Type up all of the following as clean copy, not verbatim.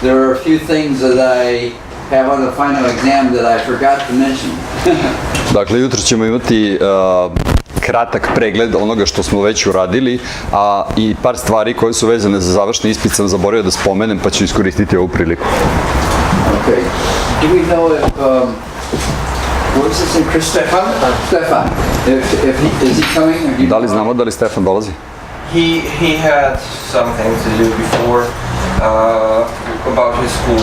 there are a few things that I have on the final exam that I forgot to mention. Dakle, jutro ćemo imati kratak pregled onoga što smo već uradili, a i par stvari koje su vezane za završni ispit sam zaboravio da spomenem, pa ću iskoristiti ovu priliku. Okay. Do we know if, what is his name, Stefan? Stefan. Is he coming? Da li znamo da li Stefan dolazi? He had something to do before about his school.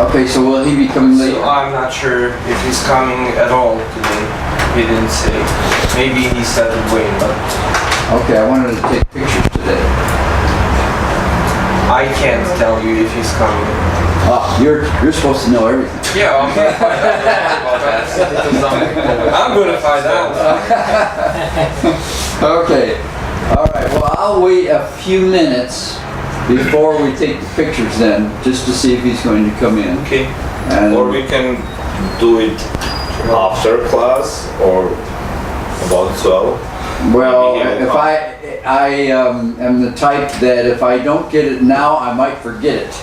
Okay, so will he be coming late? So I'm not sure if he's coming at all today. He didn't say. Maybe he said it way, but... Okay, I wanted to take pictures today. I can't tell you if he's coming. You're supposed to know everything. Yeah, I'm gonna find out about that. I'm gonna find out. Okay. All right. Well, I'll wait a few minutes before we take the pictures then, just to see if he's going to come in. Okay. And or we can do it after class or about 12. well, if I am the type that if I don't get it now, I might forget it.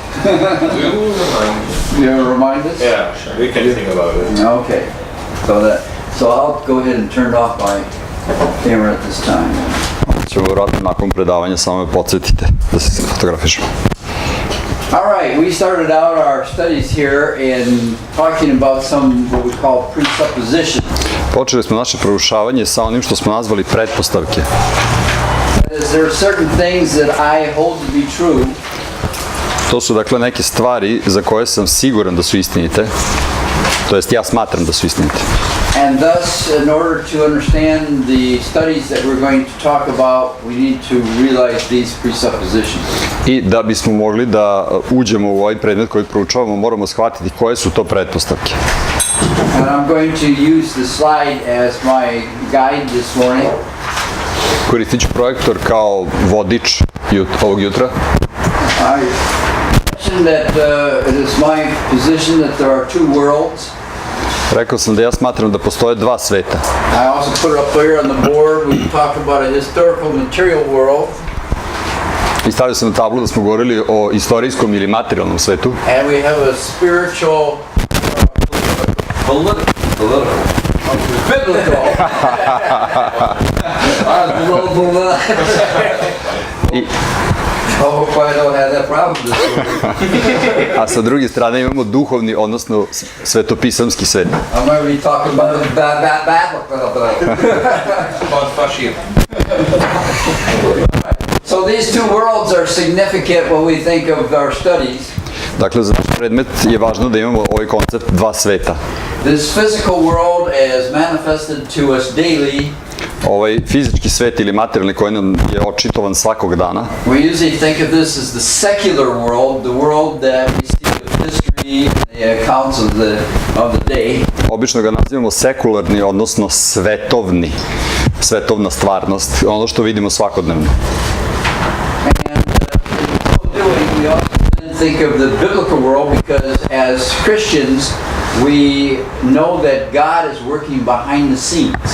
You remind us? Yeah, sure. We can think about it. Okay. So I'll go ahead and turn off my camera at this time. Ćemo vratiti nakon predavanja, samo me podsjetite da se fotografišemo. All right, we started out our studies here in talking about some what we call presuppositions. Počeli smo naše proučavanje sa onim što smo nazvali pretpostavke. That is, there are certain things that I hold to be true. To su dakle neke stvari za koje sam siguran da su istinite, to jest ja smatram da su istinite. And thus, in order to understand the studies that we're going to talk about, we need to realize these presuppositions. I da bismo mogli da uđemo u ovaj predmet koji proučavamo, moramo shvatiti koje su to pretpostavke. And I'm going to use the slide as my guide this morning. Koristit ću projektor kao vodič ovog jutra. I mentioned that it is my position that there are two worlds. Rekao sam da ja smatram da postoje dva sveta. I also put it up there on the board. We talked about a historical material world. I stavio sam na tablu da smo govorili o istorijskom ili materijalnom svetu. And we have a spiritual, biblical. I hope I don't have that problem this morning. A sa druge strane imamo duhovni, odnosno svetopisamski svet. I'm going to be talking about the About Fashir. So these two worlds are significant when we think of our studies. Dakle, za naš predmet je važno da imamo ovaj koncept dva sveta. This physical world is manifested to us daily. Ovaj fizički svet ili materijalni koji nam je očitovan svakog dana. We usually think of this as the secular world, the world that we see with history and the accounts of the day. Obično ga nazivamo sekularni, odnosno svetovni, svetovna stvarnost, ono što vidimo svakodnevno. And in so doing, we also then think of the biblical world because as Christians, we know that God is working behind the scenes.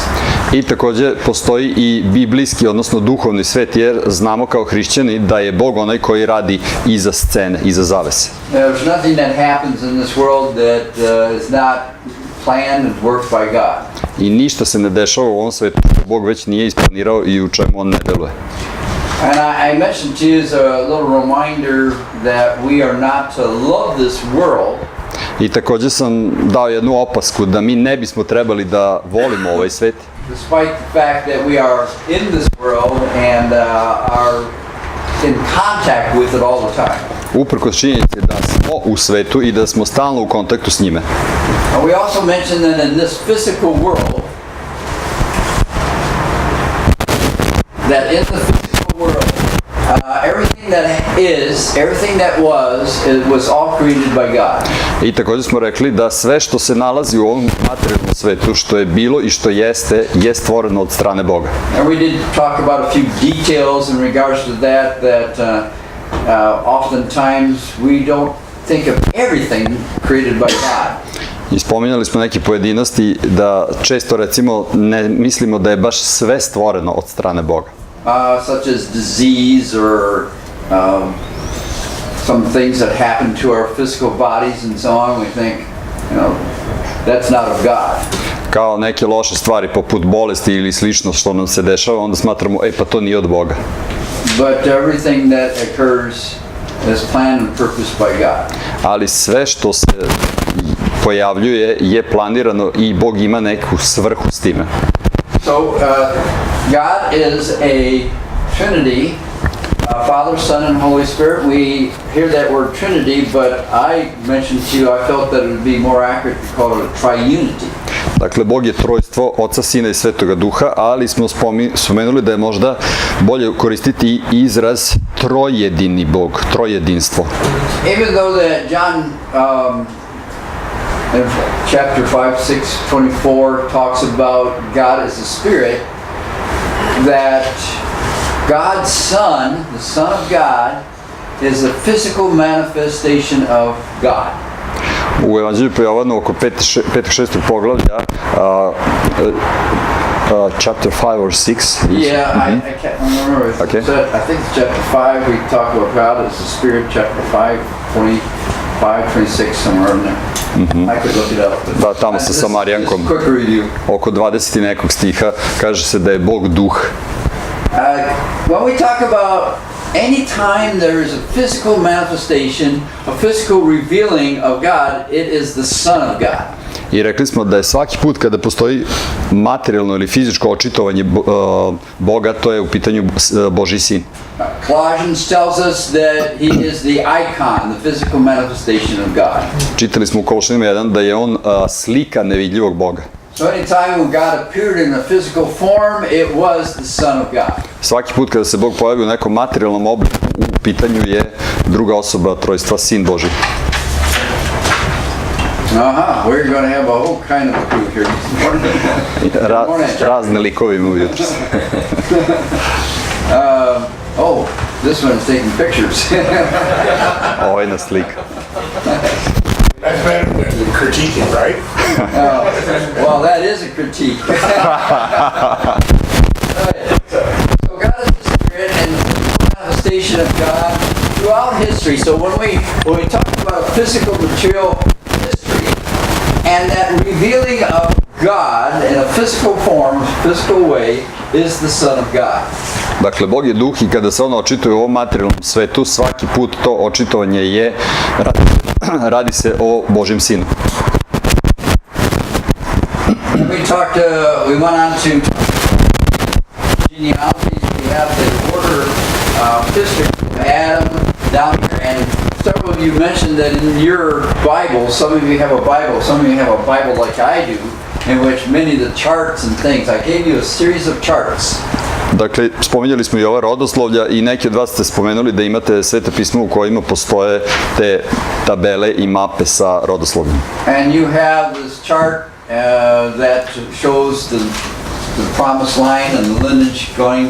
I takođe postoji i biblijski, odnosno duhovni svet, jer znamo kao hrišćani da je Bog onaj koji radi iza scene, iza zavese. There's nothing that happens in this world that is not planned and worked by God. I ništa se ne dešava u ovom svetu što Bog već nije isplanirao i u čemu on ne deluje. And I mentioned to you as a little reminder that we are not to love this world. I takođe sam dao jednu opasku da mi ne bismo trebali da volimo ovaj svet. Despite the fact that we are in this world and are in contact with it all the time. Uprkos činjenici da smo u svetu i da smo stalno u kontaktu s njime. We also mentioned that in this physical world, that in the physical world, everything that is, everything that was, it was all created by God. I takođe smo rekli da sve što se nalazi u ovom materijalnom svetu, što je bilo i što jeste, je stvoreno od strane Boga. And we did talk about a few details in regards to that oftentimes we don't think of everything created by God. I spominjali smo neke pojedinosti da često recimo ne mislimo da je baš sve stvoreno od strane Boga. Such as disease or some things that happen to our physical bodies and so on, we think, that's not of God. Kao neke loše stvari poput bolesti ili slično što nam se dešava, onda smatramo, pa to nije od Boga. But everything that occurs is planned and purposed by God. Ali sve što se pojavljuje je planirano i Bog ima neku svrhu s time. So, God is a Trinity, Father, Son, and Holy Spirit. We hear that word Trinity, but I mentioned to you, I felt that it would be more accurate to call it a triunity. Dakle, Bog je trojstvo, Oca, Sina i Svetoga Duha, ali smo spomenuli da je možda bolje koristiti izraz trojedini Bog, trojedinstvo. Even though that John in chapter 5, 6, 24 talks about God as a spirit, that God's Son, the Son of God, is a physical manifestation of God. U Evanđelju po Jovanu oko 5. 6. poglavlja, chapter 5 or 6. Yeah, I can't remember. Okay. I think it's chapter 5, we talk about God as a spirit, chapter 5, 25, 26, somewhere in there. I could look it up. Da, tamo sa Samarijankom, quick review. oko 20 i nekog stiha, kaže se da je Bog duh. When we talk about any time there is a physical manifestation, a physical revealing of God, it is the Son of God. I rekli smo da je svaki put kada postoji materijalno ili fizičko očitovanje Boga, to je u pitanju Božji sin. Colossians tells us that he is the icon, the physical manifestation of God. Čitali smo u Kološanima 1 da je on slika nevidljivog Boga. So anytime when God appeared in a physical form, it was the Son of God. Svaki put kada se Bog pojavi u nekom materijalnom obliku, u pitanju je druga osoba trojstva, Sin Božji. We're going to have a whole kind of a crew here this morning. Razne likove imamo jutros. This one is taking pictures. Ovo je na slika. That's better than critiquing, right? Well, that is a critique. So God is the Spirit and the manifestation of God throughout history. So when we talk about physical material history and that revealing of God in a physical form, physical way, is the Son of God. Dakle, Bog je duh i kada se on očituje u ovom materijalnom svetu, svaki put to očitovanje je, radi se o Božjem Sinu. We went on to genealogies. We have the order of history of Adam down here, and several of you mentioned that in your Bible, some of you have a Bible, some of you have a Bible like I do, in which many of the charts and things, I gave you a series of charts. Dakle, spominjali smo i ova rodoslovlja i neki od vas ste spomenuli da imate Sveto pismo u kojima postoje te tabele i mape sa rodoslovljima. And you have this chart that shows the promised line and the lineage going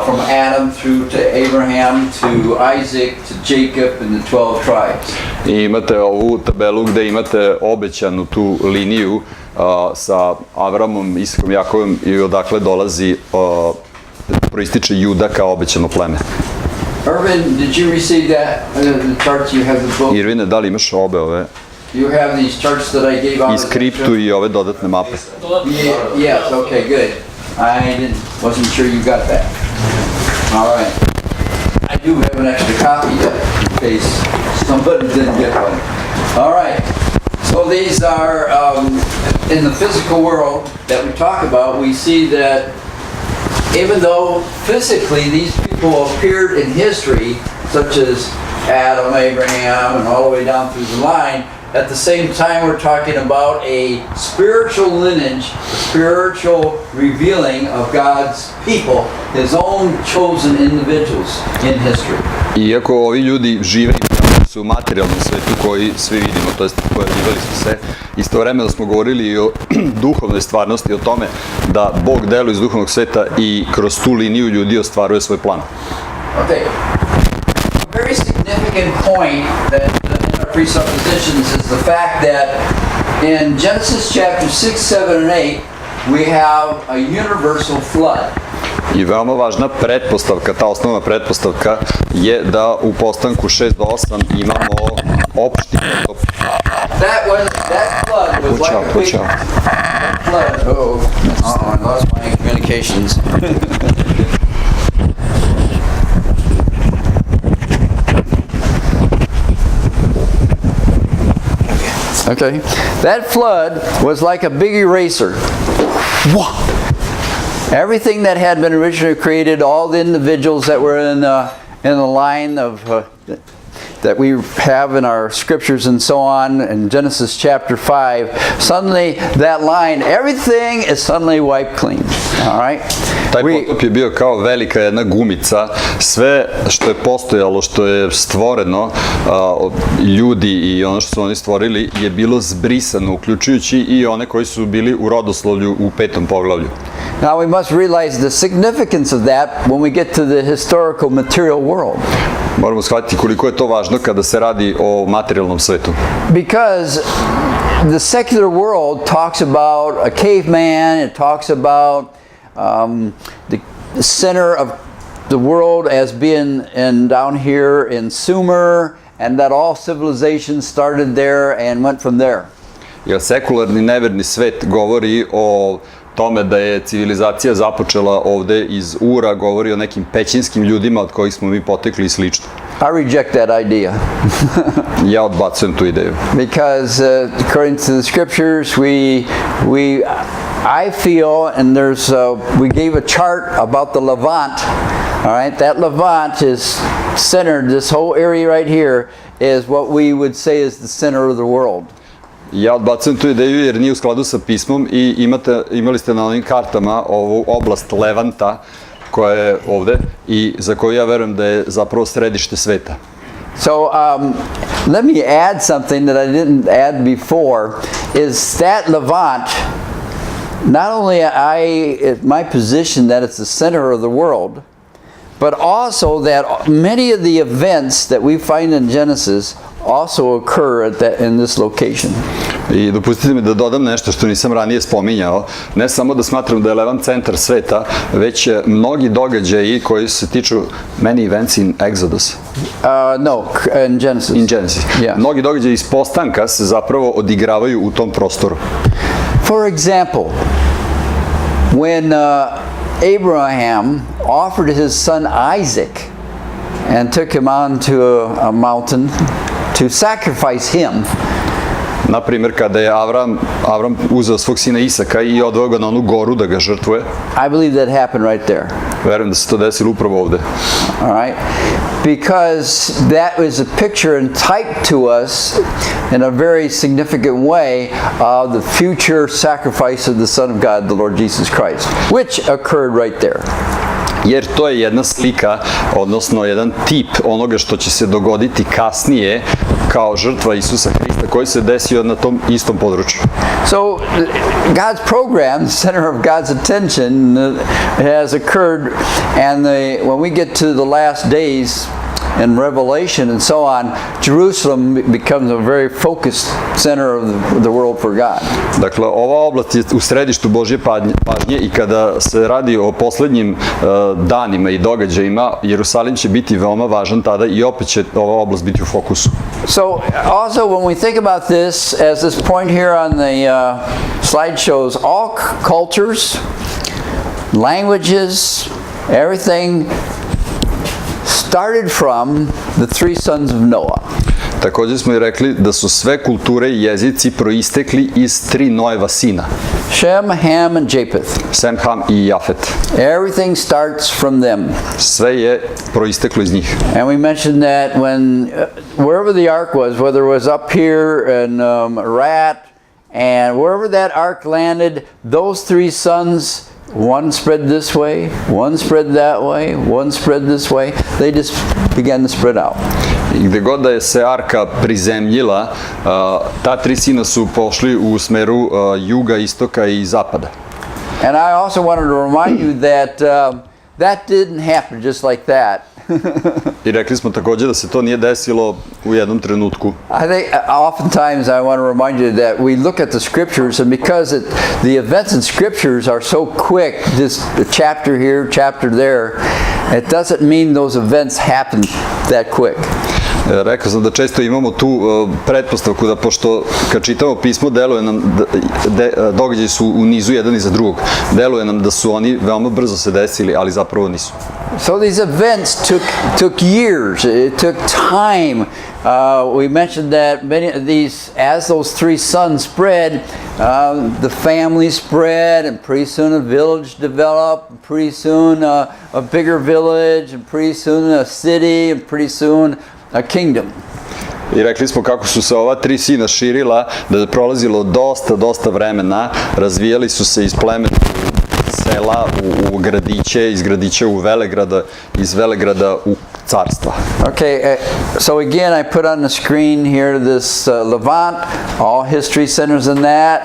from Adam through to Abraham to Isaac to Jacob and the 12 tribes. I imate ovu tabelu gde imate obećanu tu liniju sa Avramom, Isakom, Jakovom i odakle dolazi proističe Juda kao obećano pleme. Irvin, did you receive that? The charts, you have the book? Irvine, da li imaš obe ove? You have these charts that I gave out. I skriptu i ove dodatne mape. Yes, okay, good. I wasn't sure you got that. All right. I do have an extra copy in case somebody didn't get one. All right. So these are, in the physical world that we talk about, we see that even though physically these people appeared in history, such as Adam, Abraham, and all the way down through the line, at the same time we're talking about a spiritual lineage, a spiritual revealing of God's people, His own chosen individuals in history. Iako ovi ljudi žive su u materijalnom svetu koji svi vidimo, to jest pojavljivali su se, istovremeno smo govorili i o duhovnoj stvarnosti, o tome da Bog deluje iz duhovnog sveta i kroz tu liniju ljudi ostvaruje svoj plan. Okay. A very significant point that in our presuppositions is the fact that in Genesis chapter 6, 7, and 8 we have a universal flood. I veoma važna pretpostavka, ta osnovna pretpostavka je da u postanku 6 do 8 imamo opšti potop. That flood was like a big flood. I lost my communications. Okay, that flood was like a big eraser. Everything that had been originally created, all the individuals that were in the line of that we have in our scriptures and so on in Genesis chapter 5, suddenly that line, everything is suddenly wiped clean. All right? Taj potop je bio kao velika jedna gumica, sve što je postojalo, što je stvoreno, ljudi i ono što su oni stvorili je bilo zbrisano, uključujući i one koji su bili u rodoslovlju u 5. poglavlju. Now we must realize the significance of that when we get to the historical material world. Moramo shvatiti koliko je to važno kada se radi o materijalnom svetu. Because the secular world talks about a caveman, it talks about the center of the world as being down here in Sumer, and that all civilizations started there and went from there. Jer sekularni neverni svet govori o tome da je civilizacija započela ovde iz Ura, govori o nekim pećinskim ljudima od kojih smo mi potekli i slično. I reject that idea. Ja odbacujem tu ideju. Because according to the scriptures, I feel, and we gave a chart about the Levant. All right, that Levant is centered. This whole area right here is what we would say is the center of the world. Ja odbacujem tu ideju jer nije u skladu sa pismom i imali ste na onim kartama ovu oblast Levanta koja je ovde i za koju ja verujem da je zapravo središte sveta. So let me add something that I didn't add before, is that Levant, not only my position that it's the center of the world, but also that many of the events that we find in Genesis also occur in this location. I dopustite mi da dodam nešto što nisam ranije spominjao. Ne samo da smatram da je Levant centar sveta, već mnogi događaji koji se tiču many events in Exodus. No, in Genesis. In Genesis. Yeah. Mnogi događaji iz postanka se zapravo odigravaju u tom prostoru. For example, when Abraham offered his son Isaac and took him onto a mountain to sacrifice him. Na primjer, kada je Avram uzeo svog sina Isaka i odveo ga na onu goru da ga žrtvuje. I believe that happened right there. Verujem da se to desilo upravo ovde. All right? Because that was a picture and type to us in a very significant way of the future sacrifice of the Son of God, the Lord Jesus Christ, which occurred right there. Jer to je jedna slika, odnosno jedan tip onoga što će se dogoditi kasnije kao žrtva Isusa Hrista koji se desio na tom istom području. So God's program, the center of God's attention, has occurred, and when we get to the last days in Revelation and so on, Jerusalem becomes a very focused center of the world for God. Dakle, ova oblast je u središtu Božje pažnje i kada se radi o poslednjim danima i događajima, Jerusalim će biti veoma važan tada i opet će ova oblast biti u fokusu. So also when we think about this, as this point here on the slide shows, all cultures, languages, everything started from the three sons of Noah. Također smo i rekli da su sve kulture i jezici proistekli iz 3 Noeva sina. Shem, Ham, and Japheth. Sem, Ham i Jafet. Everything starts from them. Sve je proisteklo iz njih. And we mentioned that when, wherever the ark was, whether it was up here in Rat, and wherever that ark landed, those 3 sons, one spread this way, one spread that way, one spread this way. They just began to spread out. I gde god da je se arka prizemljila, ta 3 sina su pošli u smeru juga, istoka i zapada. And I also wanted to remind you that that didn't happen just like that. I rekli smo takođe da se to nije desilo u jednom trenutku. I think oftentimes I want to remind you that we look at the scriptures, and because the events in scriptures are so quick, just a chapter here, chapter there, it doesn't mean those events happen that quick. Rekao sam da često imamo tu pretpostavku da pošto kad čitamo pismo deluje nam događaji su u nizu jedan iza drugog. Deluje nam da su oni veoma brzo se desili, ali zapravo nisu. So these events took years. It took time. We mentioned that many of these, as those three sons spread, the family spread, and pretty soon a village developed, and pretty soon a bigger village, and pretty soon a city, and pretty soon a kingdom. I rekli smo kako su se ova tri sina širila, da je prolazilo dosta vremena, razvijali su se iz plemena u sela, u gradiće, iz gradića u Velegrada, iz Velegrada u carstva. Okay, so again I put on the screen here this Levant, all history centers in that.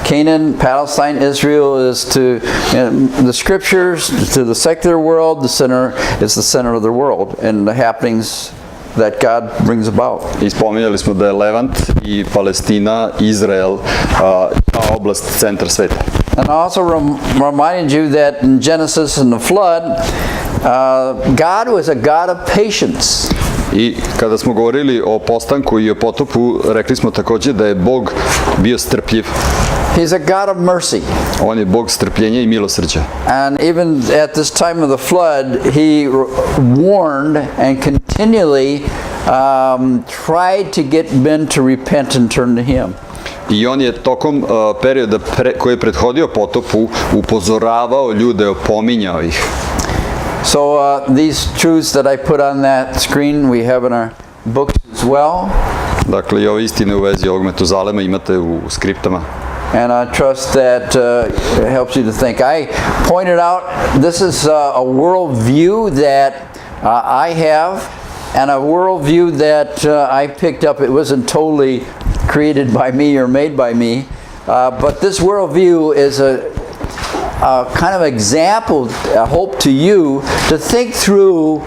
Canaan, Palestine, Israel is to the scriptures, to the secular world, the center is the center of the world and the happenings that God brings about. I spominjali smo da je Levant i Palestina, Izrael, ta oblast centar sveta. And I also reminded you that in Genesis and the flood, God was a God of patience. I kada smo govorili o postanku i o potopu, rekli smo takođe da je Bog bio strpljiv. He's a God of mercy. On je Bog strpljenja i milosrđa. And even at this time of the flood, he warned and continually tried to get men to repent and turn to him. I on je tokom perioda koji je prethodio potopu upozoravao ljude, opominjao ih. So these truths that I put on that screen we have in our books as well. Dakle, i ove istine u vezi ovog Metuzalema imate u skriptama. And I trust that helps you to think. I pointed out this is a world view that I have, and a world view that I picked up. It wasn't totally created by me or made by me, but this world view is a kind of example, I hope, to you to think through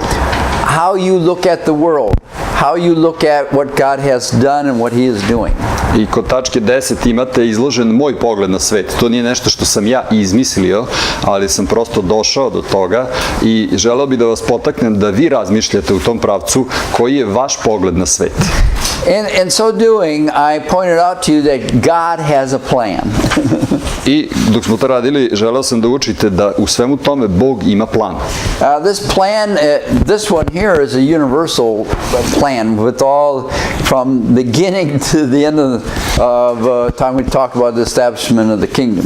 how you look at the world, how you look at what God has done and what He is doing. I kod tačke 10 imate izložen moj pogled na svet. To nije nešto što sam ja izmislio, ali sam prosto došao do toga i želeo bih da vas potaknem da vi razmišljate u tom pravcu koji je vaš pogled na svet. In so doing, I pointed out to you that God has a plan. I dok smo to radili, želeo sam da učite da u svemu tome Bog ima plan. This plan, this one here is a universal plan with all, from beginning to the end of time we talk about the establishment of the kingdom.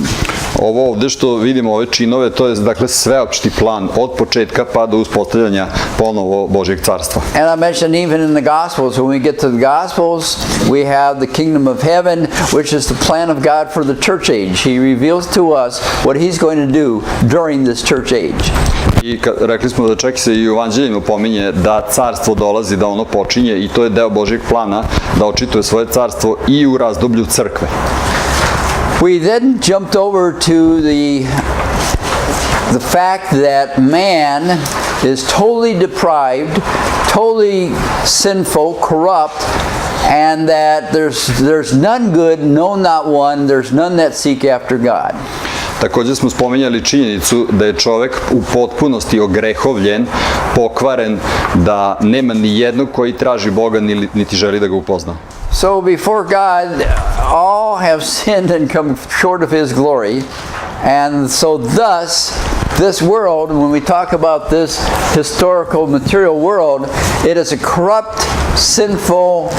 Ovo ovde što vidimo, ove činove, to je dakle sveopšti plan od početka pa do uspostavljanja ponovo Božjeg carstva. And I mentioned even in the Gospels, when we get to the Gospels, we have the kingdom of heaven, which is the plan of God for the church age. He reveals to us what He's going to do during this church age. I rekli smo da čak se i u evanđeljima pominje da carstvo dolazi, da ono počinje i to je deo Božjeg plana da očituje svoje carstvo i u razdoblju crkve. We then jumped over to the fact that man is totally deprived, totally sinful, corrupt, and that there's none good, no, not one, there's none that seek after God. Također smo spominjali činjenicu da je čovek u potpunosti ogrehovljen, pokvaren, da nema ni jednog koji traži Boga niti želi da ga upozna. So before God, all have sinned and come short of His glory, and so thus, this world, when we talk about this historical material world, it is a corrupt, sinful,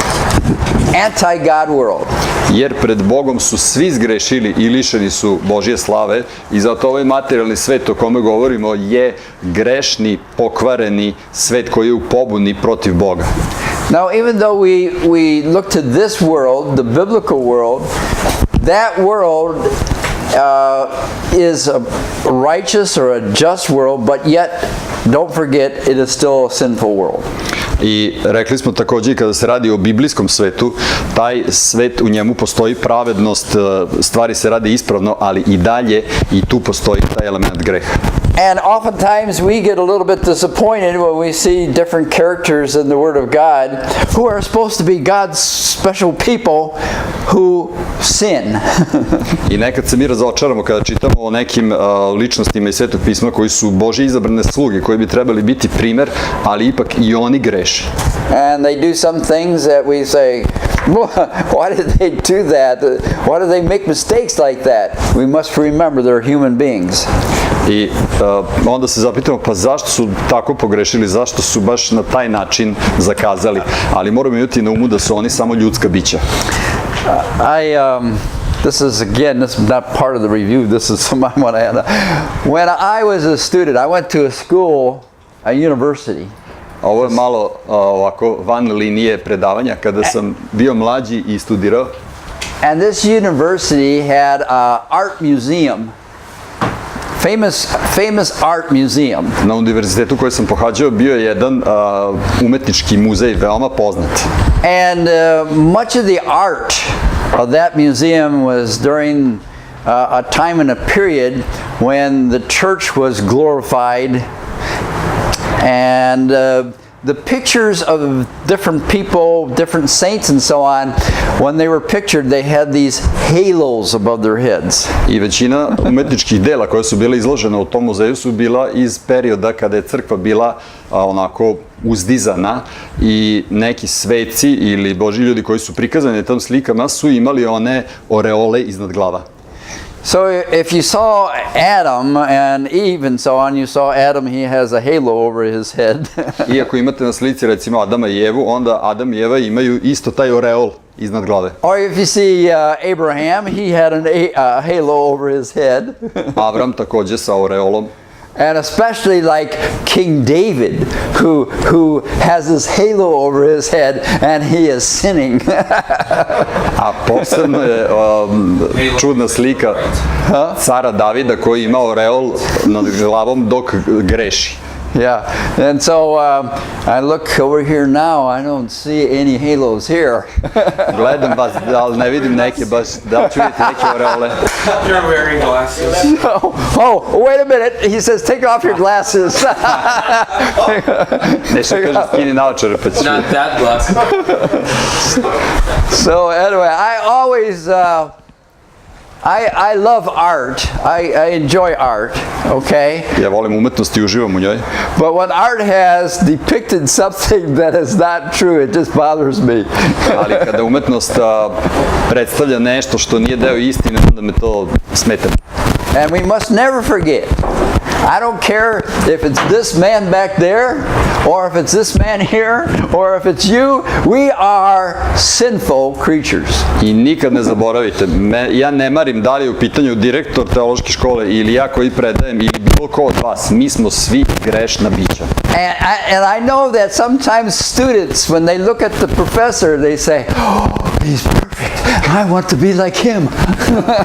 anti-God world. Jer pred Bogom su svi zgrešili i lišeni su Božje slave i zato ovaj materijalni svet o kome govorimo je grešni, pokvareni svet koji je u pobuni protiv Boga. Now, even though we look to this world, the biblical world, that world is a righteous or a just world, but yet, don't forget, it is still a sinful world. I rekli smo također kada se radi o biblijskom svetu, taj svet, u njemu postoji pravednost, stvari se rade ispravno, ali i dalje i tu postoji taj element greha. And oftentimes we get a little bit disappointed when we see different characters in the Word of God who are supposed to be God's special people who sin. I nekad se mi razočaramo kada čitamo o nekim ličnostima iz Svetog pisma koji su Božje izabrane sluge, koji bi trebali biti primer, ali ipak i oni greše. And they do some things that we say, why did they do that? Why do they make mistakes like that? We must remember they're human beings. I onda se zapitamo, pa zašto su tako pogrešili, zašto su baš na taj način zakazali, ali moramo imati na umu da su oni samo ljudska bića. This is not part of the review, this is something I want to add. When I was a student, I went to a school, a university. Ovo je malo ovako van linije predavanja, kada sam bio mlađi i studirao. And this university had an art museum. Famous art museum. Na univerzitetu koji sam pohađao bio je jedan umetnički muzej, veoma poznat. And much of the art of that museum was during a time and a period when the church was glorified, and the pictures of different people, different saints and so on, when they were pictured, they had these halos above their heads. I većina umetničkih dela koja su bile izložena u tom muzeju su bila iz perioda kada je crkva bila onako uzdizana i neki sveci ili Božji ljudi koji su prikazani na tom slikama su imali one oreole iznad glava. So if you saw Adam and Eve and so on, you saw Adam, he has a halo over his head. Iako imate na slici recimo Adama i Evu, onda Adam i Eva imaju isto taj oreol iznad glave. Or if you see Abraham, he had a halo over his head. Avram takođe sa oreolom. And especially like King David, who has this halo over his head and he is sinning. A posebno je čudna slika cara Davida koji ima oreol nad glavom dok greši. Yeah, and so I look over here now, I don't see any halos here. Gledam vas, ali ne vidim neke baš, da li ću vidjeti neke oreole. You're wearing glasses. Oh, wait a minute, he says take off your glasses. Nešto kaže skini naočare pa ću. Not that glasses. So anyway, I always, I love art. I enjoy art, okay? Ja volim umetnost i uživam u njoj. But when art has depicted something that is not true, it just bothers me. Ali kada umetnost predstavlja nešto što nije deo istine, onda me to smeta. And we must never forget, I don't care if it's this man back there, or if it's this man here, or if it's you, we are sinful creatures. I nikad ne zaboravite, ja ne marim da li je u pitanju direktor teološke škole ili ja koji predajem ili bilo ko od vas, mi smo svi grešna bića. And I know that sometimes students, when they look at the professor, they say, oh, he's perfect, I want to be like him.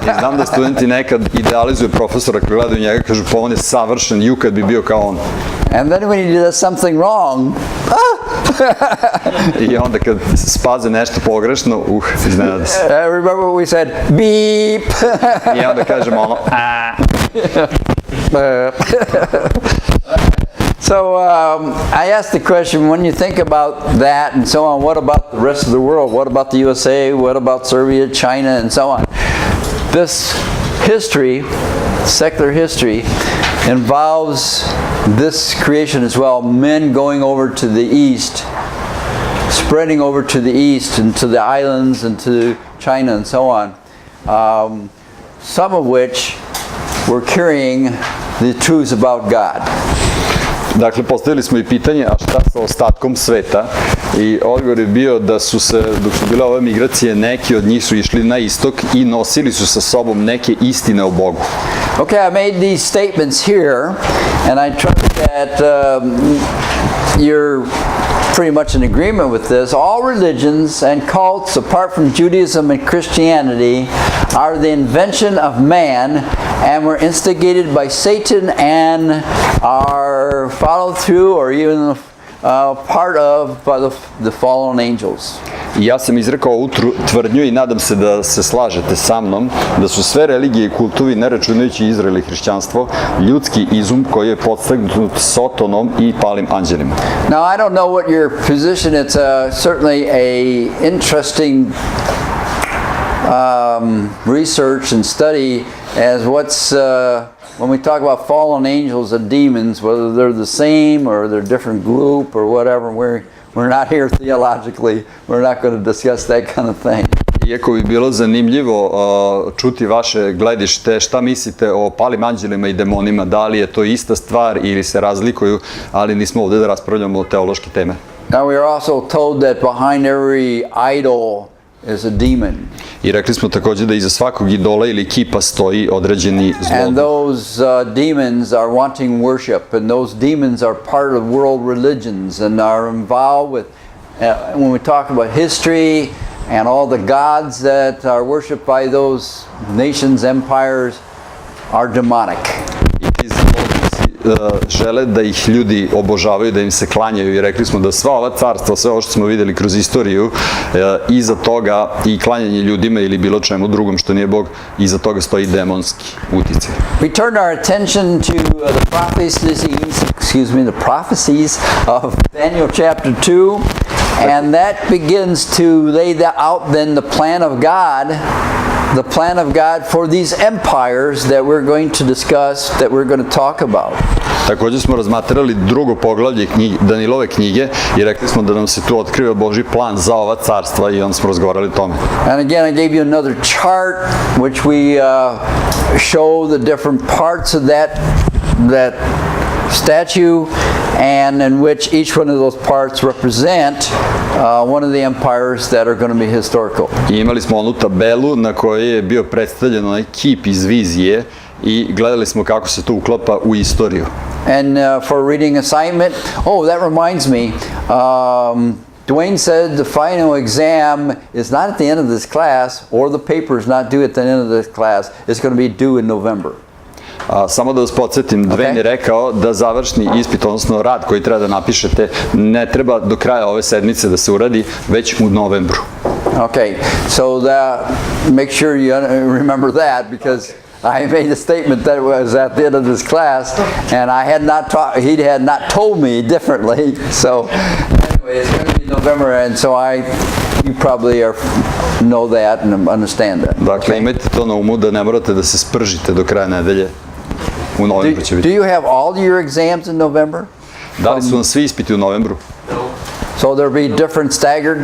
I znam da studenti nekad idealizuju profesora koji gledaju njega, kažu pa on je savršen, ju kad bi bio kao on. And then when he does something wrong, I onda kad spaze nešto pogrešno, iznenada se. remember what we said, beep. I onda kažemo ono, So I asked the question, when you think about that and so on, what about the rest of the world? What about the USA? What about Serbia, China, and so on? This history, secular history, involves this creation as well. Men going over to the east, spreading over to the east and to the islands and to China and so on. Some of which were carrying the truths about God. Dakle, postavili smo i pitanje, a šta sa ostatkom sveta? I odgovor je bio da su se, dok su bile ove migracije, neki od njih su išli na istok i nosili su sa sobom neke istine o Bogu. Okay, I made these statements here, and I trust that you're pretty much in agreement with this. All religions and cults, apart from Judaism and Christianity, are the invention of man and were instigated by Satan and are followed through or even part of by the fallen angels. I ja sam izrekao ovu tvrdnju i nadam se da se slažete sa mnom, da su sve religije i kultovi, ne računajući Izrael i hrišćanstvo, ljudski izum koji je podstagnut Sotonom i palim anđelima. Now, I don't know what your position, it's certainly a interesting research and study as what's, when we talk about fallen angels and demons, whether they're the same or they're a different group or whatever, we're not here theologically, we're not going to discuss that kind of thing. Iako bi bilo zanimljivo čuti vaše gledište, šta mislite o palim anđelima i demonima, da li je to ista stvar ili se razlikuju, ali nismo ovdje da raspravljamo o teološke teme. Now we are also told that behind every idol is a demon. I rekli smo također da iza svakog idola ili kipa stoji određeni And zlodej. those demons are wanting worship, and those demons are part of world religions and are involved with, when we talk about history and all the gods that are worshipped by those nations, empires, are demonic. I ti zlodejci žele da ih ljudi obožavaju, da im se klanjaju i rekli smo da sva ova carstva, sve ovo što smo vidjeli kroz istoriju, iza toga i klanjanje ljudima ili bilo čemu drugom što nije Bog, iza toga stoji demonski uticaj. We turn our attention to the prophecies of Daniel chapter 2, and that begins to lay out then the plan of God for these empires that we're going to discuss, that we're going to talk about. Također smo razmatrali drugo poglavlje Danilove knjige i rekli smo da nam se tu otkriva Božji plan za ova carstva i onda smo razgovarali o tome. And again, I gave you another chart which we show the different parts of that statue, and in which each one of those parts represent one of the empires that are going to be historical. I imali smo onu tabelu na kojoj je bio predstavljen onaj kip iz vizije i gledali smo kako se to uklapa u istoriju. And for a reading assignment, that reminds me, Dwayne said the final exam is not at the end of this class, or the paper is not due at the end of this class. It's going to be due in November. Samo da vas podsjetim, Dwayne je rekao da završni ispit, odnosno rad koji treba da napišete, ne treba do kraja ove sedmice da se uradi, već u novembru. Okay, so make sure you remember that, because I made a statement that it was at the end of this class, and he had not told me differently. So anyway, it's going to be November, and so you probably know that and understand that. Dakle, imajte to na umu da ne morate da se spržite do kraja nedelje. U novembru će Do biti. you have all your exams in November? Da li su vam svi ispiti u novembru? So there'll be different staggered?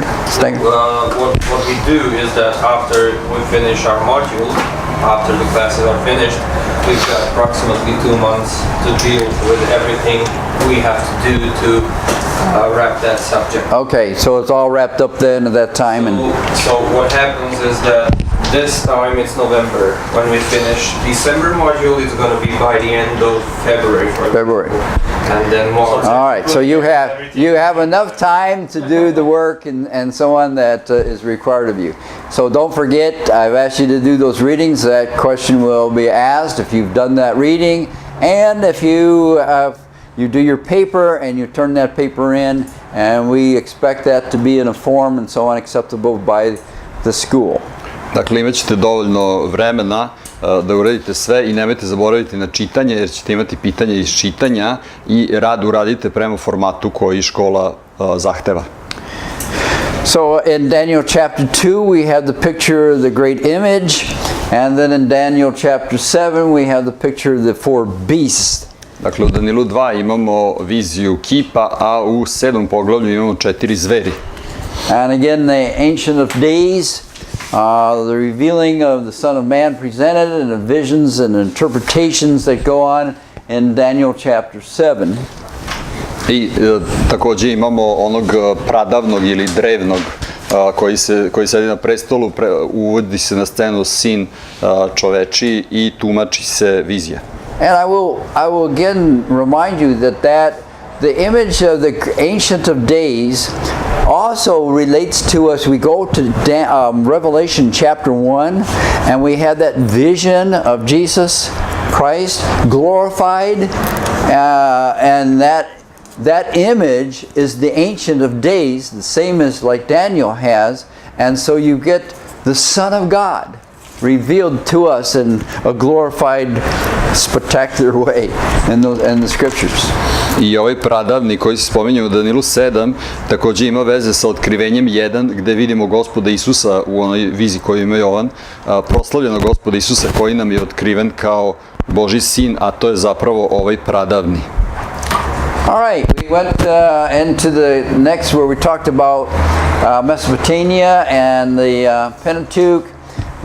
What we do is that after we finish our modules, after the classes are finished, we've got approximately 2 months to deal with everything we have to do to wrap that subject. Okay, so it's all wrapped up then at that time. So what happens is that this time it's November. When we finish December module, it's going to be by the end of February. February. And then March. All right, so you have enough time to do the work and so on that is required of you. So don't forget, I've asked you to do those readings. That question will be asked if you've done that reading, and if you do your paper and you turn that paper in, and we expect that to be in a form and so on acceptable by the school. Dakle, imat ćete dovoljno vremena da uradite sve i nemojte zaboraviti na čitanje, jer ćete imati pitanja iz čitanja i rad uradite prema formatu koji škola zahteva. So in Daniel chapter 2 we have the picture of the great image, and then in Daniel chapter 7 we have the picture of the 4 beasts. Dakle, u Danilu 2 imamo viziju kipa, a u 7. poglavlju imamo 4 zveri. And again, the Ancient of Days, the revealing of the Son of Man presented, and the visions and interpretations that go on in Daniel chapter 7. I također imamo onog pradavnog ili drevnog koji sedi na prestolu, uvodi se na scenu sin čoveči i tumači se vizija. And I will again remind you that the image of the Ancient of Days also relates to us. We go to Revelation chapter 1, and we have that vision of Jesus Christ glorified, and that that image is the Ancient of Days, the same as like Daniel has, and so you get the Son of God revealed to us in a glorified, spectacular way in the scriptures. I ovaj pradavni koji se spominje u Danilu 7 takođe ima veze sa otkrivenjem 1 gde vidimo Gospoda Isusa u onoj viziji koju ima Jovan, proslavljenog Gospoda Isusa koji nam je otkriven kao Božji sin, a to je zapravo ovaj pradavni. All right, we went into the next where we talked about Mesopotamia and the Pentateuch.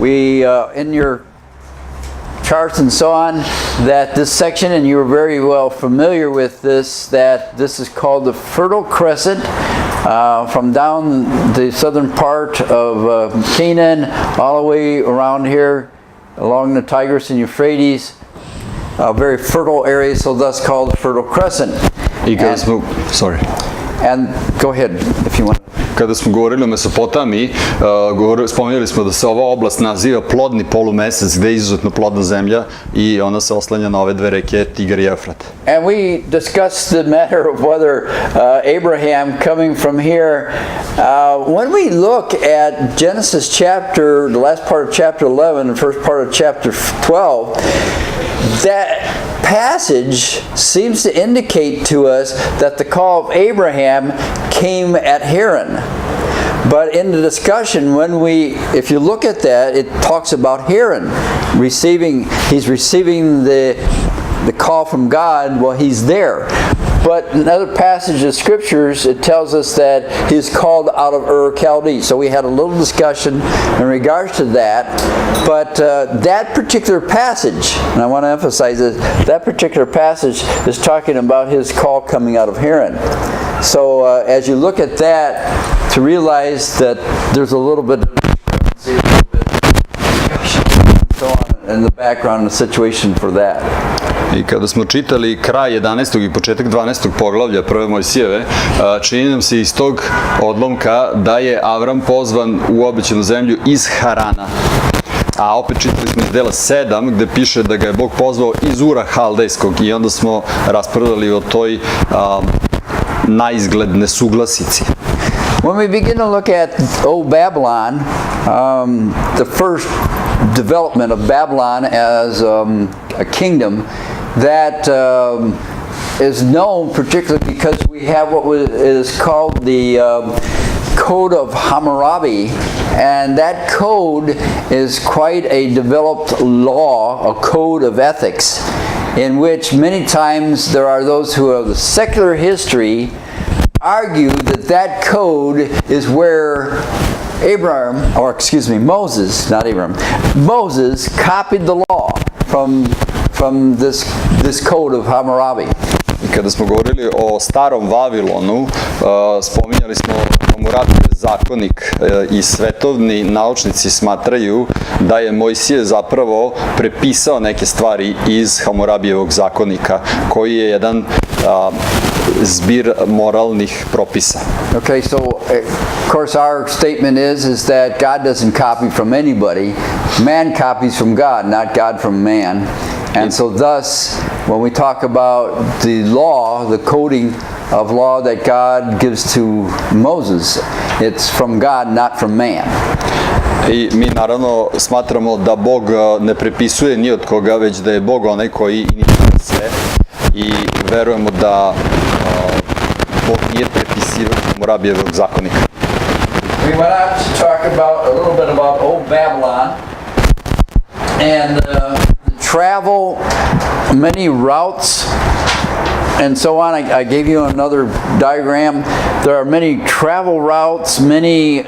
We, in your charts and so on, that this section, and you were very well familiar with this, that this is called the Fertile Crescent, from down the southern part of Canaan, all the way around here, along the Tigris and Euphrates, a very fertile area, so thus called the Fertile Crescent. And go ahead, if you want. Kada smo govorili o Mesopotamiji, spomenuli smo da se ova oblast naziva plodni polumesec, gde je izuzetno plodna zemlja i ona se oslanja na ove dve reke Tigar i Eufrat. And we discussed the matter of whether Abraham coming from here, when we look at Genesis chapter, the last part of chapter 11 and first part of chapter 12, that passage seems to indicate to us that the call of Abraham came at Haran. But in the discussion, if you look at that, it talks about Haran he's receiving the call from God while he's there. But in other passages of scriptures, it tells us that he's called out of Ur Chaldee. So we had a little discussion in regards to that. But that particular passage, and I want to emphasize this, that particular passage is talking about his call coming out of Haran. So as you look at that, to realize that there's a little bit of discussion and so on in the background and the situation for that. I kada smo čitali kraj 11. i početak 12. poglavlja prve Mojsijeve, čini nam se iz tog odlomka da je Avram pozvan u obećanu zemlju iz Harana. A opet čitali smo iz dela 7 gde piše da ga je Bog pozvao iz Ura Haldejskog i onda smo raspravljali o toj naizgled nesuglasici. When we begin to look at old Babylon, the first development of Babylon as a kingdom, that is known particularly because we have what is called the Code of Hammurabi, and that code is quite a developed law, a code of ethics, in which many times there are those who have the secular history argue that code is where Moses, not Abraham, Moses copied the law from this code of Hammurabi. I kada smo govorili o starom Vavilonu, spominjali smo Hammurabijev zakonik i svetovni naučnici smatraju da je Mojsije zapravo prepisao neke stvari iz Hammurabijevog zakonika, koji je jedan zbir moralnih propisa. Okay, so of course our statement is that God doesn't copy from anybody. Man copies from God, not God from man. And so thus, when we talk about the law, the coding of law that God gives to Moses, it's from God, not from man. I mi naravno smatramo da Bog ne prepisuje ni od koga, već da je Bog onaj koji inicijira sve i verujemo da Bog nije prepisivao Hammurabijevog zakonika. We went out to talk about a little bit about old Babylon and travel, many routes, and so on. I gave you another diagram. There are many travel routes, many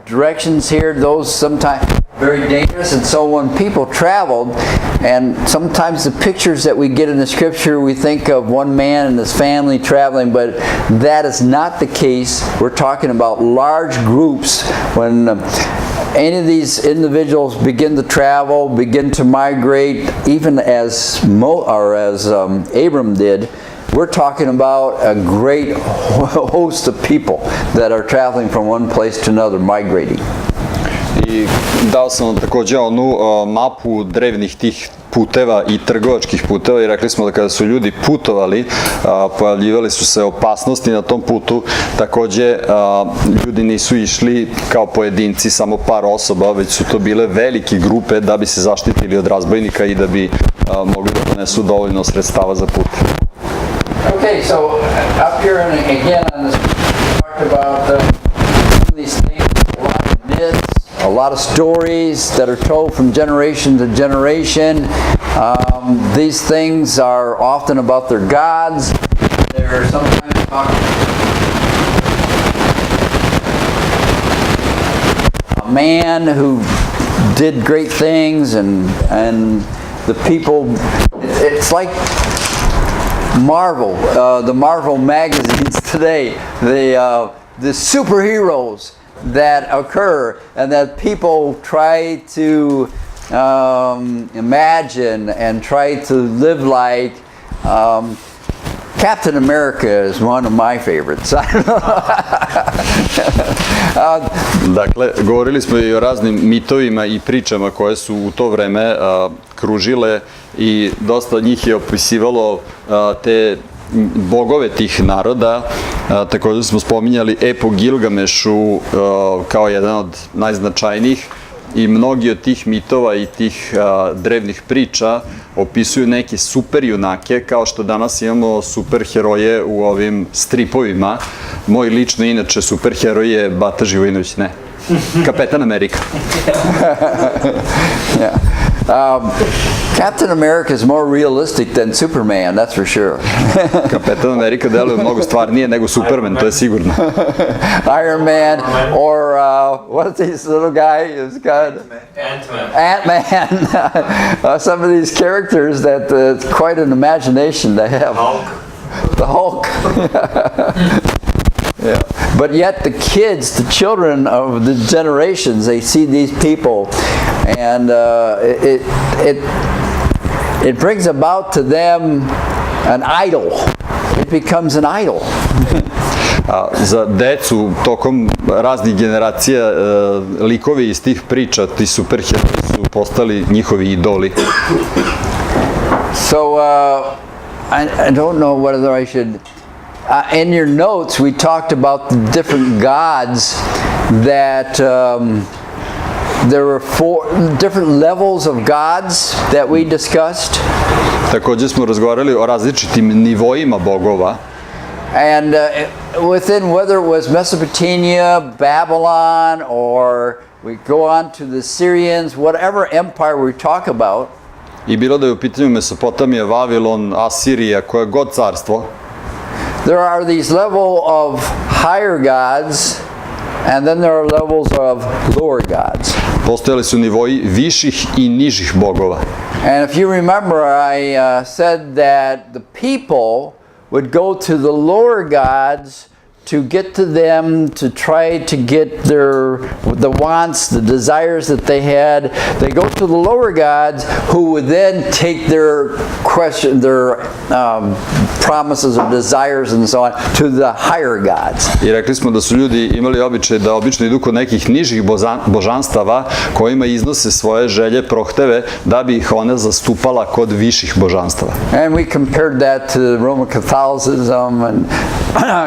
directions here. Those sometimes very dangerous, and so when people traveled, and sometimes the pictures that we get in the scripture, we think of one man and his family traveling, but that is not the case. We're talking about large groups. When any of these individuals begin to travel, begin to migrate, even as Abram did, we're talking about a great host of people that are traveling from one place to another, migrating. I dao sam vam takođe onu mapu drevnih tih puteva i trgovačkih puteva i rekli smo da kada su ljudi putovali, pojavljivali su se opasnosti na tom putu. Takođe, ljudi nisu išli kao pojedinci, samo par osoba, već su to bile velike grupe da bi se zaštitili od razbojnika i da bi mogli da ponesu dovoljno sredstava za put. Okay, so up here and again on this, we talked about these things, a lot of myths, a lot of stories that are told from generation to generation. These things are often about their gods. They're sometimes talking a man who did great things, and the people. It's like Marvel, the Marvel magazines today, the superheroes that occur and that people try to imagine and try to live like. Captain America is one of my favorites. Dakle, govorili smo i o raznim mitovima i pričama koje su u to vreme kružile i dosta od njih je opisivalo te bogove tih naroda. Također smo spominjali epo Gilgamešu kao jedan od najznačajnijih i mnogi od tih mitova i tih drevnih priča opisuju neke super junake, kao što danas imamo super heroje u ovim stripovima. Moj lično inače super heroj je Bata Živojinović, ne, Kapetan Amerika. Yeah. Captain America is more realistic than Superman, that's for sure. Kapetan Amerika deluje mnogo stvarnije nego Superman, to je sigurno. Iron Man, or what's this little guy? It's got Ant-Man. Some of these characters that it's quite an imagination they have. The Hulk. Yeah. But yet the kids, the children of the generations, they see these people, and it brings about to them an idol. It becomes an idol. Za decu tokom raznih generacija likovi iz tih priča, ti superheroji su postali njihovi idoli. So I don't know whether I should. In your notes, we talked about the different gods that there were 4 different levels of gods that we discussed. Također smo razgovarali o različitim nivoima bogova. And within, whether it was Mesopotamia, Babylon, or we go on to the Syrians, whatever empire we talk about. I bilo da je u pitanju Mesopotamija, Vavilon, Asirija, koje god carstvo. There are these level of higher gods, and then there are levels of lower gods. Postojali su nivoji viših i nižih bogova. And if you remember, I said that the people would go to the lower gods to get to them, to try to get the wants, the desires that they had. They go to the lower gods, who would then take their promises or desires and so on to the higher gods. I rekli smo da su ljudi imali običaj da obično idu kod nekih nižih božanstava kojima iznose svoje želje, prohteve, da bi ih ona zastupala kod viših božanstava. And we compared that to Roman Catholicism and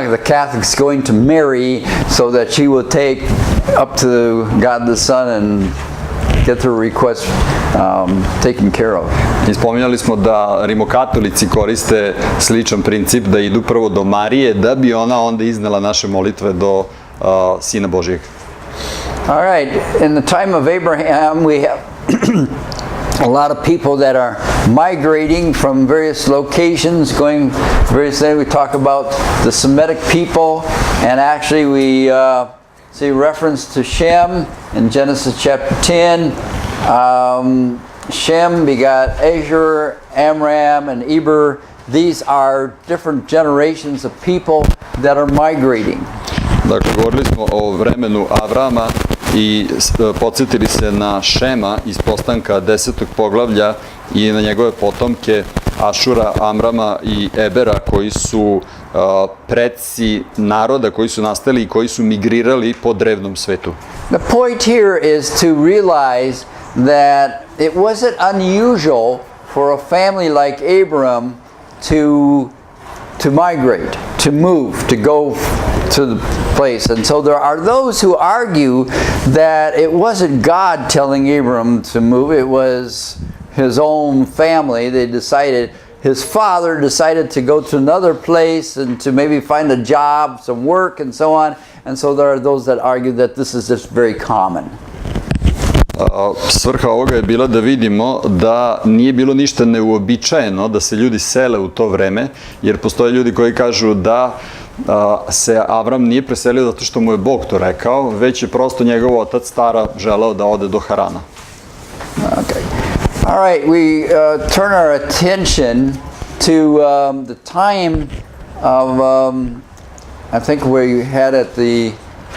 the Catholics going to Mary so that she will take up to God the Son and get their request taken care of. I spominjali smo da rimokatolici koriste sličan princip, da idu prvo do Marije da bi ona onda iznela naše molitve do Sina Božijeg. All right, in the time of Abraham we have a lot of people that are migrating from various locations, going various things. We talk about the Semitic people, and actually we see reference to Shem in Genesis chapter 10. Shem begot Ashur, Amram, and Eber. These are different generations of people that are migrating. Dakle, govorili smo o vremenu Avrama i podsjetili se na Šema iz postanka 10. poglavlja i na njegove potomke Ašura, Amrama i Ebera, koji su preci naroda koji su nastali i koji su migrirali po drevnom svetu. The point here is to realize that it wasn't unusual for a family like Abram to migrate, to move, to go to the place. And so there are those who argue that it wasn't God telling Abram to move, it was his own family. They decided, his father decided to go to another place and to maybe find a job, some work, and so on. And so there are those that argue that this is just very common. Svrha ovoga je bila da vidimo da nije bilo ništa neuobičajeno da se ljudi sele u to vreme, jer postoje ljudi koji kažu da se Avram nije preselio zato što mu je Bog to rekao, već je prosto njegov otac Tara želeo da ode do Harana. Okay. All right, we turn our attention to the time of, I think where you had at the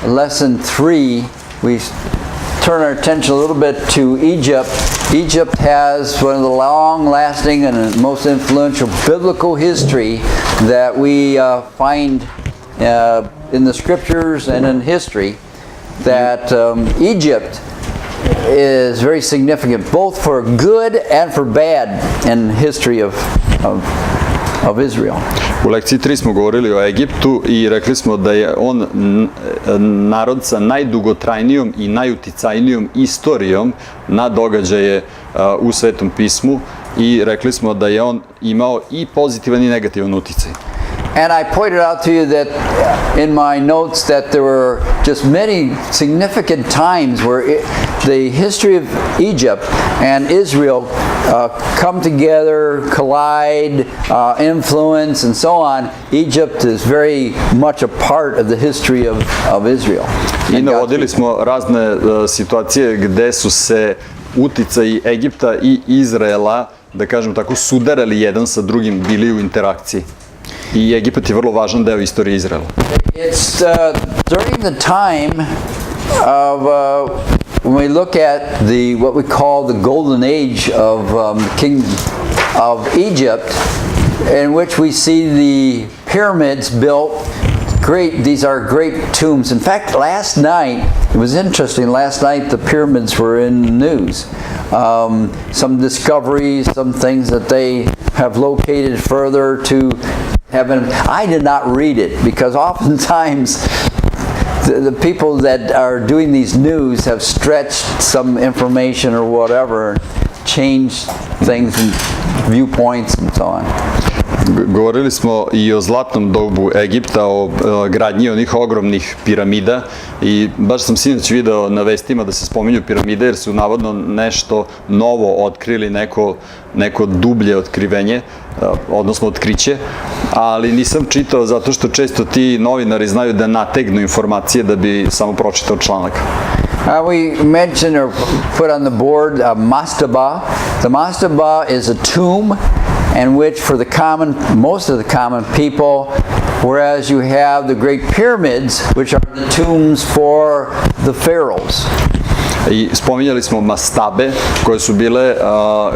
lesson 3, we turn our attention a little bit to Egypt. Egypt has one of the long-lasting and most influential biblical history that we find in the scriptures and in history, that Egypt is very significant both for good and for bad in history of Israel. U lekciji 3 smo govorili o Egiptu i rekli smo da je on narod sa najdugotrajnijom i najuticajnijom istorijom na događaje u Svetom pismu i rekli smo da je on imao i pozitivan i negativan uticaj. And I pointed out to you that in my notes that there were just many significant times where the history of Egypt and Israel come together, collide, influence, and so on. Egypt is very much a part of the history of Israel. I navodili smo razne situacije gde su se uticaji Egipta i Izraela, da kažem tako, sudarali jedan sa drugim, bili u interakciji. I Egipat je vrlo važan deo istorije Izraela. It's during the time of when we look at what we call the golden age of kingdom of Egypt, in which we see the pyramids built. These are great tombs. In fact, last night, it was interesting, last night the pyramids were in the news. Some discoveries, some things that they have located further to heaven. I did not read it because oftentimes the people that are doing these news have stretched some information or whatever, changed things and viewpoints and so on. Govorili smo i o zlatnom dobu Egipta, o gradnji onih ogromnih piramida i baš sam sinoć video na vestima da se spominju piramide jer su navodno nešto novo otkrili, neko dublje otkrivenje, odnosno otkriće, ali nisam čitao zato što često ti novinari znaju da nategnu informacije da bi samo pročitao članak. We mentioned or put on the board mastaba. The mastaba is a tomb in which for most of the common people, whereas you have the great pyramids, which are the tombs for the pharaohs. I spominjali smo mastabe, koje su bile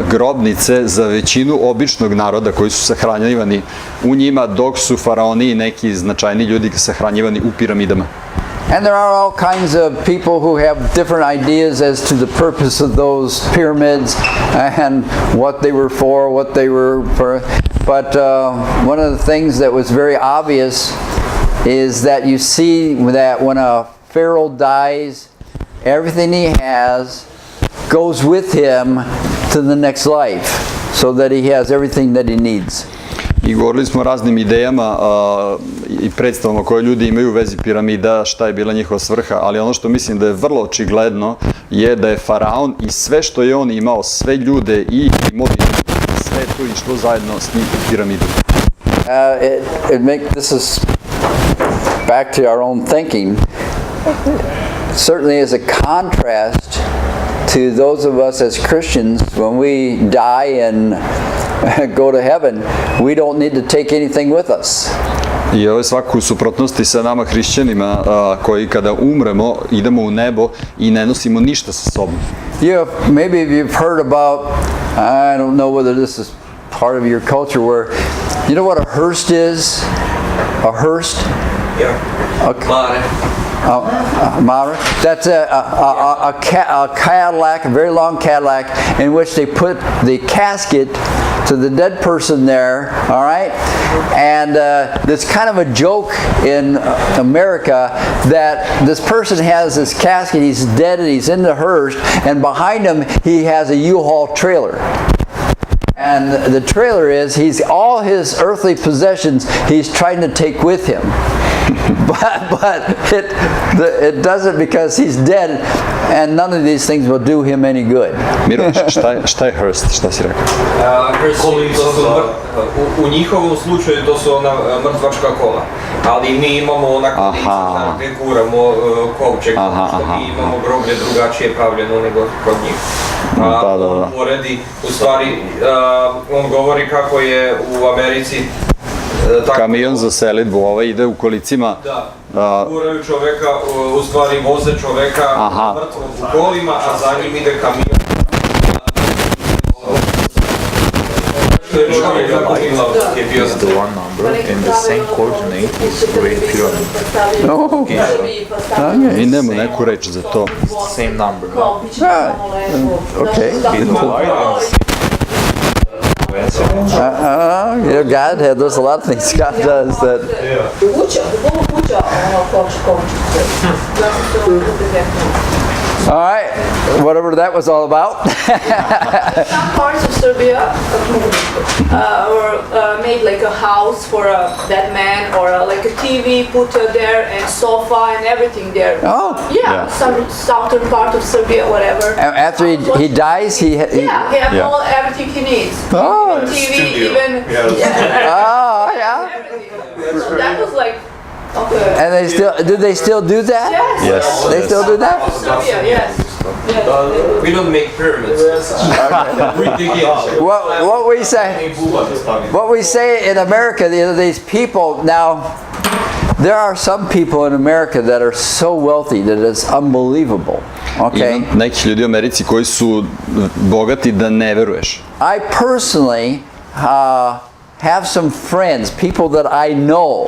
grobnice za većinu običnog naroda koji su sahranjivani u njima, dok su faraoni i neki značajni ljudi sahranjivani u piramidama. And there are all kinds of people who have different ideas as to the purpose of those pyramids and what they were for, what they were for. But one of the things that was very obvious is that you see that when a pharaoh dies, everything he has goes with him to the next life, so that he has everything that he needs. I govorili smo o raznim idejama i predstavama koje ljudi imaju u vezi piramida, šta je bila njihova svrha, ali ono što mislim da je vrlo očigledno je da je faraon i sve što je on imao, sve ljude i imovinu, sve to išlo zajedno s njim u piramidu. This is back to our own thinking. Certainly as a contrast to those of us as Christians, when we die and go to heaven, we don't need to take anything with us. I ovo je svako u suprotnosti sa nama hrišćanima koji kada umremo idemo u nebo i ne nosimo ništa sa sobom. Maybe you've heard about, I don't know whether this is part of your culture, where you know what a hearse is? A hearse? Okay. Mare. Mara. That's a Cadillac, a very long Cadillac, in which they put the casket to the dead person there, all right? And it's kind of a joke in America that this person has this casket, he's dead and he's in the hearse, and behind him he has a U-Haul trailer. And the trailer is, all his earthly possessions he's trying to take with him. But it doesn't, because he's dead, and none of these things will do him any good. Miro, šta je hearse, šta si rekao? U njihovom slučaju to su ona mrtvačka kola, ali mi imamo onako lica gdje guramo kovčeg, što mi imamo groblje drugačije pravljeno nego kod njih. On poredi, u stvari, on govori kako je u Americi kamion za selidbu, ide u kolicima. Da, guraju čoveka, u stvari voze čoveka mrtvog u kolima, a za njim ide kamion. Is the one number and the same coordinate is Great Pyramid. Idemo neku reč za to. Same number. Okay. God there's a lot of things God does that. All right, whatever that was all about. Some parts of Serbia were made like a house for a dead man, or like a TV put there, and sofa and everything there. Oh, yeah. Some southern part of Serbia, whatever. After he dies, he has everything he needs. Oh, even TV, even oh, yeah. everything. So that was like. Okay. And they still do that? Yes. They still do that? Serbia, yes. We don't make pyramids. What we say in America, these people now. There are some people in America that are so wealthy that it's unbelievable. Okay. Ima neki ljudi u Americi koji su bogati da ne veruješ. I personally have some friends, people that I know,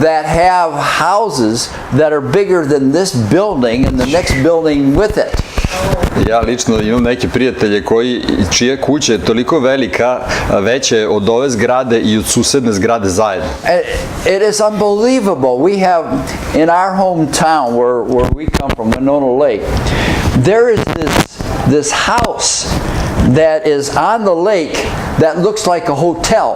that have houses that are bigger than this building and the next building with it. Ja lično imam neke prijatelje čija kuća je toliko velika, veće od ove zgrade i od susedne zgrade zajedno. It is unbelievable. We have in our hometown where we come from, Winona Lake, there is this house that is on the lake that looks like a hotel.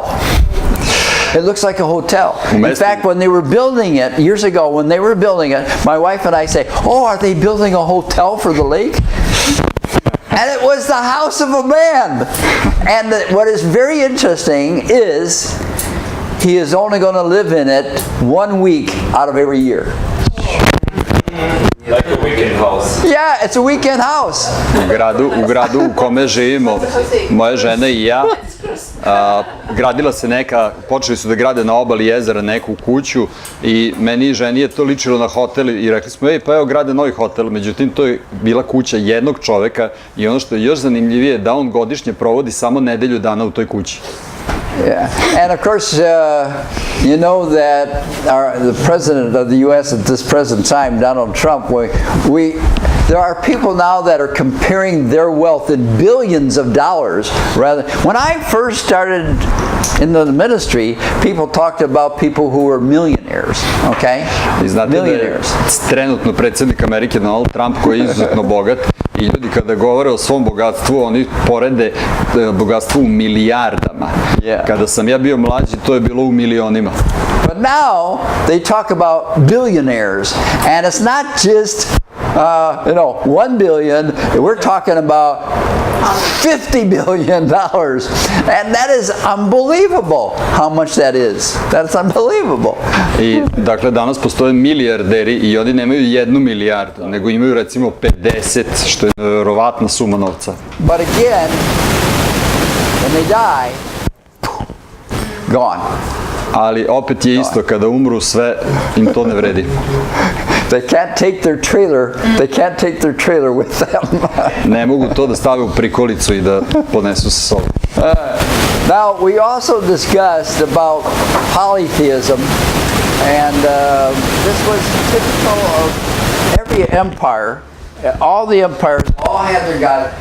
It looks like a hotel. In fact, when they were building it, years ago, when they were building it, my wife and I say, "Oh, are they building a hotel for the lake?" And it was the house of a man. And what is very interesting is he is only going to live in it 1 week out of every year. Like a weekend house. Yeah, it's a weekend house. U gradu u kome živimo, moja žena i ja, gradila se počeli su da grade na obali jezera neku kuću i meni i ženi je to ličilo na hotel i rekli smo, pa evo grade novi hotel, međutim to je bila kuća jednog čoveka i ono što je još zanimljivije da on godišnje provodi samo nedelju dana u toj kući. Yeah, and of course, you know that the president of the U.S. at this present time, Donald Trump, there are people now that are comparing their wealth in billions of dollars. When I first started in the ministry, people talked about people who were millionaires. Okay, millionaires. Trenutno predsjednik Amerike Donald Trump koji je izuzetno bogat i ljudi kada govore o svom bogatstvu, oni porede bogatstvu u milijardama. Kada sam ja bio mlađi, to je bilo u milionima. But now they talk about billionaires, and it's not just 1 billion. We're talking about $50 billion, and that is unbelievable how much that is. That's unbelievable. I dakle danas postoje milijarderi i oni nemaju 1 milijardu, nego imaju recimo 50, što je nevjerovatna suma novca. But again, when they die, gone. Ali opet je isto, kada umru sve im to ne vredi. They can't take their trailer. They can't take their trailer with them. Ne mogu to da stave u prikolicu i da ponesu sa sobom. Now we also discussed about polytheism, And this was typical of every empire. All the empires all had their gods.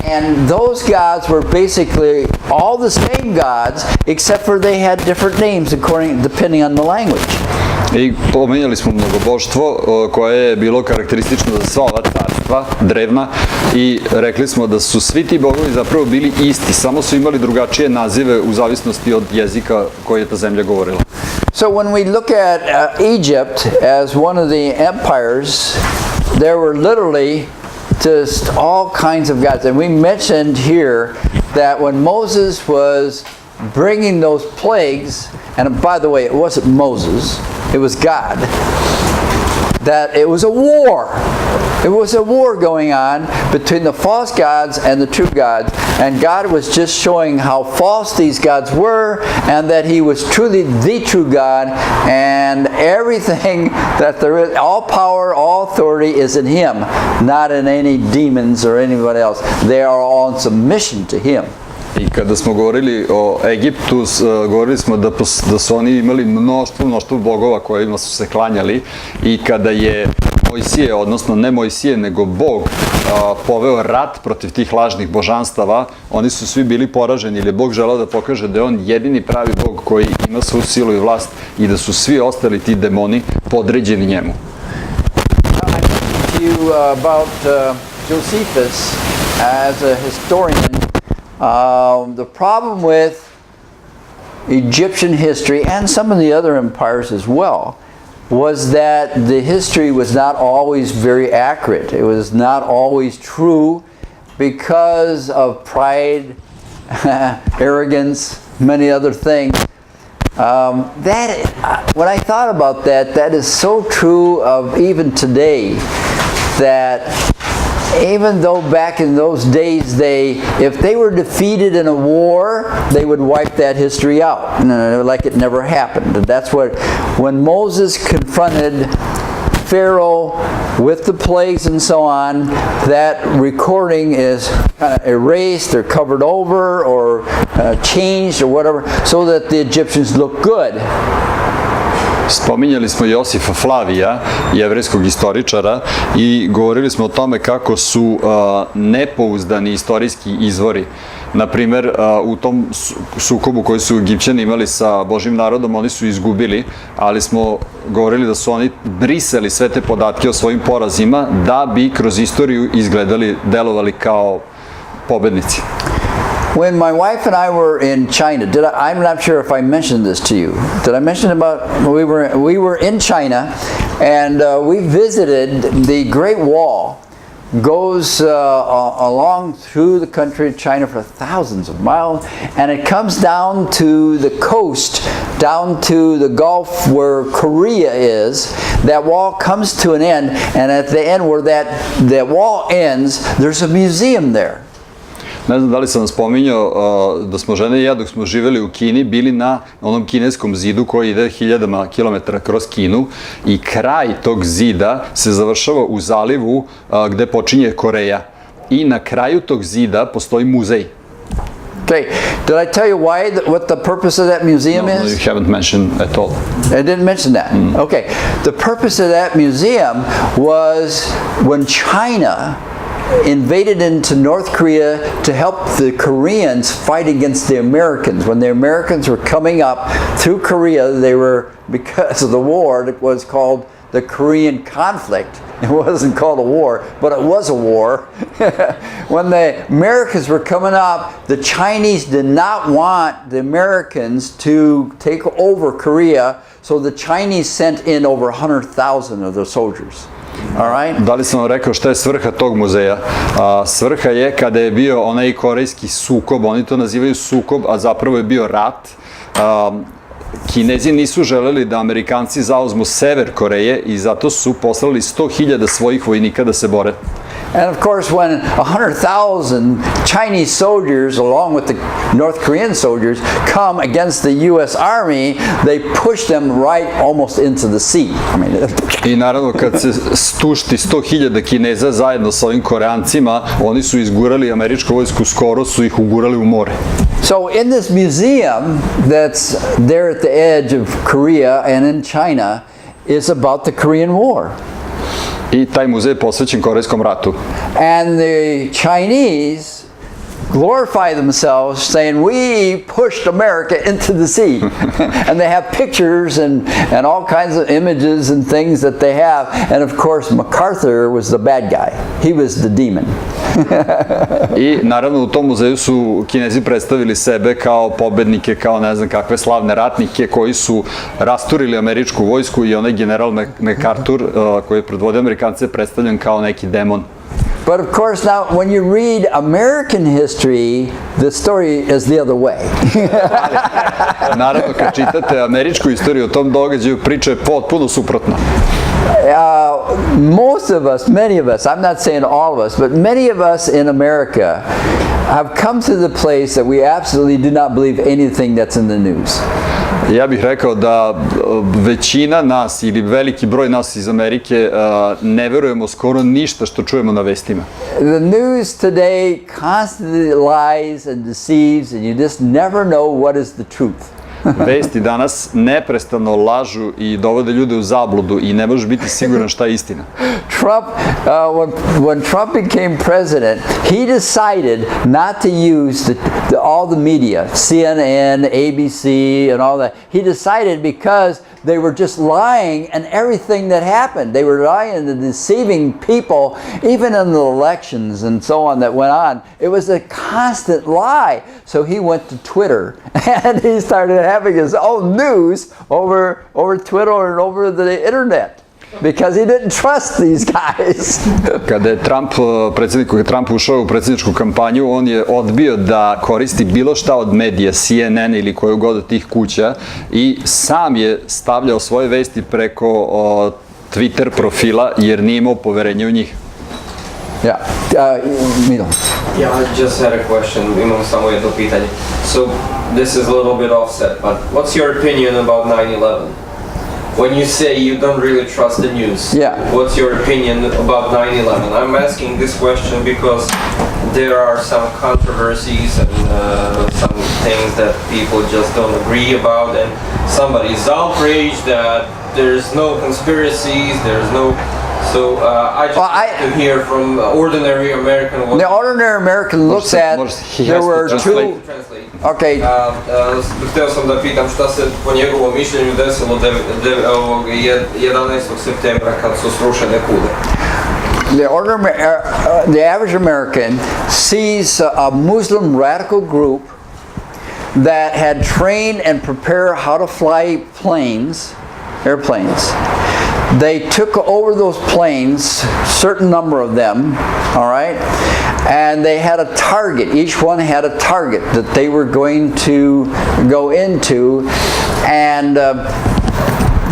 And those gods were basically all the same gods, except for they had different names depending on the language. I pomenjali smo mnogoboštvo koje je bilo karakteristično za sva ova carstva, drevna, i rekli smo da su svi ti bogovi zapravo bili isti, samo su imali drugačije nazive u zavisnosti od jezika koji je ta zemlja govorila. So when we look at Egypt as one of the empires, there were literally just all kinds of gods. And we mentioned here that when Moses was bringing those plagues, and by the way, it wasn't Moses, it was God, that it was a war. It was a war going on between the false gods and the true gods, and God was just showing how false these gods were, and that He was truly the true God, and everything that there is, all power, all authority is in Him, not in any demons or anybody else. They are all in submission to Him. I kada smo govorili o Egiptu, govorili smo da su oni imali mnoštvo bogova kojima su se klanjali, i kada je Mojsije, odnosno ne Mojsije, nego Bog poveo rat protiv tih lažnih božanstava, oni su svi bili poraženi, jer je Bog želeo da pokaže da je on jedini pravi Bog koji ima svu silu i vlast i da su svi ostali ti demoni podređeni njemu. I mentioned to you about Josephus as a historian. The problem with Egyptian history and some of the other empires as well was that the history was not always very accurate. It was not always true because of pride, arrogance, many other things. When I thought about that, that is so true of even today, that even though back in those days if they were defeated in a war, they would wipe that history out, like it never happened. And that's when Moses confronted Pharaoh with the plagues and so on, that recording is kind of erased or covered over or changed or whatever, so that the Egyptians look good. Spominjali smo Josifa Flavija, jevrejskog istoričara, i govorili smo o tome kako su nepouzdani istorijski izvori. Naprimer, u tom sukobu koji su Egipćani imali sa Božjim narodom, oni su izgubili, ali smo govorili da su oni brisali sve te podatke o svojim porazima da bi kroz istoriju delovali kao pobednici. When my wife and I were in China, I'm not sure if I mentioned this to you. Did I mention about we were in China, and we visited the Great Wall. Goes along through the country of China for thousands of miles, and it comes down to the coast, down to the Gulf where Korea is. That wall comes to an end, and at the end where that wall ends, there's a museum there. Ne znam da li sam vam spominjao da smo žene i ja, dok smo živjeli u Kini, bili na onom kineskom zidu koji ide hiljadama kilometara kroz Kinu, i kraj tog zida se završava u zalivu gde počinje Koreja. I na kraju tog zida postoji muzej. Okay, did I tell you what the purpose of that museum is? No, you haven't mentioned at all. I didn't mention that. Okay, the purpose of that museum was when China invaded into North Korea to help the Koreans fight against the Americans. When the Americans were coming up through Korea, because of the war, it was called the Korean conflict. It wasn't called a war, but it was a war. When the Americans were coming up, the Chinese did not want the Americans to take over Korea, so the Chinese sent in over 100,000 of their soldiers. Da li sam vam rekao šta je svrha tog muzeja? Svrha je kada je bio onaj korejski sukob, oni to nazivaju sukob, a zapravo je bio rat. Kinezi nisu želeli da Amerikanci zauzmu sever Koreje i zato su poslali 100.000 svojih vojnika da se bore. And of course, when 100,000 Chinese soldiers, along with the North Korean soldiers, come against the U.S. Army, they push them right almost into the sea. I mean, I naravno kad se stušti 100.000 Kineza zajedno sa ovim Koreancima, oni su izgurali američku vojsku, skoro su ih ugurali u more. so in this museum that's there at the edge of Korea and in China is about the Korean War. I taj muzej je posvećen Korejskom ratu. And the Chinese glorify themselves saying, we pushed America into the sea. And they have pictures and all kinds of images and things that they have. And of course, MacArthur was the bad guy. He was the demon. I naravno u tom muzeju su Kinezi predstavili sebe kao pobednike, kao ne znam kakve slavne ratnike koji su rasturili američku vojsku i onaj general MacArthur koji je predvodio Amerikance predstavljen kao neki demon. But of course, now when you read American history, the story is the other way. Naravno, kad čitate američku istoriju o tom događaju, priča je potpuno suprotna. Most of us, many of us, I'm not saying all of us, but many of us in America have come to the place that we absolutely do not believe anything that's in the news. Ja bih rekao da većina nas ili veliki broj nas iz Amerike ne verujemo skoro ništa što čujemo na vestima. The news today constantly lies and deceives and you just never know what is the truth. Vesti danas neprestano lažu i dovode ljude u zabludu i ne možeš biti siguran šta je istina. Trump, when Trump became president, he decided not to use all the media, CNN, ABC, and all that. He decided because they were just lying and everything that happened. They were lying and deceiving people, even in the elections and so on that went on. It was a constant lie. So he went to Twitter and he started having his own news over Twitter and over the internet. Because he didn't trust these guys. Kada je predsjednik Trump ušao u predsjedničku kampanju, on je odbio da koristi bilo šta od medija, CNN ili koju god od tih kuća i sam je stavljao svoje vesti preko Twitter profila jer nije imao poverenja u njih. Yeah, Milo. Yeah, I just had a question. Imam samo jedno pitanje. So this is a little bit offset, but what's your opinion about 9/11? When you say you don't really trust the news, yeah. What's your opinion about 9/11? I'm asking this question because there are some controversies and some things that people just don't agree about, and somebody's outraged that there's no conspiracies, there's no. So I just want to hear from ordinary American. The ordinary American looks at there were two. Okay. Htio sam da pitam šta se po njegovom mišljenju desilo 11. septembra kad su srušene kude. The average American sees a Muslim radical group that had trained and prepared how to fly airplanes. They took over those planes, certain number of them, all right, and they had a target. Each one had a target that they were going to go into, and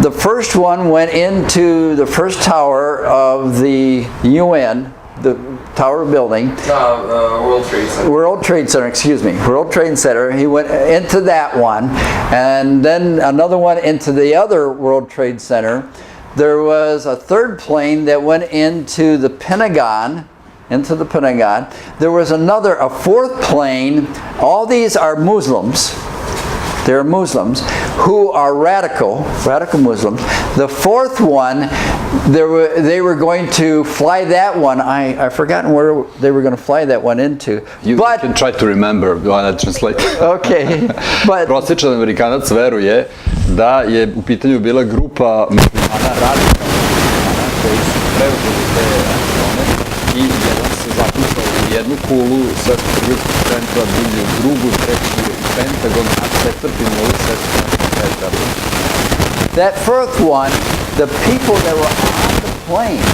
the first one went into the first tower of the UN, the tower building. World Trade Center. World Trade Center, excuse me. World Trade Center. He went into that one, and then another one into the other World Trade Center. There was a third plane that went into the Pentagon. There was a fourth plane. All these are Muslims. They're Muslims who are radical Muslims. The fourth one, they were going to fly that one. I've forgotten where they were going to fly that one into. You can try to remember while I translate. Okay, but prosječan Amerikanac veruje da je u pitanju bila grupa muslimana radikalnih koji su preuzeli te avione i jedan se zakucao u jednu kulu Svetskog trgovinskog centra, drugi u drugu, treći u Pentagon, a četvrti u novu Svetsku centra. That fourth one, the people that were on the plane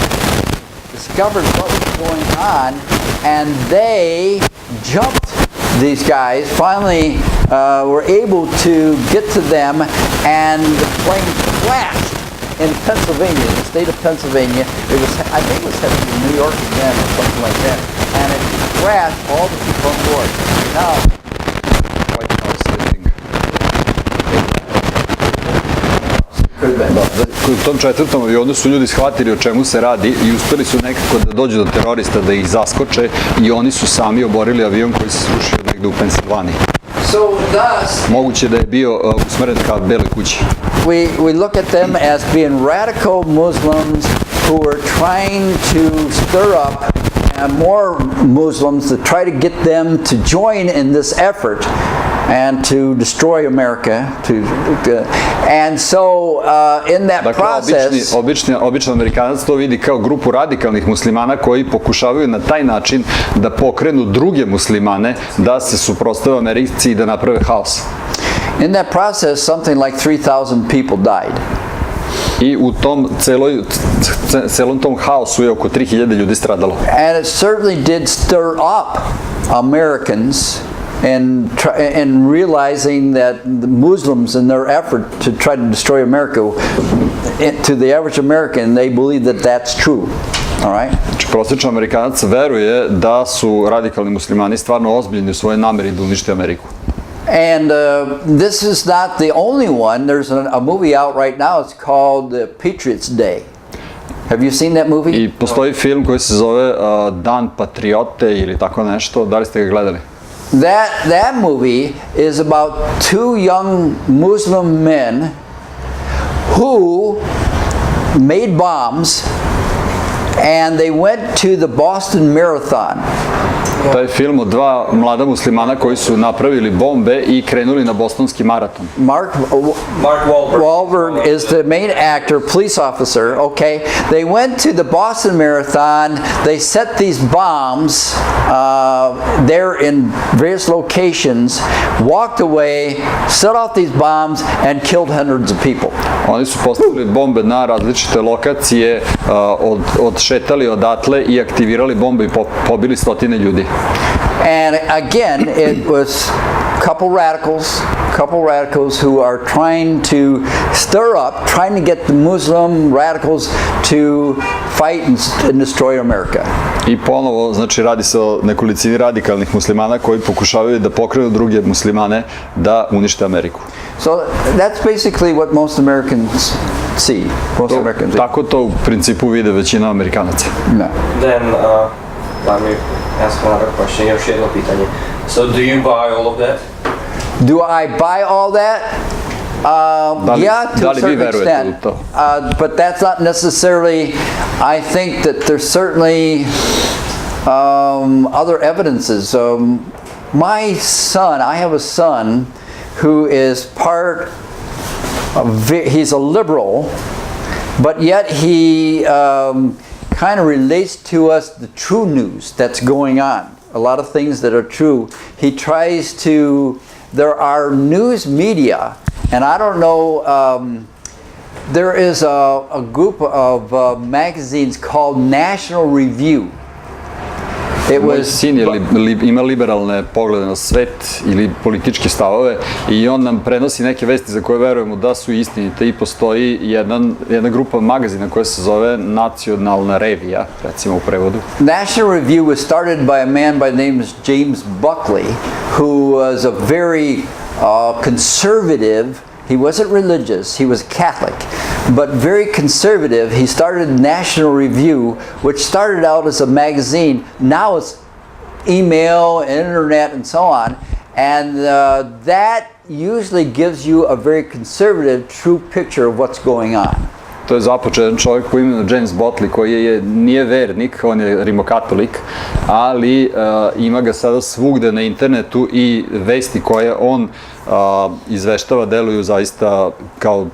discovered what was going on, and they jumped these guys, finally were able to get to them, and the plane flashed in Pennsylvania, the state of Pennsylvania. It was, I think it was headed to New York again or something like that. And it crashed all the people on board. Now, White House sitting. could have been. U tom 4. avionu su ljudi shvatili o čemu se radi i uspeli su nekako da dođu do terorista, da ih zaskoče i oni su sami oborili avion koji se srušio negde u Pensilvaniji. So thus, Moguće da je bio usmeren ka Beloj kući. we look at them as being radical Muslims who are trying to stir up more Muslims to try to get them to join in this effort and to destroy America. And so in that Dakle, process, običan Amerikanac to vidi kao grupu radikalnih muslimana koji pokušavaju na taj način da pokrenu druge muslimane da se suprotstave Americi i da naprave haos. in that process, something like 3,000 people died. I u tom celom tom haosu je oko 3000 ljudi stradalo. And it certainly did stir up Americans and realizing that the Muslims in their effort to try to destroy America, to the average American, they believe that that's true. All right? Znači, prosječan Amerikanac veruje da su radikalni muslimani stvarno ozbiljni u svojoj nameri da unište Ameriku. And this is not the only one. There's a movie out right now. It's called Patriots Day. Have you seen that movie? I postoji film koji se zove Dan patriote ili tako nešto. Da li ste ga gledali? That movie is about two young Muslim men who made bombs and they went to the Boston Marathon. Taj film od dva mlada muslimana koji su napravili bombe i krenuli na bostonski maraton. Mark Wahlberg. Wahlberg is the main actor, police officer, okay? They went to the Boston Marathon, they set these bombs there in various locations, walked away, set off these bombs and killed hundreds of people. Oni su postavili bombe na različite lokacije, odšetali odatle i aktivirali bombe i pobili stotine ljudi. And again, it was a couple radicals who are trying to stir up, trying to get the Muslim radicals to fight and destroy America. I ponovo, znači, radi se o nekolicini radikalnih muslimana koji pokušavaju da pokrenu druge muslimane da unište Ameriku. So that's basically what most Americans see. Tako to u principu vide većina Amerikanaca. No. Then let me ask another question. Još jedno pitanje. So do you buy all of that? Do I buy all that? Yeah, to a certain extent. But that's not necessarily, I think that there's certainly other evidences. My son, I have a son who is he's a liberal, but yet he kind of relates to us the true news that's going on. A lot of things that are true. He tries to, there are news media, and I don't know, there is a group of magazines called National Review. Moj sin ima liberalne poglede na svet ili političke stavove i on nam prenosi neke vesti za koje verujemo da su istinite i postoji jedna grupa magazina koja se zove Nacionalna revija, recimo u prevodu. National Review was started by a man by the name of James Buckley, who was a very conservative. He wasn't religious, he was Catholic, but very conservative. He started National Review, which started out as a magazine. Now it's email, internet, and so on. And that usually gives you a very conservative, true picture of what's going on. To je započeo jedan čovjek po imenu James Buckley koji nije vernik, on je rimokatolik, ali ima ga sada svugde na internetu i vesti koje on izveštava deluju zaista kao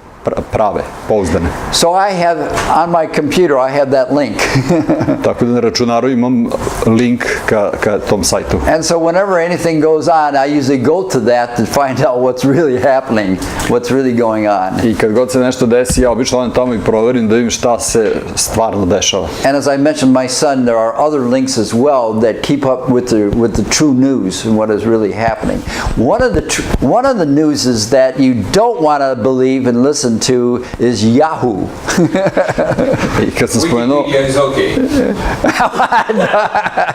prave, pouzdane. So I have, on my computer, I have that link. Tako da na računaru imam link ka tom sajtu. And so whenever anything goes on, I usually go to that to find out what's really happening, what's really going on. I kad god se nešto desi, ja obično odem tamo i proverim da vidim šta se stvarno dešava. And as I mentioned my son, there are other links as well that keep up with the true news and what is really happening. One of the news is that you don't want to believe and listen listen to is Yahoo. I kad sam spomenuo, Wikipedia is okay.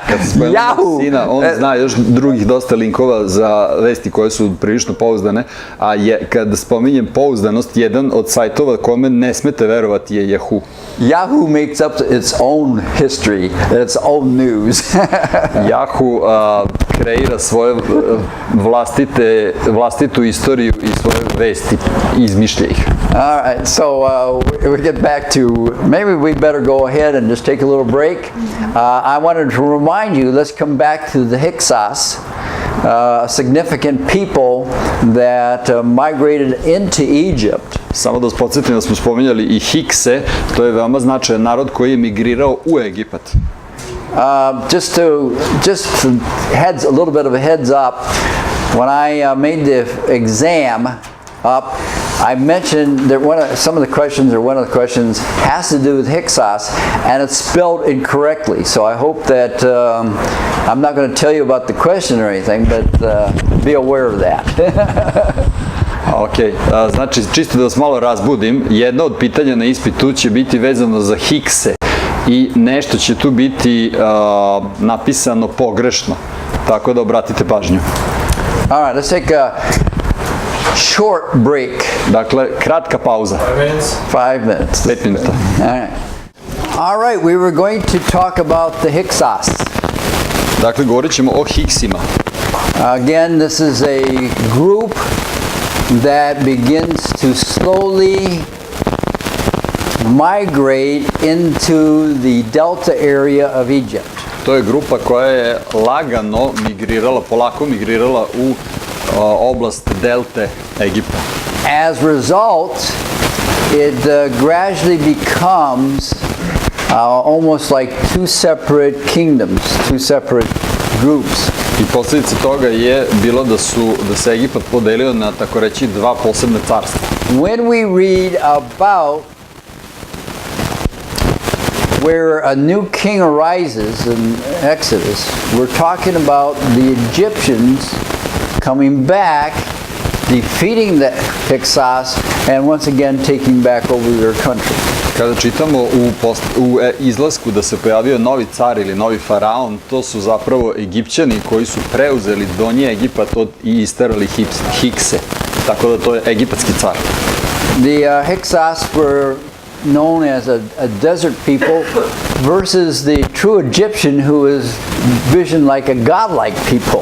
kad sam spomenuo Yahoo! sina, on zna još drugih dosta linkova za vesti koje su prilično pouzdane, a kad spominjem pouzdanost, jedan od sajtova kome ne smete verovati je Yahoo. Yahoo makes up its own history, its own news. Yahoo kreira svoje vlastitu istoriju i svoje vesti, izmišlja ih. All right, so we get back to, maybe we better go ahead and just take a little break. I wanted to remind you, let's come back to the Hyksos, significant people that migrated into Egypt. Samo da vas podsjetim da smo spominjali i Hikse, to je veoma značajan narod koji je migrirao u Egipat. Just a little bit of a heads up, when I made the exam up, I mentioned that some of the questions, or one of the questions, has to do with Hyksos, and it's spelled incorrectly. So I hope that I'm not going to tell you about the question or anything, but be aware of that. Ok, znači čisto da vas malo razbudim, jedno od pitanja na ispitu će biti vezano za Hikse i nešto će tu biti napisano pogrešno, tako da obratite pažnju. All right, let's take a short break. Dakle, kratka pauza. 5 minutes. 5 minuta. All right. All right, we were going to talk about the Hyksos. Dakle, govorit ćemo o Hiksima. Again, this is a group that begins to slowly migrate into the delta area of Egypt. To je grupa koja je lagano migrirala, polako migrirala u oblast delte Egipta. As a result, it gradually becomes almost like two separate kingdoms, two separate groups. I posljedica toga je bilo da se Egipat podelio na, tako reći, dva posebne carstva. When we read about where a new king arises in Exodus, we're talking about the Egyptians coming back, defeating the Hyksos, and once again taking back over their country. Kada čitamo u izlasku da se pojavio novi car ili novi faraon, to su zapravo Egipćani koji su preuzeli donji Egipat i isterali Hikse. Tako da to je egipatski car. The Hyksos were known as a desert people versus the true Egyptian who is visioned like a godlike people.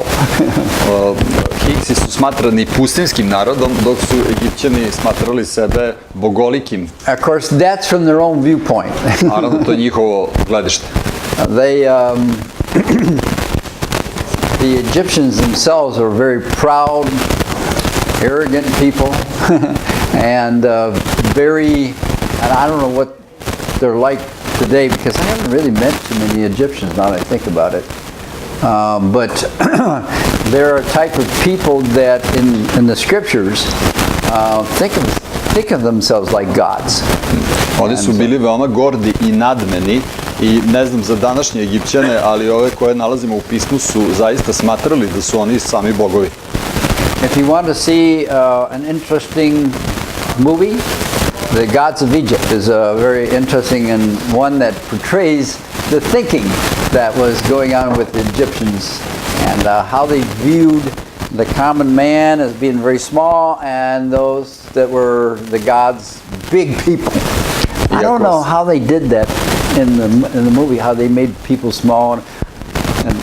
Hiksi su smatrani pustinskim narodom, dok su Egipćani smatrali sebe bogolikim. Of course, that's from their own viewpoint. Naravno, to je njihovo gledište. The Egyptians themselves are very proud, arrogant people, and and I don't know what they're like today because I haven't really met too many Egyptians now that I think about it. But they're a type of people that in the scriptures think of themselves like gods. Oni su bili veoma gordi i nadmeni i ne znam za današnje Egipćane, ali ove koje nalazimo u pismu su zaista smatrali da su oni sami bogovi. If you want to see an interesting movie, The Gods of Egypt is very interesting and one that portrays the thinking that was going on with the Egyptians and how they viewed the common man as being very small and those that were the gods, big people. I don't know how they did that in the movie, how they made people small, and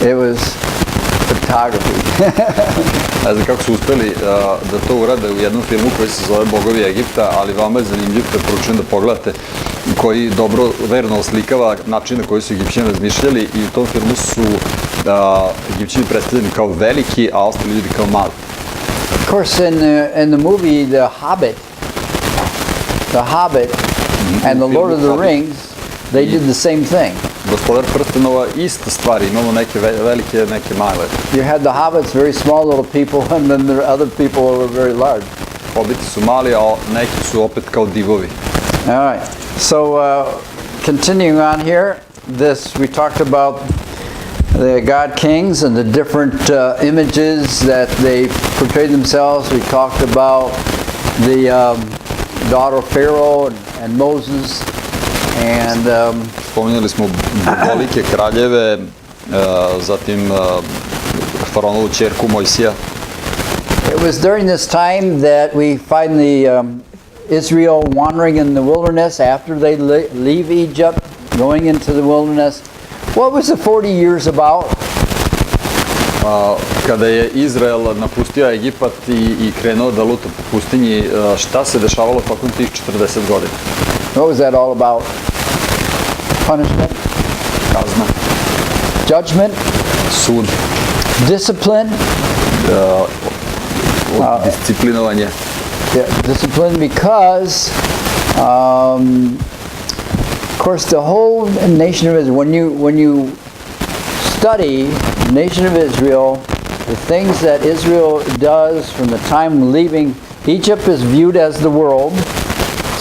it was photography. Ne znam kako su uspeli da to urade u jednom filmu koji se zove Bogovi Egipta, ali vama je zanimljiv, preporučujem da pogledate, koji dobro, verno oslikava način na koji su Egipćani razmišljali i u tom filmu su Egipćani predstavljeni kao veliki, a ostali ljudi kao mali. Of course, in the movie The Hobbit and The Lord of the Rings, they did the same thing. Gospodar prstenova ista stvar, imamo neke velike, neke male. You had the hobbits, very small little people, and then there were other people who were very large. Hobiti su mali, a neki su opet kao divovi. All right. So, continuing on here, we talked about the god kings and the different images that they portrayed themselves. We talked about the daughter of Pharaoh and Moses, and Spominjali smo velike kraljeve, zatim faraonovu ćerku Mojsija. it was during this time that we find the Israel wandering in the wilderness after they leave Egypt, going into the wilderness. What was the 40 years about? Kada je Izrael napustio Egipat i krenuo da luta po pustinji, šta se dešavalo tokom tih 40 godina? What was that all about? Punishment, Kazna, judgment, sud, discipline. disciplinovanje. Yeah, discipline because, of course, the whole nation of Israel. When you study the nation of Israel, the things that Israel does from the time leaving Egypt is viewed as the world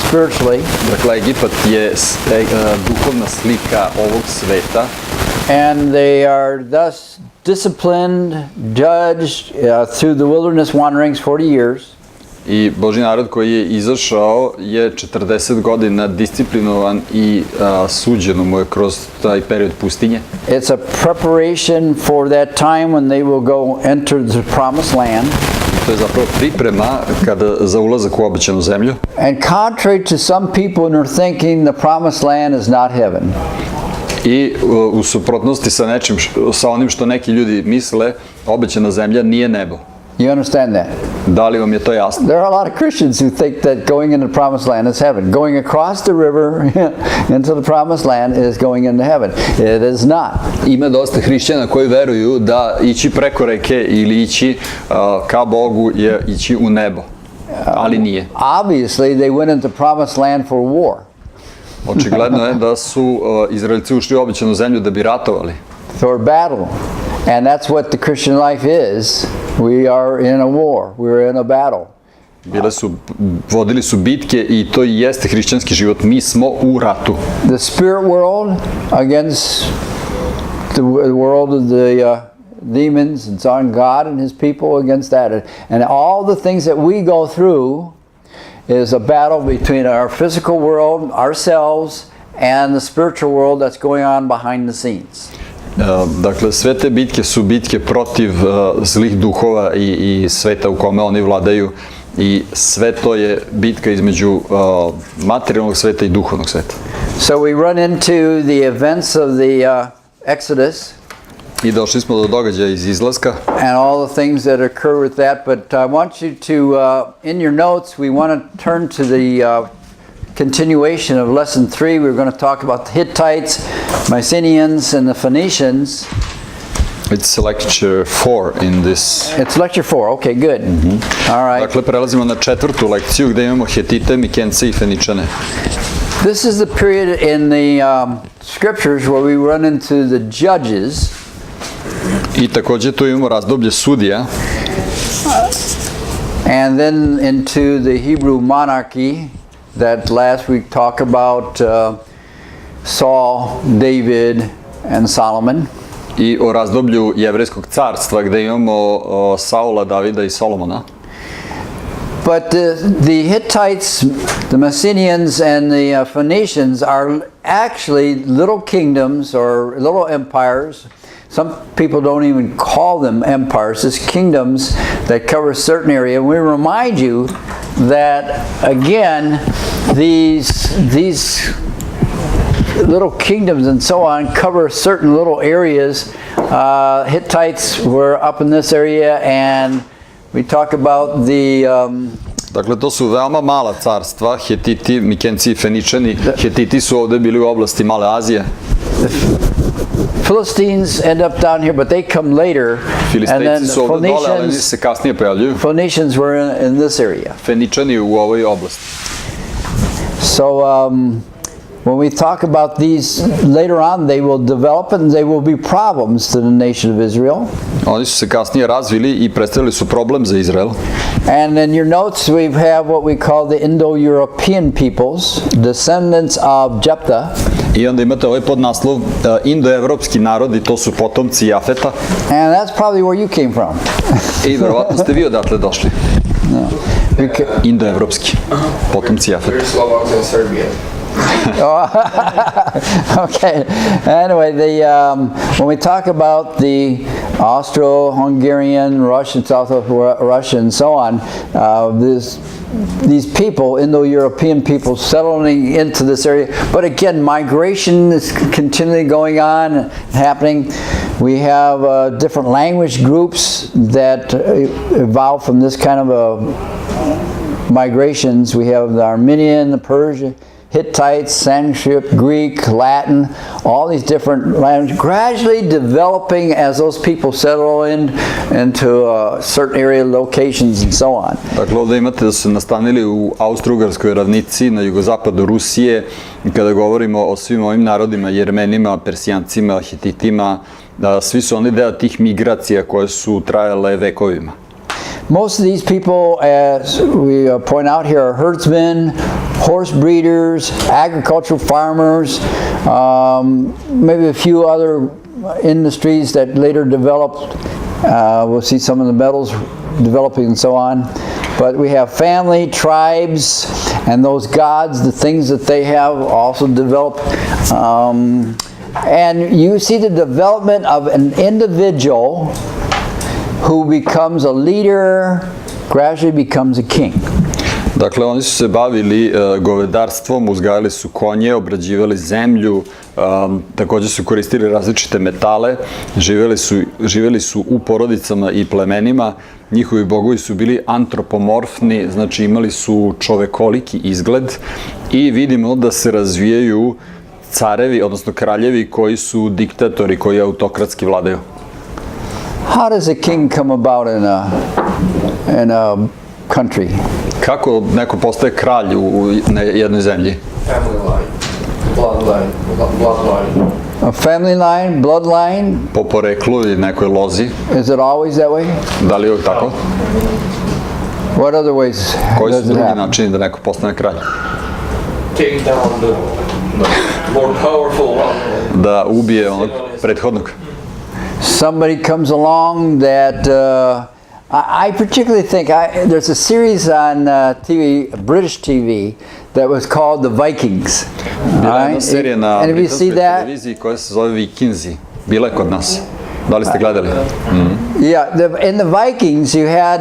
spiritually, Dakle, Egipat je duhovna slika ovog sveta and they are thus disciplined, judged through the wilderness wanderings 40 years. i Božji narod koji je izašao je 40 godina disciplinovan i suđeno mu je kroz taj period pustinje. It's a preparation for that time when they will go enter the promised land. To je zapravo priprema za ulazak u obećanu zemlju. And contrary to some people in their thinking, the promised land is not heaven. I u suprotnosti sa onim što neki ljudi misle, obećana zemlja nije nebo. You understand that? Da li vam je to jasno? There are a lot of Christians who think that going into the promised land is heaven. Going across the river into the promised land is going into heaven. It is not. Ima dosta hrišćana koji veruju da ići preko reke ili ići ka Bogu je ići u nebo, ali nije. Obviously, they went into the promised land for war. Očigledno je da su Izraelci ušli u obećanu zemlju da bi ratovali. For battle. And that's what the Christian life is. We are in a war. We're in a battle. Vodili su bitke i to i jeste hrišćanski život. Mi smo u ratu. The spirit world against the world of the demons and so on, God and his people against that. And all the things that we go through is a battle between our physical world, ourselves, and the spiritual world that's going on behind the scenes. Dakle, sve te bitke su bitke protiv zlih duhova i sveta u kome oni vladaju i sve to je bitka između materijalnog sveta i duhovnog sveta. So we run into the events of the Exodus. I došli smo do događaja iz izlaska. And all the things that occur with that, but I want you to, in your notes, we want to turn to the continuation of lesson 3. We're going to talk about the Hittites, Mycenaeans, and the Phoenicians. It's lecture 4 in this. It's lecture 4. Okay, good. All right. Dakle, prelazimo na 4. lekciju gdje imamo Hetite, Mikence i Feničane. This is the period in the scriptures where we run into the judges. I također tu imamo razdoblje sudija. And then into the Hebrew monarchy that last week talked about Saul, David, and Solomon. I o razdoblju jevrejskog carstva gdje imamo Saula, Davida i Solomona. But the Hittites, the Mycenaeans, and the Phoenicians are actually little kingdoms or little empires. Some people don't even call them empires, it's kingdoms that cover a certain area. And we remind you that, again, these little kingdoms and so on cover certain little areas. Hittites were up in this area, and we talk about the... Dakle, to su veoma mala carstva, Hetiti, Mikenci i Feničani. Hetiti su ovdje bili u oblasti Male Azije. Philistines end up down here, but they come later. And then Filistejci su ovdje dole, ali oni se kasnije pojavljuju. Phoenicians were in this area. Feničani u ovoj oblasti. So when we talk about these later on, they will develop and they will be problems to the nation of Israel. Oni su se kasnije razvili i predstavili su problem za Izrael. And in your notes we have what we call the Indo-European peoples, descendants of Jephthah. I onda imate ovaj podnaslov Indo-evropski narodi, to su potomci Jafeta. And that's probably where you came from. I verovatno ste vi odatle došli. Indoevropski, potomci Jafeta. We're Slovaks in Serbia. Okay. Anyway, when we talk about the Austro-Hungarian, Russian, South Russia, and so on, these people, Indo-European people, settling into this area. But again, migration is continually going on and happening. We have different language groups that evolve from this kind of migrations. We have the Armenian, the Persian, Hittites, Sanskrit, Greek, Latin, all these different languages, gradually developing as those people settle into certain area locations and so on. Dakle, ovdje imate da su se nastanili u Austro-Ugarskoj ravnici na jugozapadu Rusije i kada govorimo o svim ovim narodima, Jermenima, Persijancima, Hititima, svi su oni deo tih migracija koje su trajale vekovima. Most of these people, as we point out here, are herdsmen, horse breeders, agricultural farmers, maybe a few other industries that later developed. We'll see some of the metals developing and so on. But we have family, tribes, and those gods, the things that they have also developed. And you see the development of an individual who becomes a leader, gradually becomes a king. Dakle, oni su se bavili govedarstvom, uzgajali su konje, obrađivali zemlju, također su koristili različite metale, živjeli su u porodicama i plemenima, njihovi bogovi su bili antropomorfni, znači imali su čovekoliki izgled i vidimo da se razvijaju carevi, odnosno kraljevi koji su diktatori, koji autokratski vladaju. How does a king come about in a country? Kako neko postaje kralj u jednoj zemlji? Family line, bloodline. A family line, bloodline? Po poreklu ili nekoj lozi. Is it always that way? Da li je tako? What other ways Koji su does it drugi happen? načini da neko postane kralj? Take down the more powerful one. Da ubije onog prethodnog. Somebody comes along that I particularly think there's a series on TV, British TV, that was called The Vikings. Bila je jedna serija na And if you see britanskoj that, televiziji koja se zove Vikinzi. Bila je kod nas. Da li ste gledali? yeah, in the Vikings you had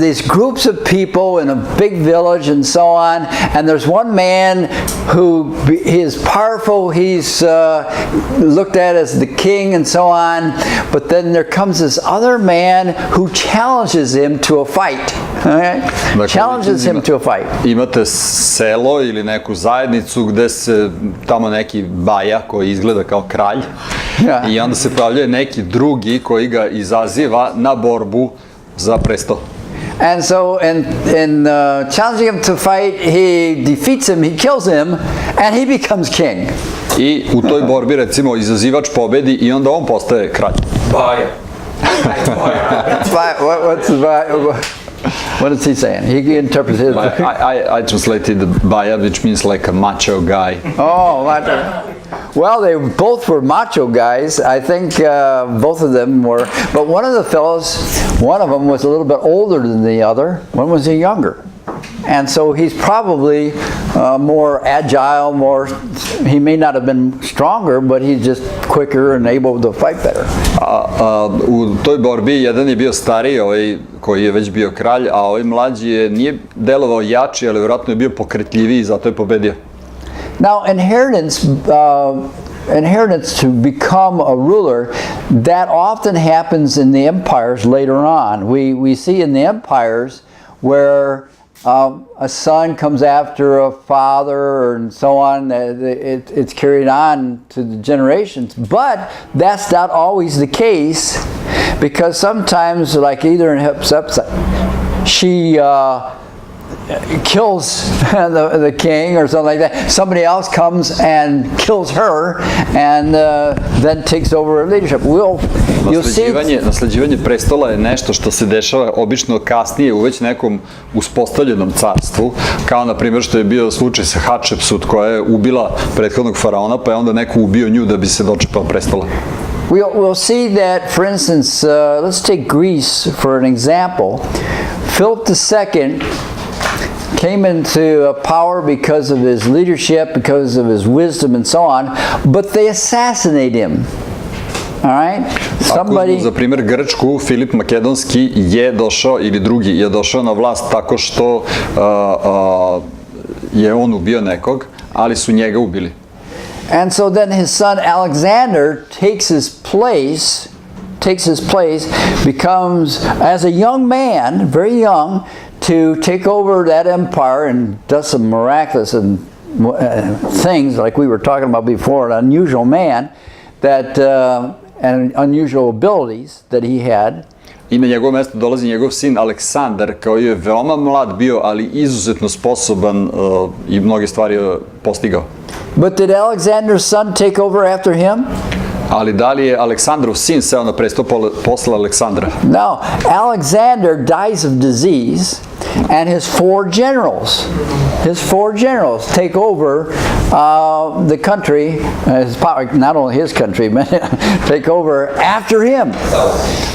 these groups of people in a big village and so on, and there's one man who he is powerful, he's looked at as the king and so on, but then there comes this other man who challenges him to a fight. Okay? Dakle, Challenges him to a fight. Imate selo ili neku zajednicu gde se tamo neki baja koji izgleda kao kralj Yeah. i onda se pojavljuje neki drugi koji ga izaziva na borbu za presto. And so, in challenging him to fight, he defeats him, he kills him, and he becomes king. I u toj borbi, recimo, izazivač pobedi i onda on postaje kralj. Baja. What is he saying? He interprets his. I translated baja, which means like a macho guy. Oh, macho. Well, they both were macho guys. I think both of them were. But one of the fellows, one of them was a little bit older than the other. One was younger. And so he's probably more agile, he may not have been stronger, but he's just quicker and able to fight better. U toj borbi jedan je bio stariji, ovaj koji je već bio kralj, a ovaj mlađi nije delovao jači, ali vjerojatno je bio pokretljiviji i zato je pobedio. Now, inheritance to become a ruler, that often happens in the empires later on. We see in the empires where a son comes after a father and so on, it's carried on to the generations. But that's not always the case, because sometimes, like either in Hepzibah, she kills the king or something like that. Somebody else comes and kills her and then takes over leadership. Nasleđivanje prestola je nešto što se dešava obično kasnije u već nekom uspostavljenom carstvu, kao na primjer što je bio slučaj sa Hatshepsut koja je ubila prethodnog faraona, pa je onda neko ubio nju da bi se dočepao prestola. We'll see that, for instance, let's take Greece for an example. Philip II came into power because of his leadership, because of his wisdom and so on, but they assassinate him. All right? Ako za primjer Grčku, Filip Makedonski je došao, ili drugi, je došao na vlast tako što je on ubio nekog, ali su njega ubili. And so then his son Alexander takes his place, becomes, as a young man, very young, to take over that empire and does some miraculous things like we were talking about before, an unusual man that and unusual abilities that he had. I na njegovo mjesto dolazi njegov sin Aleksandar, koji je veoma mlad bio, ali izuzetno sposoban i mnoge stvari postigao. But did Alexander's son take over after him? Ali da li je Aleksandrov sin seo na presto posle Aleksandra? No. Alexander dies of disease, and his four generals take over the country, not only his country, but take over after him.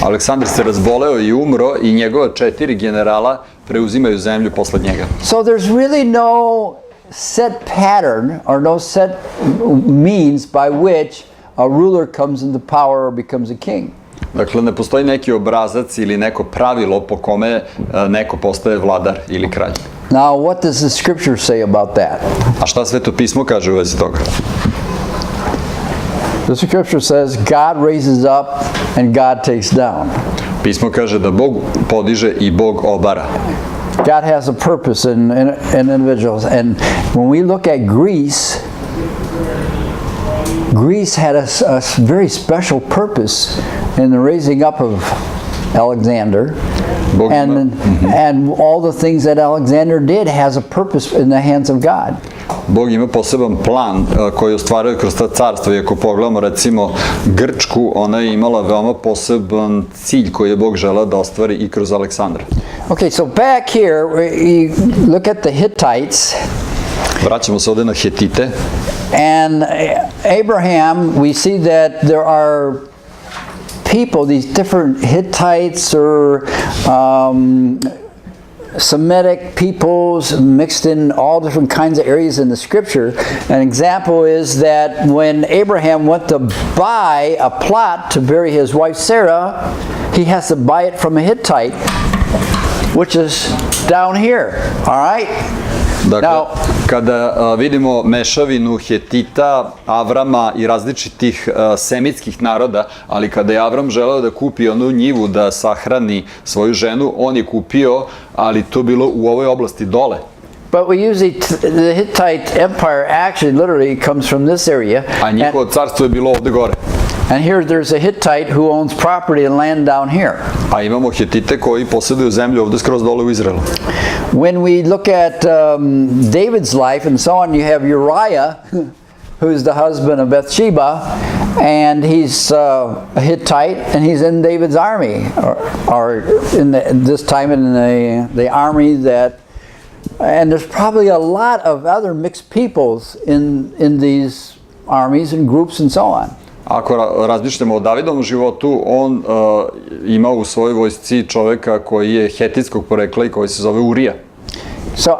Aleksandar se razboleo i umro i njegova 4 generala preuzimaju zemlju posle njega. So there's really no set pattern or no set means by which a ruler comes into power or becomes a king. Dakle, ne postoji neki obrazac ili neko pravilo po kome neko postaje vladar ili kralj. Now, what does the scripture say about that? A šta Sveto pismo kaže u vezi toga? The scripture says God raises up and God takes down. Pismo kaže da Bog podiže i Bog obara. God has a purpose in individuals. And when we look at Greece had a very special purpose in the raising up of Alexander. And all the things that Alexander did has a purpose in the hands of God. Bog ima poseban plan koji ostvaruje kroz ta carstva i ako pogledamo recimo Grčku, ona je imala veoma poseban cilj koji je Bog želeo da ostvari i kroz Aleksandra. Okay, so back here, you look at the Hittites. Vraćamo se ovdje na Hetite. And Abraham, we see that there are people, these different Hittites or Semitic peoples mixed in all different kinds of areas in the scripture. An example is that when Abraham went to buy a plot to bury his wife Sarah, he has to buy it from a Hittite, which is down here, all right? Dakle, kada vidimo mešavinu Hetita, Avrama i različitih semitskih naroda, ali kada je Avram želeo da kupi onu njivu da sahrani svoju ženu, on je kupio, ali to bilo u ovoj oblasti dole. But we usually, the Hittite empire actually literally comes from this area. A njihovo carstvo je bilo ovde gore. And here there's a Hittite who owns property and land down here. A imamo Hetite koji posjeduju zemlju ovde skroz dole u Izraelu. When we look at David's life and so on, you have Uriah, who's the husband of Bathsheba, and he's a Hittite, and he's in David's army, or in this time in the army that. And there's probably a lot of other mixed peoples in these armies and groups and so on. Ako razmišljamo o Davidovom životu, on ima u svojoj vojsci čovjeka koji je hetitskog porekla i koji se zove Urija. So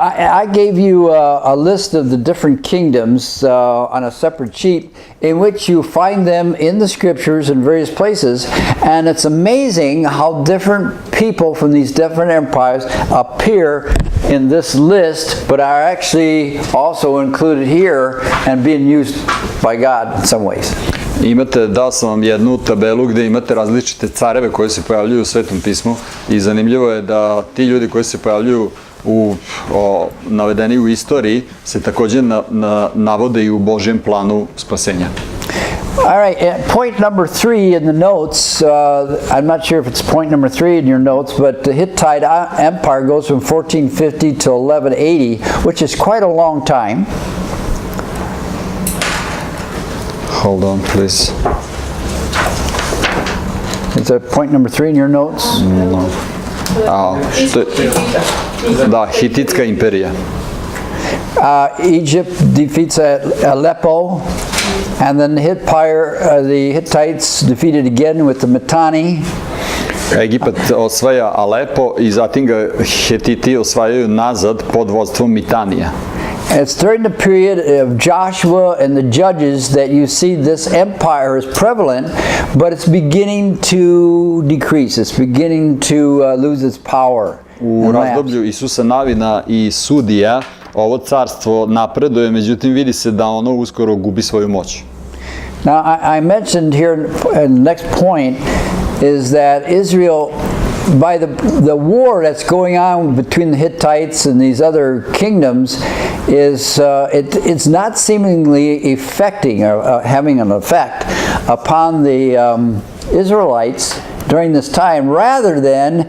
I gave you a list of the different kingdoms on a separate sheet in which you find them in the scriptures in various places, and it's amazing how different people from these different empires appear in this list, but are actually also included here and being used by God in some ways. Imate, dao sam vam jednu tabelu gdje imate različite careve koji se pojavljuju u Svetom pismu i zanimljivo je da ti ljudi koji se pojavljuju navedeni u istoriji se također navode i u Božjem planu spasenja. All right, point number 3 in the notes, I'm not sure if it's point number 3 in your notes, but the Hittite Empire goes from 1450 to 1180, which is quite a long time. Hold on, please. Is that point number 3 in your notes? No. Da, Hititska imperija. Egypt defeats Aleppo. And then the Hittites defeated again with the Mitanni. Egipat osvaja Alepo i zatim ga Hetiti osvajaju nazad pod vodstvom Mitanija. It's during the period of Joshua and the judges that you see this empire is prevalent, but it's beginning to decrease. It's beginning to lose its power. U razdoblju Isusa Navina i Sudija ovo carstvo napreduje, međutim vidi se da ono uskoro gubi svoju moć. Now I mentioned here in the next point is that Israel, by the war that's going on between the Hittites and these other kingdoms, it's not seemingly affecting or having an effect upon the Israelites during this time, rather than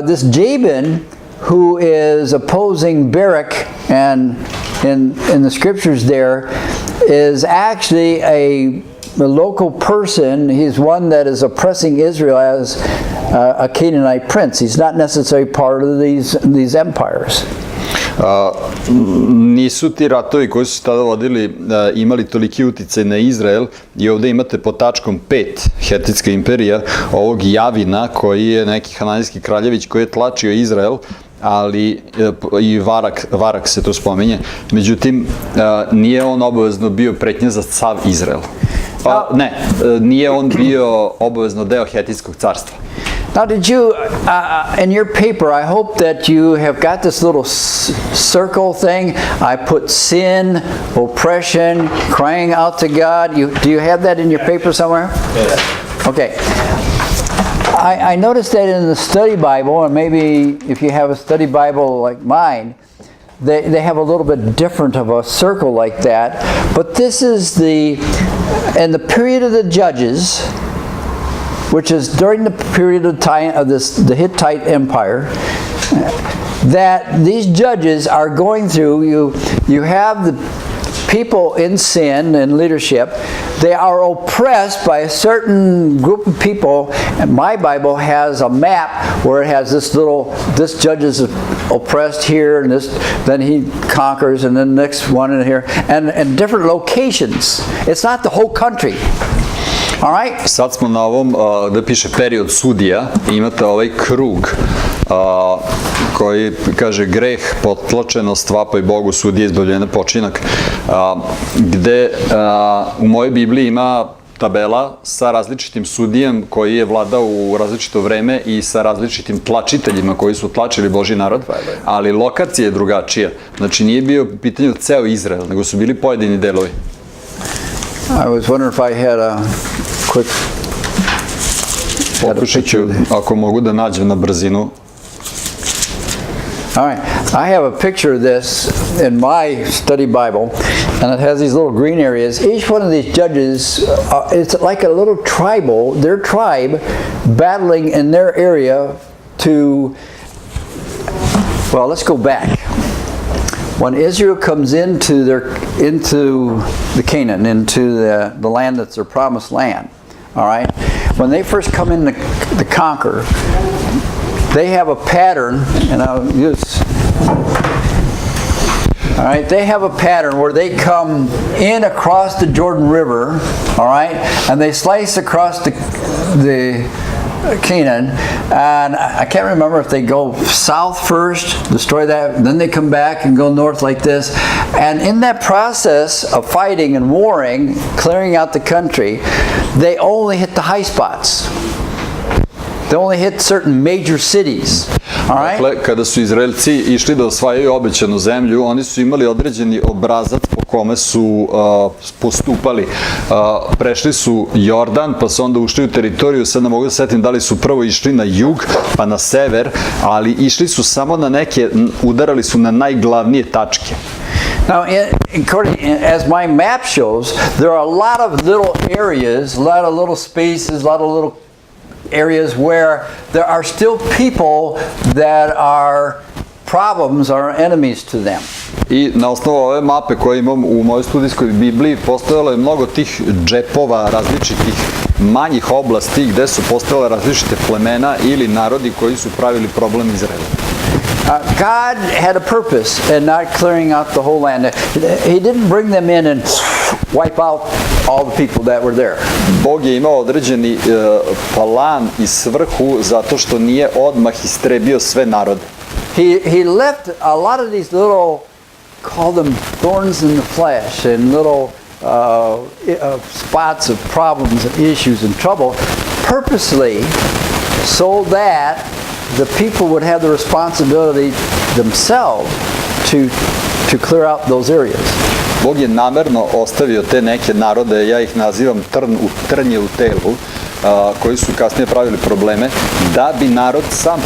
this Jabin, who is opposing Barak, and in the scriptures there, is actually a local person. He's one that is oppressing Israel as a Canaanite prince. He's not necessarily part of these empires. Nisu ti ratovi koji su tada vodili imali toliki uticaj na Izrael i ovdje imate pod tačkom 5 Hetitska imperija ovog Javina koji je neki hananijski kraljević koji je tlačio Izrael, ali i Varak se to spominje, međutim nije on obavezno bio pretnja za sav Izrael. Nije on bio obavezno deo Hetitskog carstva. Now, did you, in your paper, I hope that you have got this little circle thing. I put sin, oppression, crying out to God. Do you have that in your paper somewhere? Yes. Okay. I noticed that in the study Bible, and maybe if you have a study Bible like mine, they have a little bit different of a circle like that. But this is in the period of the Judges, which is during the period of time of the Hittite Empire, that these judges are going through. You have the people in sin and leadership. They are oppressed by a certain group of people, and my Bible has a map where it has this judge is oppressed here, and then he conquers, and then the next one in here, and different locations. It's not the whole country. All right? Sad smo na ovom gde piše period sudija i imate ovaj krug koji kaže greh, potlačenost, vapaj Bogu, sudije, izbavljena, počinak, gde u mojoj Bibliji ima tabela sa različitim sudijem koji je vladao u različito vreme i sa različitim tlačiteljima koji su tlačili Božji narod, ali lokacija je drugačija. Znači nije bio u pitanju ceo Izrael, nego su bili pojedini delovi. I was wondering if I had a quick... Pokušat ću, ako mogu da nađem na brzinu. All right, I have a picture of this in my study Bible, and it has these little green areas. Each one of these judges, it's like a little their tribe, battling in their area to, well, let's go back. When Israel comes into the Canaan, into the land that's their promised land, all right, when they first come in to conquer, they have a pattern, and I'll use, all right, they have a pattern where they come in across the Jordan River, all right, and they slice across the Canaan, and I can't remember if they go south first, destroy that, then they come back and go north like this. And in that process of fighting and warring, clearing out the country, they only hit the high spots. They only hit certain major cities. All right? Dakle, kada su Izraelci išli da osvajaju obećanu zemlju, oni su imali određeni obrazac po kome su postupali. Prešli su Jordan, pa su onda ušli u teritoriju, sad ne mogu da setim da li su prvo išli na jug, pa na sever, ali išli su samo na neke, udarali su na najglavnije tačke. Now, as my map shows, there are a lot of little areas, a lot of little spaces, a lot of little areas where there are still people that are problems, are enemies to them. I na osnovu ove mape koje imam u mojoj studijskoj Bibliji postojalo je mnogo tih džepova, različitih manjih oblasti gde su postojale različite plemena ili narodi koji su pravili problem Izraelu. God had a purpose in not clearing out the whole land. He didn't bring them in and wipe out all the people that were there. Bog je imao određeni plan i svrhu zato što nije odmah istrebio sve narode. He left a lot of these little, call them thorns in the flesh, and little spots of problems and issues and trouble, purposely so that the people would have the responsibility themselves to clear out those areas. Bog je namerno ostavio te neke narode, ja ih nazivam trnje u telu, koji su kasnije pravili probleme, da bi narod sam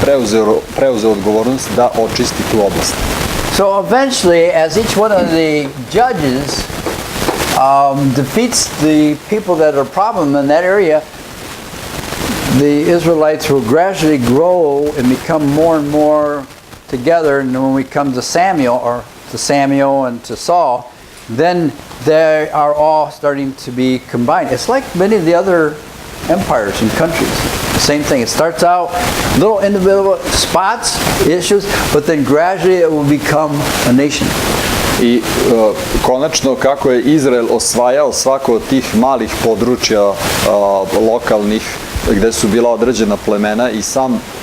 preuzeo odgovornost da očisti tu oblast. So eventually, as each one of the judges defeats the people that are a problem in that area, the Israelites will gradually grow and become more and more together. And when we come to Samuel and to Saul, then they are all starting to be combined. It's like many of the other empires and countries. The same thing. It starts out little individual spots, issues, but then gradually it will become a nation. I konačno kako je Izrael osvajao svako od tih malih područja lokalnih gde su bila određena plemena i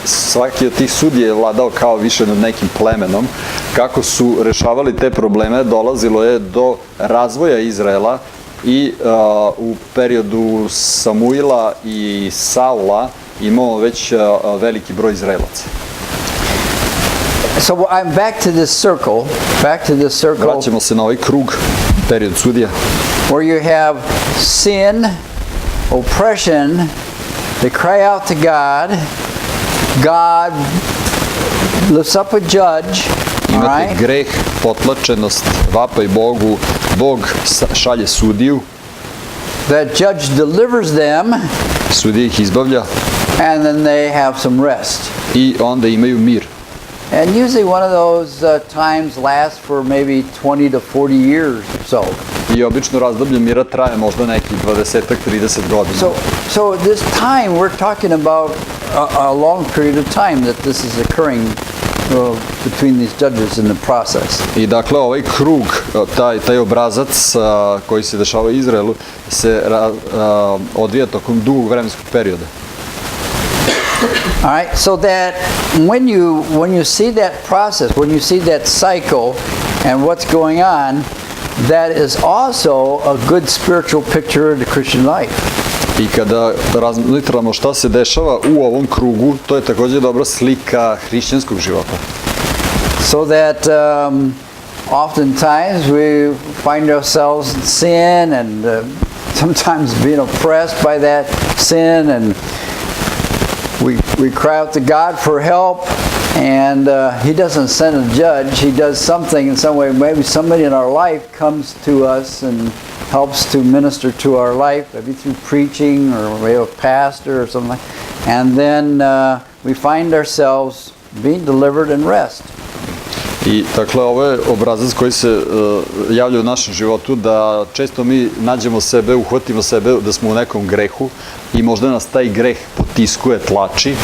svaki od tih sudija je vladao kao više nad nekim plemenom, kako su rešavali te probleme, dolazilo je do razvoja Izraela i u periodu Samuila i Saula imao već veliki broj Izraelaca. So I'm back to this circle. Vraćamo se na ovaj krug, period sudija. Where you have sin, oppression, they cry out to God. God lifts up a judge. Imate greh, potlačenost, vapaj Bogu, Bog šalje sudiju. That judge delivers them. Sudija ih izbavlja. And then they have some rest. I onda imaju mir. And usually one of those times lasts for maybe 20 to 40 years or so. I obično razdoblje mira traje možda neki 20-30 godina. So this time we're talking about a long period of time that this is occurring between these judges in the process. I dakle ovaj krug, taj obrazac koji se dešava u Izraelu se odvija tokom dugog vremenskog perioda. All right, so that when you see that process, when you see that cycle and what's going on, that is also a good spiritual picture of the Christian life. I kada razmišljamo šta se dešava u ovom krugu, to je također dobra slika hrišćanskog života. So that oftentimes we find ourselves in sin and sometimes being oppressed by that sin, and we cry out to God for help, and He doesn't send a judge. He does something in some way. Maybe somebody in our life comes to us and helps to minister to our life, maybe through preaching or maybe a pastor or something. And then we find ourselves being delivered and rest. I dakle, ovo je obrazac koji se javlja u našem životu, da često mi nađemo sebe, uhvatimo sebe da smo u nekom grehu i možda nas taj greh potiskuje, tlači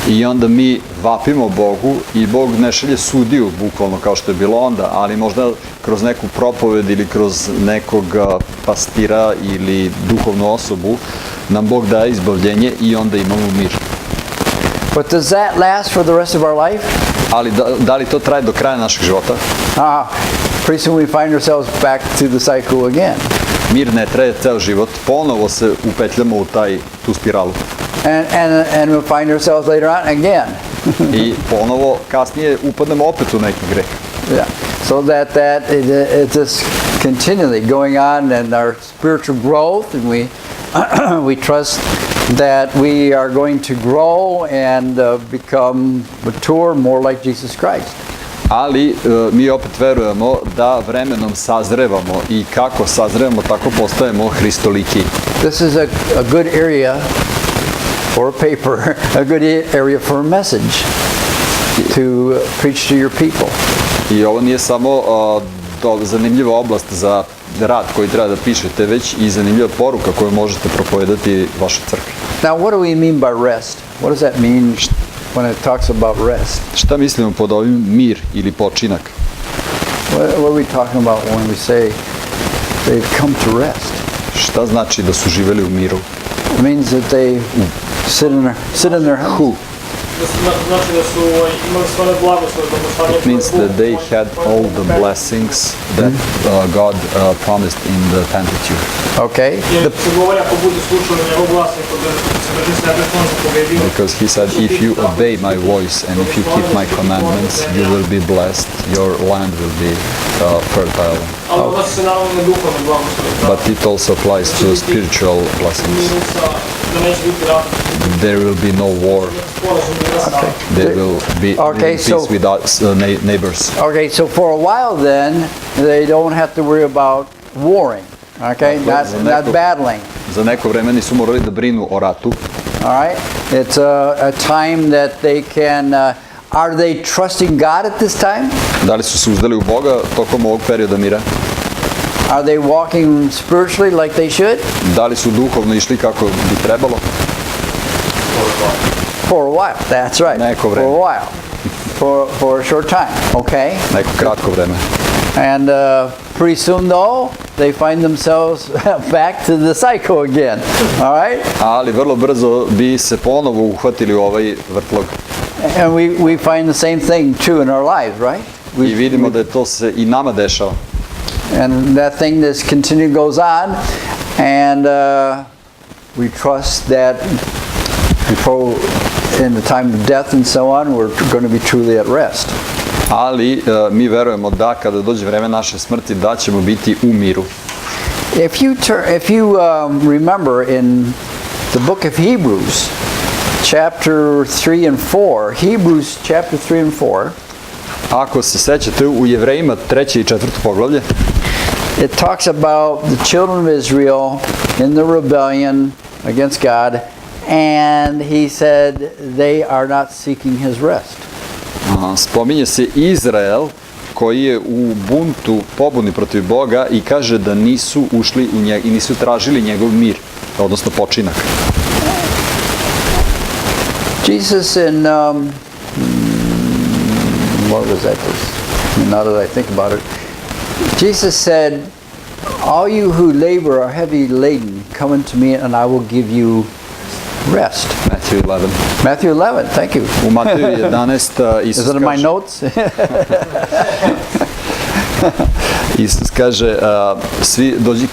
i onda mi vapimo Bogu i Bog ne šalje sudiju, bukvalno kao što je bilo onda, ali možda kroz neku propoved ili kroz nekog pastira ili duhovnu osobu nam Bog daje izbavljenje i onda imamo mir. But does that last for the rest of our life? Ali da li to traje do kraja našeg života? Pretty soon we find ourselves back to the cycle again. Mir ne traje ceo život, ponovo se upetljamo u tu spiralu. And we'll find ourselves later on again. I ponovo kasnije upadnemo opet u neki greh. Yeah. So that it's just continually going on in our spiritual growth, and we trust that we are going to grow and become mature, more like Jesus Christ. Ali mi opet verujemo da vremenom sazrevamo i kako sazrevamo, tako postajemo hristoliki. This is a good area for a paper, a good area for a message to preach to your people. I ovo nije samo zanimljiva oblast za rad koji treba da pišete, već i zanimljiva poruka koju možete propovedati vašoj crkvi. Now, what do we mean by rest? What does that mean when it talks about rest? Šta mislimo pod ovim mir ili počinak? What are we talking about when we say they've come to rest. Šta znači da su živeli u miru? It means that they sit in their house. Znači da su imali sve one blagoslove, blagostanje. It means that they had all the blessings that God promised in the Pentateuch. Okay? Jer se govori ako budu slušali njegov glas i ako se drži sebe što on zapovedio. Because he said, if you obey my voice and if you keep my commandments, you will be blessed, your land will be fertile. Ali odnosi se naravno na duhovne blagoslove. But it also applies to spiritual blessings. Da neće biti rat. There will be no war. There will be peace with us, neighbors. Okay, so for a while then, they don't have to worry about warring. Okay, not battling. Za neko vreme nisu morali da brinu o ratu. All right, it's a time that they can. Are they trusting God at this time? Da li su se uzdali u Boga tokom ovog perioda mira? Are they walking spiritually like they should? Da li su duhovno išli kako bi trebalo? For a while, that's right. Neko vreme. For a while. For a short time, okay? Neko kratko vreme. And pretty soon though, they find themselves back to the cycle again, all right? Ali vrlo brzo bi se ponovo uhvatili u ovaj vrtlog. And we find the same thing too in our lives, right? I vidimo da je to se i nama dešava. And that thing that's continuing goes on, and we trust that before, in the time of death and so on, we're going to be truly at rest. Ali mi verujemo da kada dođe vreme naše smrti da ćemo biti u miru. If you remember in the book of Hebrews, chapter 3 and 4, Hebrews chapter 3 and 4, ako se sećate u Jevrejima 3. i 4. poglavlje, it talks about the children of Israel in the rebellion against God, and he said they are not seeking his rest. spominje se Izrael koji je u buntu, pobuni protiv Boga i kaže da nisu ušli u njega i nisu tražili njegov mir, odnosno počinak. Jesus in what was that? Now that I think about it, Jesus said, "All you who labor are heavy laden, come unto me, and I will give you rest." Matthew 11. Matthew 11. Thank you. U Mateju 11 Is Isus it in my kaže, notes? Isus kaže, dođite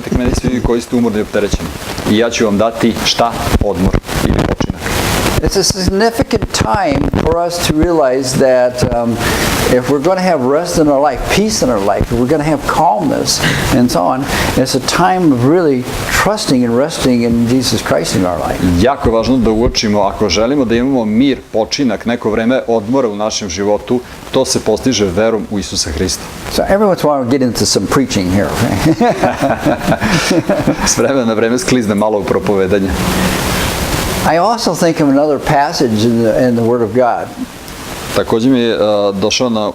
k meni svi koji ste umorni i opterećeni. I ja ću vam dati šta? Odmor ili počinak. It's a significant time for us to realize that if we're going to have rest in our life, peace in our life, if we're going to have calmness and so on, it's a time of really trusting and resting in Jesus Christ in our life. Jako je važno da uočimo, ako želimo da imamo mir, počinak, neko vreme odmora u našem životu, to se postiže verom u Isusa Hrista. So every once in a while we'll get into some preaching here. S vremena na vreme sklizne malo u propovedanje. I also think of another passage in the Word of God. Također mi je došao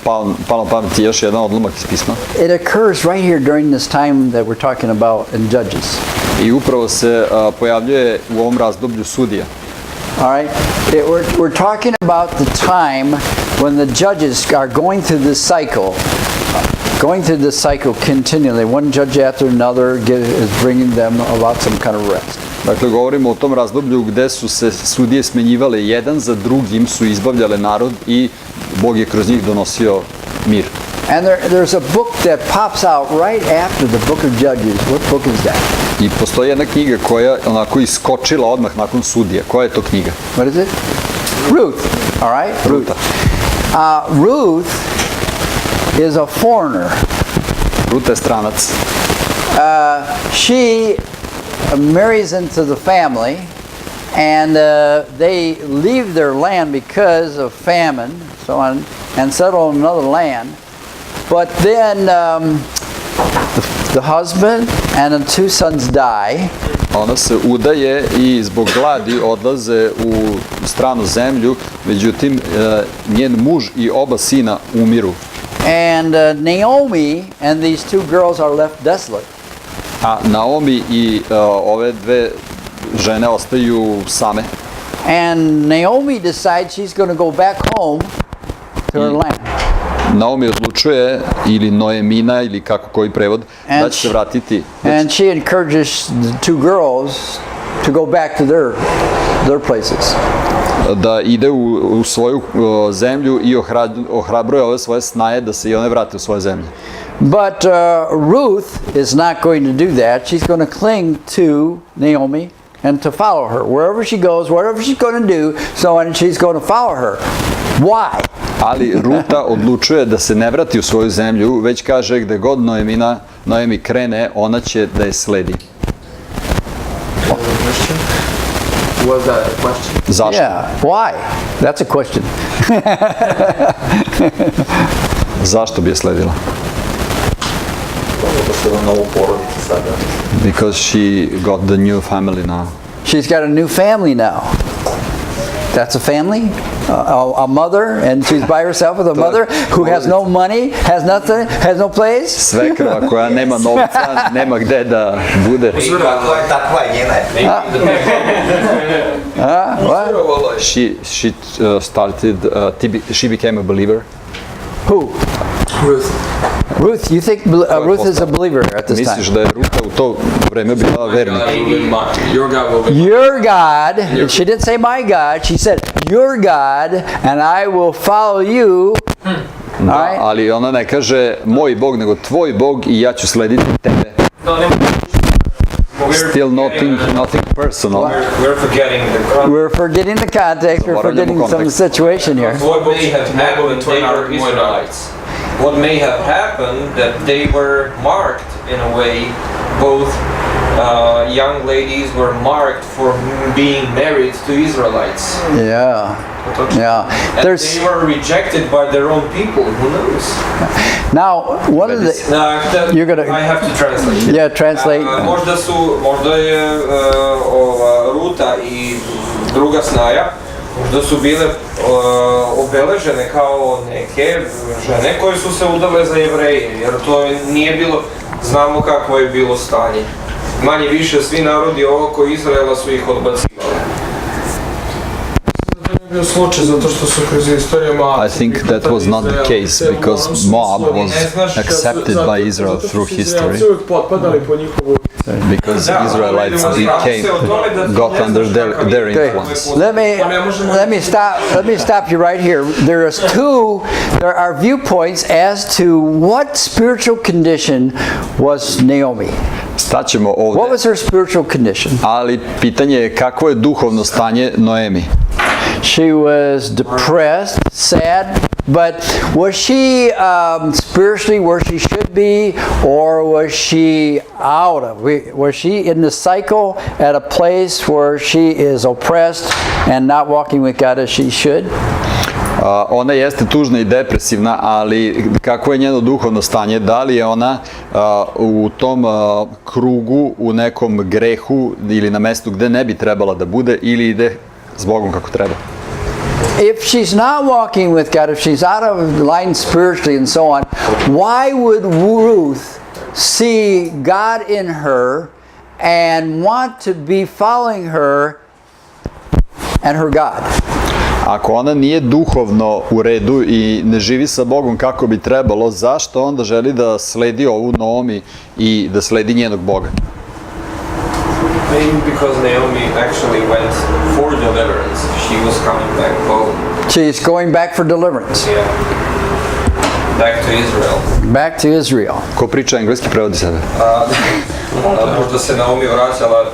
palo na pamet još jedan odlomak iz pisma. It occurs right here during this time that we're talking about in Judges. I upravo se pojavljuje u ovom razdoblju sudija. All right, we're talking about the time when the judges are going through this cycle continually. One judge after another is bringing them about some kind of rest. Dakle, govorimo o tom razdoblju gde su se sudije smenjivale jedan za drugim, su izbavljale narod i Bog je kroz njih donosio mir. And there's a book that pops out right after the book of Judges. What book is that? I postoji jedna knjiga koja onako iskočila odmah nakon sudija. Koja je to knjiga? What is it? Ruth. All right? Ruta. Ruth is a foreigner. Ruta je stranac. She marries into the family, and they leave their land because of famine, so on, and settle in another land. But then the husband and the two sons die. Ona se udaje i zbog gladi odlaze u stranu zemlju, međutim njen muž i oba sina umiru. And Naomi and these two girls are left desolate. A Naomi i ove dve žene ostaju same. And Naomi decides she's going to go back home to her land. Naomi odlučuje, ili Noemina, ili kako koji prevod, da će se vratiti. And she encourages the two girls to go back to their places. Da ide u svoju zemlju i ohrabruje ove svoje snaje da se i one vrate u svoje zemlje. But Ruth is not going to do that. She's going to cling to Naomi and to follow her. Wherever she goes, whatever she's going to do, and she's going to follow her. Why? Ali Ruta odlučuje da se ne vrati u svoju zemlju, već kaže gde god Noemi krene, ona će da je sledi. Was that a question? Zašto? Yeah, why? That's a question. Zašto bi je sledila? Because she got the new family now. She's got a new family now. That's a family, a mother, and she's by herself with a mother who has no money, has nothing, has no place. Svekrva koja nema novca, nema gde da bude. What? She started, she became a believer. Who? Ruth. Ruth, you think Ruth is a believer at this Misliš time? da je Ruta u to vreme bila vernik? Your God will be Your God, she didn't say my God, she said your God, and I will follow you. Da, Alright? ali ona ne kaže moj Bog, nego tvoj Bog i ja ću slediti tebe. Still nothing personal. We're forgetting the context. We're forgetting the context, we're forgetting some of the situation here. What may have happened, they were Israelites. What may have happened that they were marked in a way, both young ladies were marked for being married to Israelites. Yeah. Yeah. And they were rejected by their own people, who knows? Now, one of the... You're gonna- I have to translate. Yeah, translate. Možda je Ruta i druga snaja, možda su bile obeležene kao neke žene koje su se udale za Jevreje, jer to nije bilo, znamo kakvo je bilo stanje. Manje više svi narodi oko Izraela su ih odbacivali. Bio slučaj zato što su kroz istoriju Moab. I think that was not the case because Moab was accepted by Israel through history. Su uvijek potpadali po njihovu... Because Israelites got under their influence. Let me stop you right here. There are viewpoints as to what spiritual condition was Naomi. Staćemo What ovdje, was her spiritual condition? ali pitanje je kakvo je duhovno stanje Noemi. She was depressed, sad, but was she spiritually where she should be, or was she out of? Was she in the cycle at a place where she is oppressed and not walking with God as she should? Ona jeste tužna i depresivna, ali kako je njeno duhovno stanje? Da li je ona u tom krugu, u nekom grehu ili na mestu gde ne bi trebala da bude, ili ide s Bogom kako treba? If she's not walking with God, if she's out of line spiritually and so on, why would Ruth see God in her and want to be following her and her God? Ako ona nije duhovno u redu i ne živi sa Bogom kako bi trebalo, zašto onda želi da sledi ovu Naomi i da sledi njenog Boga? Maybe because Naomi actually went for deliverance. She was coming back home. She's going back for deliverance. Yeah. Back to Israel. Back to Israel. Ko priča engleski, prevodi sebe. Možda se Naomi vraćala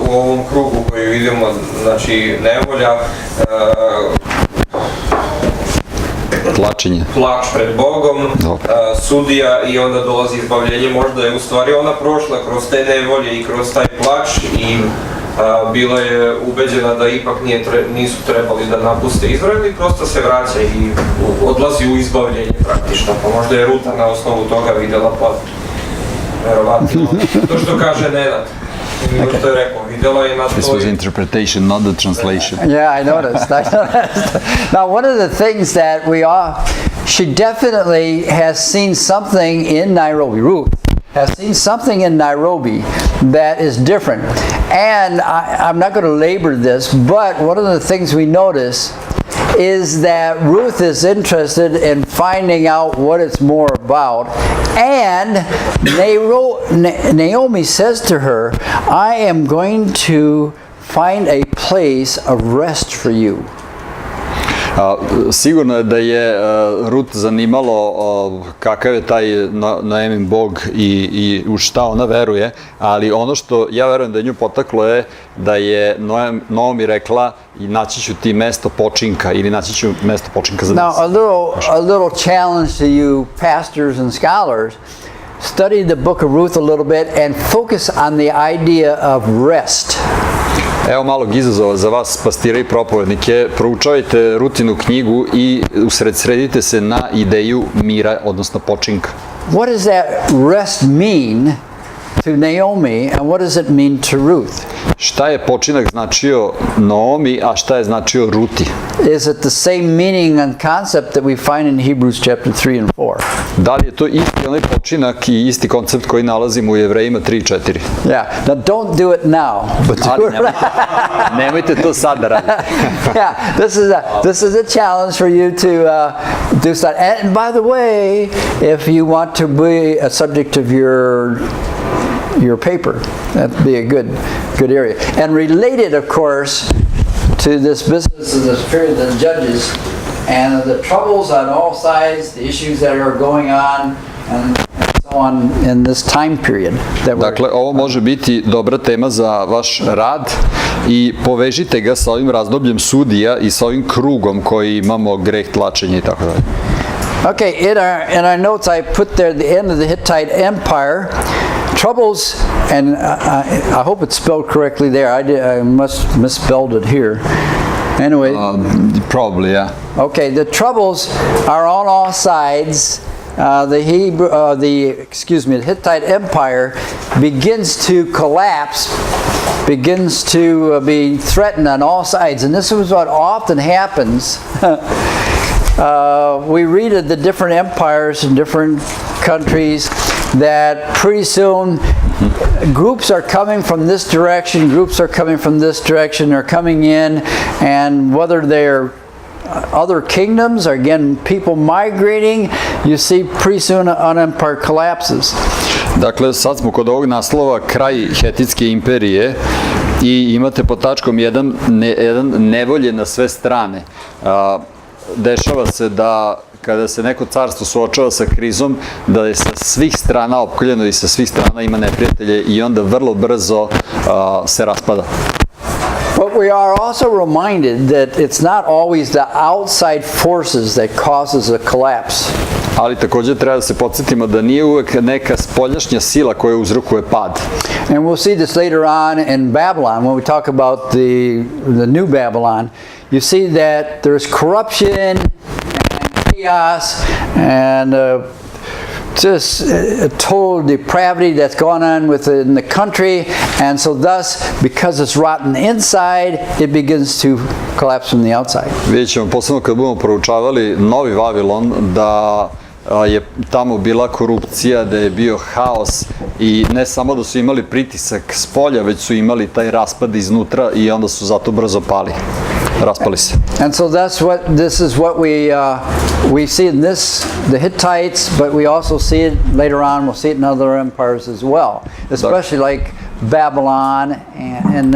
u ovom krugu koji vidimo, znači nevolja, Tlačenje. plač pred Bogom, sudija i onda dolazi izbavljenje. Možda je u stvari ona prošla kroz te nevolje i kroz taj plač i bila je ubeđena da ipak nisu trebali da napuste Izrael i prosto se vraća i odlazi u izbavljenje praktično. Pa možda je Ruta na osnovu toga vidjela pa verovatno to što kaže Nenad. Što je rekao, vidjela je na This toj... was interpretation, not the translation. Yeah, I noticed. Now, one of the things that she definitely has seen something in Nairobi. Ruth has seen something in Nairobi that is different. And I'm not going to labor this, but one of the things we notice is that Ruth is interested in finding out what it's more about. And Naomi says to her, I am going to find a place of rest for you. Sigurno je da je Rut zanimalo kakav je taj Naomin Bog i u šta ona veruje, ali ono što ja verujem da je nju potaklo je da je Naomi rekla i naći ću ti mesto počinka ili naći ću mesto počinka za nas. Now a little challenge to you pastors and scholars. Study the book of Ruth a little bit and focus on the idea of rest. Evo malog izazova za vas, pastire i propovednike. Proučavajte Rutinu knjigu i usredsredite se na ideju mira, odnosno počinka. What does that rest mean to Naomi and what does it mean to Ruth? Šta je počinak značio Naomi, a šta je značio Ruti? Is it the same meaning and concept that we find in Hebrews chapter 3 and 4? Da li je to isti onaj počinak i isti koncept koji nalazimo u Jevrejima 3 i 4? Yeah. Now don't do it now, but do it right. Nemojte to sad da radite. Yeah, this is a challenge for you to do something. And by the way, if you want to be a subject of your paper, that'd be a good area. And related, of course, to this business of this period of the Judges and the troubles on all sides, the issues that are going on, and so on in this time period. Dakle, ovo može biti dobra tema za vaš rad i povežite ga sa ovim razdobljem sudija i sa ovim krugom koji imamo greh, tlačenje i tako dalje. Okay, in our notes I put there the end of the Hittite Empire. Troubles, and I hope it's spelled correctly there. I must misspelled it here. Anyway, Probably, yeah. Okay, the troubles are on all sides. The Hittite Empire begins to collapse, begins to be threatened on all sides, and this is what often happens. We read of the different empires in different countries that pretty soon groups are coming from this direction, groups are coming from this direction, they're coming in, and whether they're other kingdoms or again people migrating, you see pretty soon an empire collapses. Dakle, sad smo kod ovog naslova kraj Hetitske imperije i imate pod tačkom jedan nevolje na sve strane. Dešava se da kada se neko carstvo suočava sa krizom, da je sa svih strana opkoljeno i sa svih strana ima neprijatelje i onda vrlo brzo se raspada. But we are also reminded that it's not always the outside forces that causes a collapse. Ali također treba da se podsjetimo da nije uvek neka spoljašnja sila koja uzrokuje pad. And we'll see this later on in Babylon when we talk about the new Babylon. You see that there's corruption and chaos and just total depravity that's gone on within the country, and so thus, because it's rotten inside, it begins to collapse from the outside. Vidjet ćemo posebno kad budemo proučavali Novi Vavilon da je tamo bila korupcija, da je bio haos i ne samo da su imali pritisak s polja, već su imali taj raspad iznutra i onda su zato brzo pali. Raspali se. And so this is what we see in the Hittites, but we also see it later on, we'll see it in other empires as well, especially like Babylon and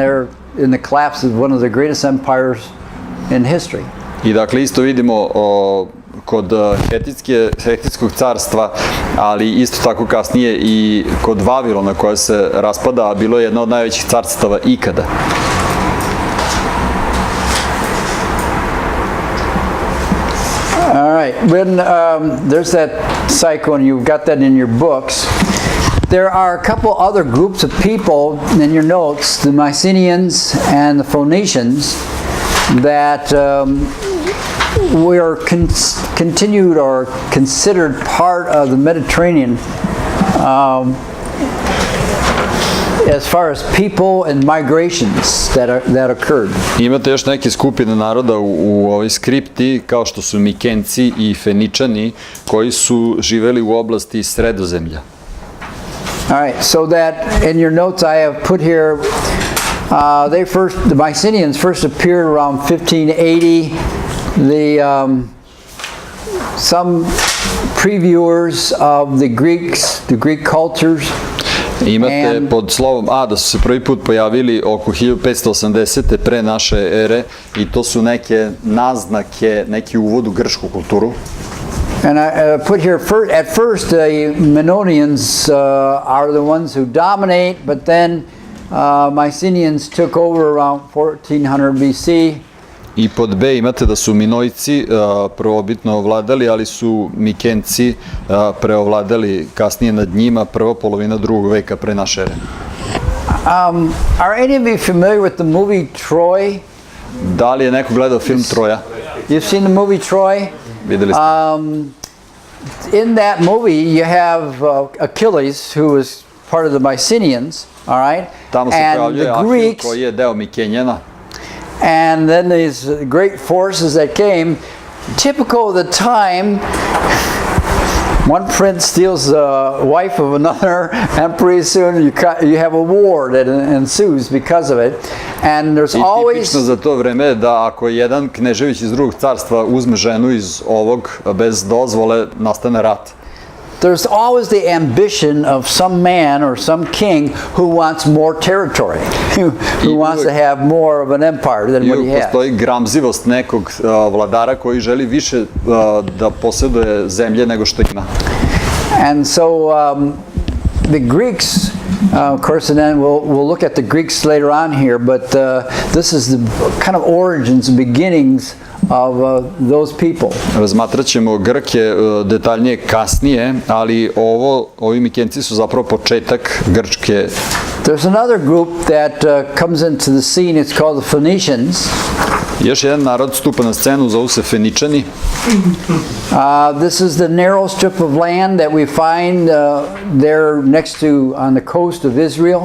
in the collapse of one of the greatest empires in history. I dakle isto vidimo kod Hetitskog carstva, ali isto tako kasnije i kod Vavilona koja se raspada, a bilo je jedno od najvećih carstava ikada. All right, when there's that cycle, and you've got that in your books. There are a couple other groups of people in your notes, the Mycenaeans and the Phoenicians, that were continued or considered part of the Mediterranean as far as people and migrations that occurred. Imate još neke skupine naroda u ovoj skripti, kao što su Mikenci i Feničani, koji su živeli u oblasti Sredozemlja. All right, so that in your notes I have put here, the Mycenaeans first appeared around 1580 some previewers of the Greek cultures. Imate pod slovom A da su se prvi put pojavili oko 1580. pre naše ere i to su neke naznake, neki uvod u grčku kulturu. And I put here, at first the Mennonians are the ones who dominate, but then Mycenaeans took over around 1400 BC. I pod B imate da su Minojci prvobitno ovladali, ali su Mikenci preovladali kasnije nad njima, prva polovina drugog veka pre naše ere. Are any of you familiar with the movie Troy? Da li je neko gledao film Troja? You've seen the movie Troy? Videli ste. In that movie you have Achilles, who was part of the Mycenaeans, all right? Tamo se and pojavljuje the Ahil Greeks, koji je deo Mikenjana. and then these great forces that came. Typical of the time, one prince steals the wife of another, and pretty soon you have a war that ensues because of it. And there's I always tipično za to vreme da ako jedan knežević iz drugog carstva uzme ženu iz ovog bez dozvole, nastane rat. there's always the ambition of some man or some king who wants more territory, who wants to have more of an empire than what he I has. postoji gramzivost nekog vladara koji želi više da posjeduje zemlje nego što ima. And so the Greeks, of course, and then we'll look at the Greeks later on here, but this is the kind of origins and beginnings of those people. Razmatrat ćemo Grke detaljnije kasnije, ali ovi Mikenci su zapravo početak grčke. There's another group that comes into the scene. It's called the Phoenicians. Još jedan narod stupa na scenu, zovu se Feničani. This is the narrow strip of land that we find there next to on the coast of Israel.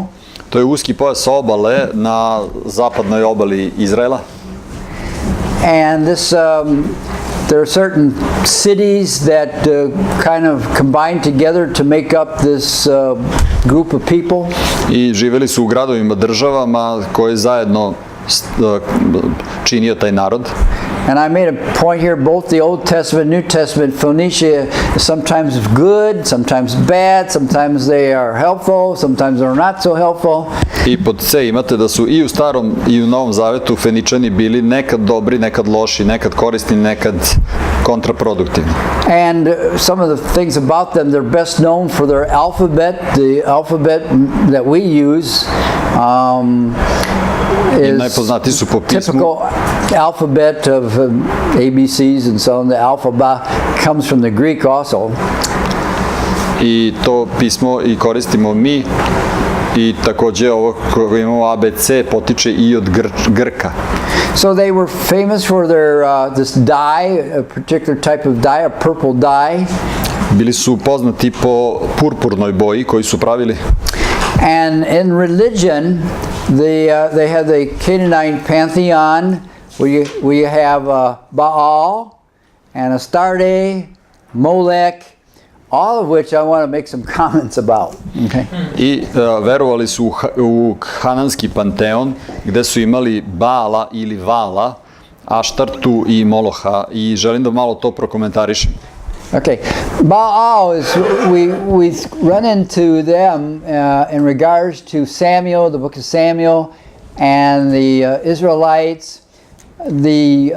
To je uski pojas obale na zapadnoj obali Izraela. And this, there are certain cities that kind of combine together to make up this group of people. I živeli su u gradovima, državama koje zajedno činio taj narod. And I made a point here, both the Old Testament, New Testament, Phoenicia is sometimes good, sometimes bad, sometimes they are helpful, sometimes they're not so helpful. I pod C imate da su i u Starom i u Novom Zavetu Feničani bili nekad dobri, nekad loši, nekad korisni, nekad kontraproduktivni. And some of the things about them, they're best known for their alphabet. The alphabet that we use is najpoznatiji su po pismu. typical alphabet of ABCs and so on. The alphabet comes from the Greek also. I to pismo i koristimo mi i takođe ovo koje imamo ABC potiče i od Grka. So they were famous for their this dye, a particular type of dye, a purple dye. Bili su poznati po purpurnoj boji koju su pravili. And in religion, they had the Canaanite pantheon where you have Baal and Astarte, Molech, all of which I want to make some comments about. Okay. I verovali su u Hananski panteon gde su imali Baala ili Vala, Aštartu i Moloha i želim da malo to prokomentarišem. Okay, Baal is, we run into them in regards to Samuel, the book of Samuel, and the Israelites, the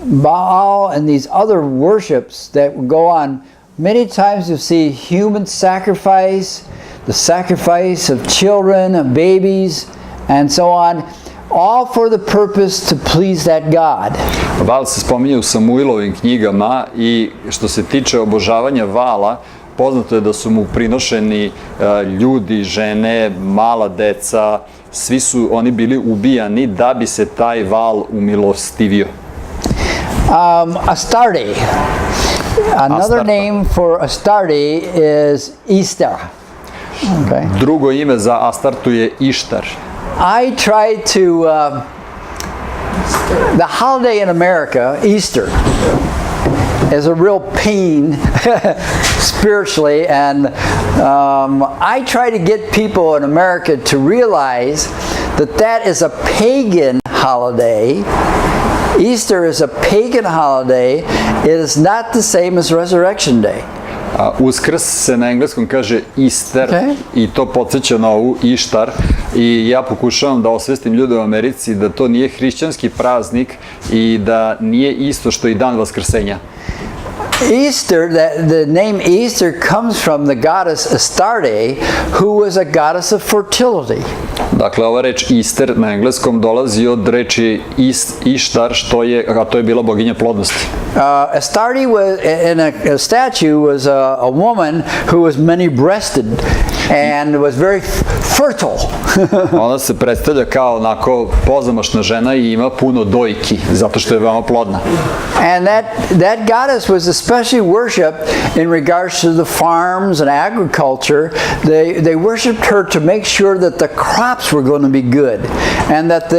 Baal and these other worships that go on. Many times you see human sacrifice, the sacrifice of children, of babies, and so on, all for the purpose to please that God. Val se spominje u Samuilovim knjigama i što se tiče obožavanja Vala, poznato je da su mu prinošeni ljudi, žene, mala deca, svi su oni bili ubijani da bi se taj Val umilostivio. Astarte. Another name for Astarte is Easter. Okay. Drugo ime za Astartu je Ištar. I try to, the holiday in America, Easter, is a real pain spiritually, and I try to get people in America to realize that that is a pagan holiday. Easter is a pagan holiday. It is not the same as Resurrection Day. Uskrs se na engleskom kaže Easter i to podsjeća na ovu Ištar i ja pokušavam da osvestim ljude u Americi da to nije hrišćanski praznik i da nije isto što i dan Vaskrsenja. Easter, the name Easter comes from the goddess Astarte, who was a goddess of fertility. Dakle, ova reč Easter na engleskom dolazi od reči Ištar, a to je bila boginja plodnosti. Astarte was, in a statue was a woman who was many-breasted and was very fertile. Ona se predstavlja kao onako pozamašna žena i ima puno dojki, zato što je veoma plodna. And that goddess was especially worshipped in regards to the farms and agriculture. They worshipped her to make sure that the crops were going to be good, and that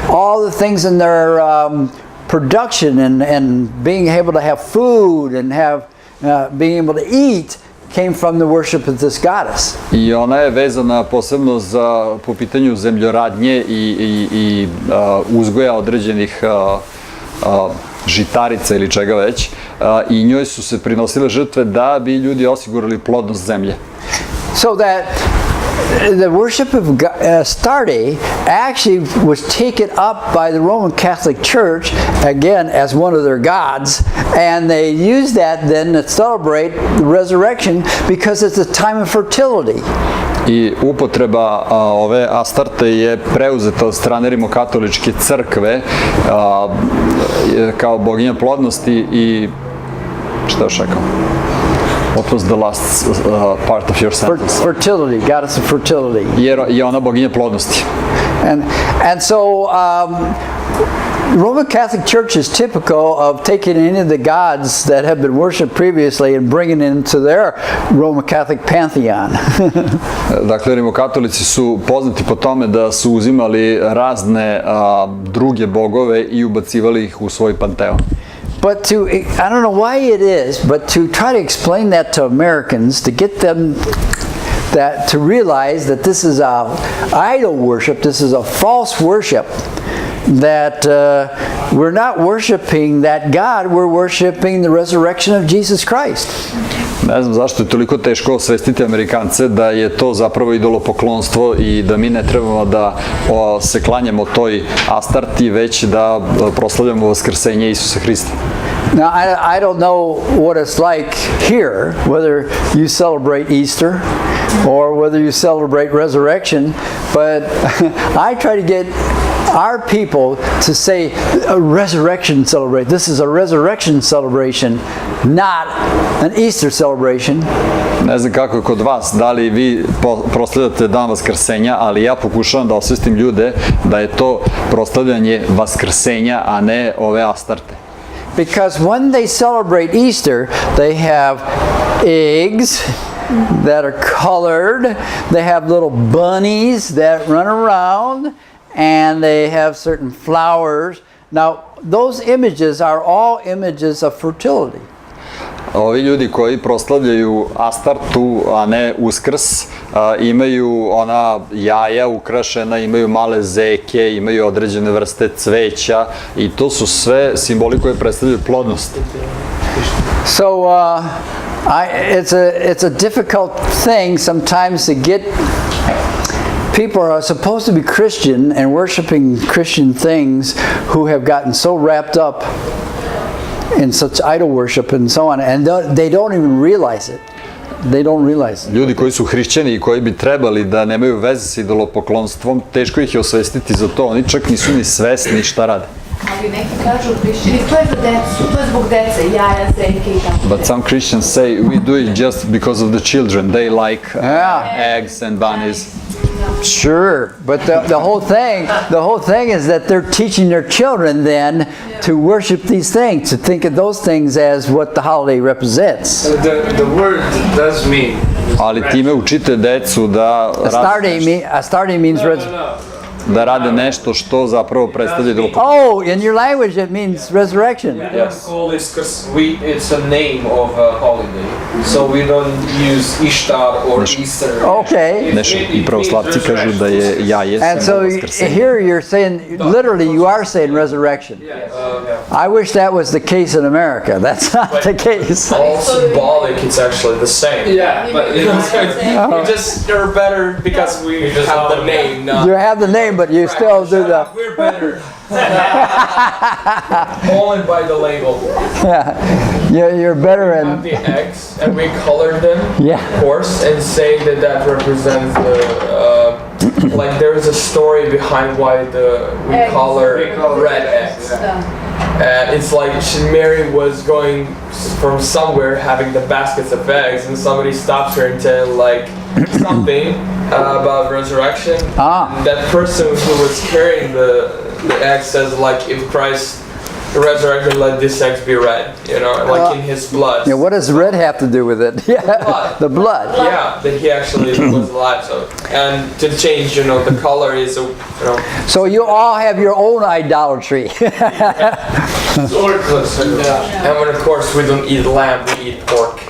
all the things in their production and being able to have food and being able to eat came from the worship of this goddess. I ona je vezana posebno po pitanju zemljoradnje i uzgoja određenih žitarica ili čega već, i njoj su se prinosile žrtve da bi ljudi osigurali plodnost zemlje. So that the worship of Astarte actually was taken up by the Roman Catholic Church, again, as one of their gods, and they used that then to celebrate the resurrection because it's a time of fertility. I upotreba ove Astarte je preuzeta od strane rimokatoličke crkve kao boginja plodnosti i šta još rekao? What was the last part of your sentence? Fertility, goddess of fertility. Jer je ona boginja plodnosti. And so Roman Catholic Church is typical of taking any of the gods that have been worshipped previously and bringing it into their Roman Catholic pantheon. Dakle, rimokatolici su poznati po tome da su uzimali razne druge bogove i ubacivali ih u svoj panteon. But I don't know why it is, but to try to explain that to Americans, to get them to realize that this is a idol worship, this is a false worship, that we're not worshiping that God, we're worshiping the resurrection of Jesus Christ. Ne znam zašto je toliko teško osvestiti Amerikance da je to zapravo idolopoklonstvo i da mi ne trebamo da se klanjamo toj Astarti, već da proslavljamo vaskrsenje Isusa Hrista. Now, I don't know what it's like here, whether you celebrate Easter or whether you celebrate resurrection, but I try to get our people to say a resurrection celebration. This is a resurrection celebration, not an Easter celebration. Ne znam kako je kod vas, da li vi proslavljate dan vaskrsenja, ali ja pokušavam da osvestim ljude da je to proslavljanje vaskrsenja, a ne ove Astarte. Because when they celebrate Easter, they have eggs that are colored, they have little bunnies that run around, and they have certain flowers. Now, those images are all images of fertility. Ovi ljudi koji proslavljaju Astartu, a ne Uskrs, imaju ona jaja ukrašena, imaju male zeke, imaju određene vrste cveća i to su sve simboli koje predstavljaju plodnost. So, it's a difficult thing sometimes to get. People are supposed to be Christian and worshiping Christian things who have gotten so wrapped up in such idol worship and so on, and they don't even realize it. They don't realize it. Ljudi koji su hrišćani i koji bi trebali da nemaju veze sa idolopoklonstvom, teško ih je osvestiti za to. Oni čak nisu ni svesni šta rade. Ali neki kažu hrišćani, to je za decu, to je zbog dece, jaja, zeke i tako. But some Christians say we do it just because of the children. They like eggs and bunnies. Sure, but the whole thing is that they're teaching their children then to worship these things, to think of those things as what the holiday represents. The word does mean. Ali time učite decu da... Astarte means da rade nešto što zapravo predstavlja idolopoklonost. Oh, in your language it means resurrection. Yes. Call this because it's a name of a holiday, so we don't use Ishtar or Easter. Okay. Nešto i pravoslavci kažu da je ja And jesam so vaskrsenje. here you're saying, literally you are saying resurrection. I wish that was the case in America. That's not the case. All symbolic, it's actually the same. Yeah, but they're better because we just have the name. Not You have the name, but you still do the... We're better. Only by the label. You're better We have in... the eggs and we colored them, Yeah. of course, and say that represents the like there is a story behind why we Eggs. color red eggs. It's like Mary was going from somewhere having the baskets of eggs, and somebody stops her and tell like something about resurrection. And that person who was carrying the egg says like, if Christ resurrected, let this egg be red, like in his blood. Yeah, what does red have to do with it? Yeah, the blood. Yeah, that he actually was alive. So, and to change, the color is, So you all have your own idolatry. And when, of course, we don't eat lamb, we eat pork.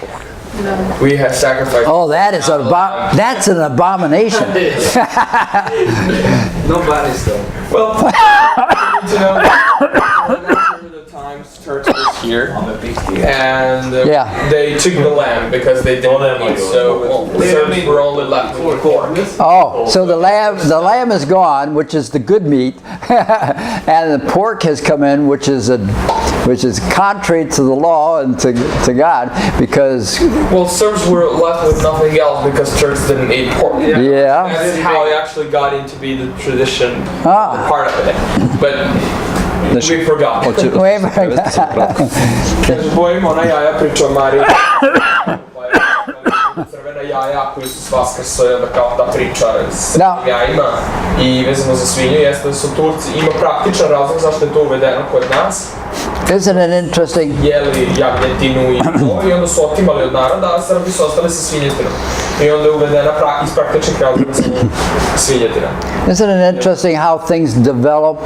We have sacrificed. Oh, that's an abomination. Nobody's though. Well, the Times church was here, and they took the lamb because they didn't eat, so the servants were only left with pork. Oh, so the lamb is gone, which is the good meat, and the pork has come in, which is contrary to the law and to God, because servants were left with nothing else because church didn't eat pork. Yeah. That's how it actually got into be the tradition, part of it. But we forgot. Wait, ona jaja priča o Mariji. Crvena jaja koji su s Vaskrsa i onda kao ta priča s jajima i vezano za svinju jeste da su Turci, ima praktičan razlog zašto je to uvedeno kod nas. Isn't it interesting? Jeli jagnjetinu i to i onda su otimali od naroda, a Srbi su ostali sa svinjetinom. I onda je uvedena iz praktičnih razloga svinjetina. Isn't it interesting how things develop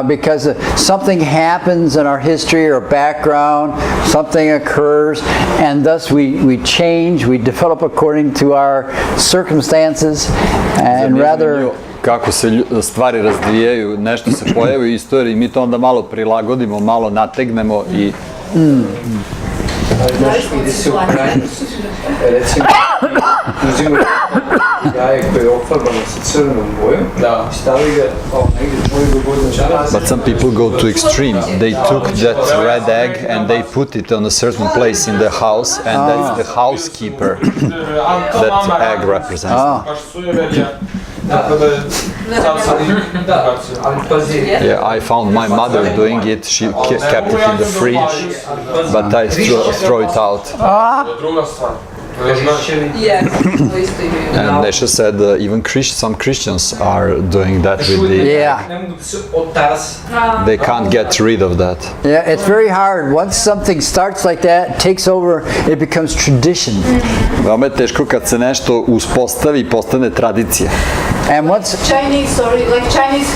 because something happens in our history or background, something occurs, and thus we change, we develop according to our circumstances, and rather... Kako se stvari razvijaju, nešto se pojavi u istoriji, mi to onda malo prilagodimo, malo nategnemo i... Ide se u krajnosti, recimo, uzimaju jaje koje je ofarbano sa crvenom bojom i stavi ga negdje tvoju godinu čas. But some people go to extreme. They took that red egg and they put it on a certain place in the house, and that's the housekeeper that egg represents. Yeah, I found my mother doing it. She kept it in the fridge, but I throw it out. And Nesha said even some Christians are doing that with the... Yeah. They can't get rid of that. Yeah, it's very hard. Once something starts like that, takes over, it becomes tradition. Veoma je teško kad se nešto uspostavi, postane tradicija. And once Chinese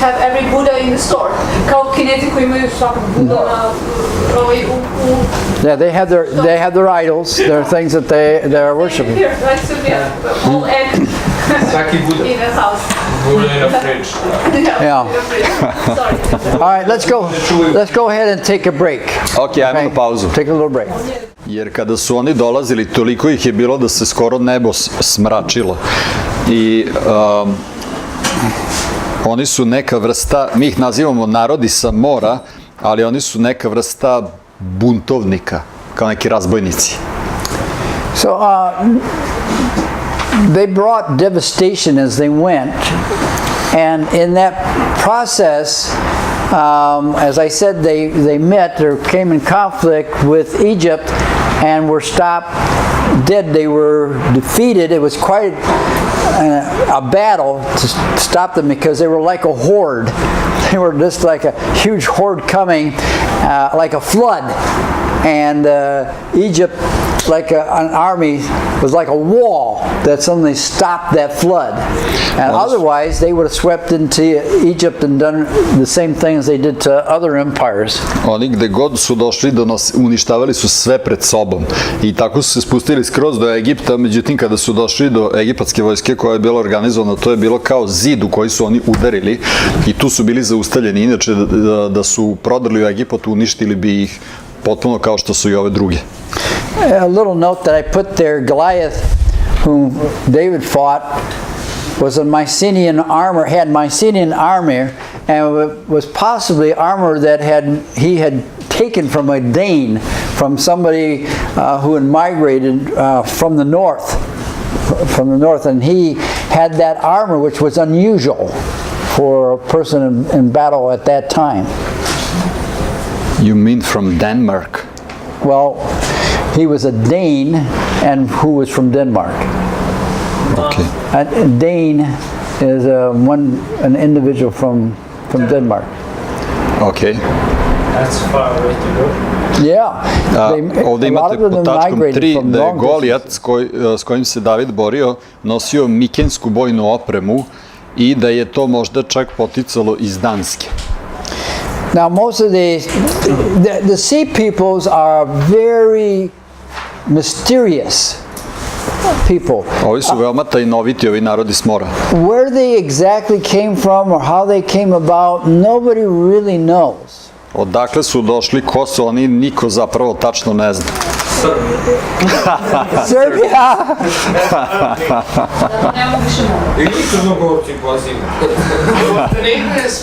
have every Buddha in the store. Kao Kinezi koji imaju svakog Buddha na Yeah, they have their idols. There are things that they are worshiping. Here, like Serbia, whole egg in a house. Buddha in a fridge. Yeah. Sorry. All right, let's go ahead and take a break. Ok, ajmo na pauzu. Take a little break. Jer kada su oni dolazili, toliko ih je bilo da se skoro nebo smračilo. I oni su neka vrsta, mi ih nazivamo narodi sa mora, ali oni su neka vrsta buntovnika, kao neki razbojnici. So they brought devastation as they went, and in that process, as I said, they met or came in conflict with Egypt and were stopped dead. They were defeated. It was quite a battle to stop them because they were like a horde. They were just like a huge horde coming, like a flood. and Egypt, like an army, was like a wall that suddenly stopped that flood. And otherwise, they would have swept into Egypt and done the same thing as they did to other empires. Oni gde god su došli do nas, uništavali su sve pred sobom i tako su se spustili skroz do Egipta, međutim kada su došli do egipatske vojske koja je bila organizovana, to je bilo kao zid u koji su oni udarili i tu su bili zaustavljeni, inače da su prodrli u Egipat, uništili bi ih potpuno kao što su i ove druge. A little note that I put there, Goliath, whom David fought, was a Mycenaean armor, had Mycenaean armor, and was possibly armor that he had taken from a Dane, from somebody who had migrated from the north, and he had that armor, which was unusual for a person in battle at that time. You mean from Denmark? Well, he was a Dane, and who was from Denmark. Okay. A Dane is an individual from Denmark. Okay. That's far away to go. Yeah. Ovdje imate pod tačkom 3 da je Golijat s kojim se David borio nosio mikensku bojnu opremu i da je to možda čak poticalo iz Danske. Now, most of the sea peoples are very mysterious people. Ovi su veoma tajnoviti, ovi narodi s mora. Where they exactly came from or how they came about, nobody really knows. Odakle su došli, ko su oni, niko zapravo tačno ne zna. Serbia!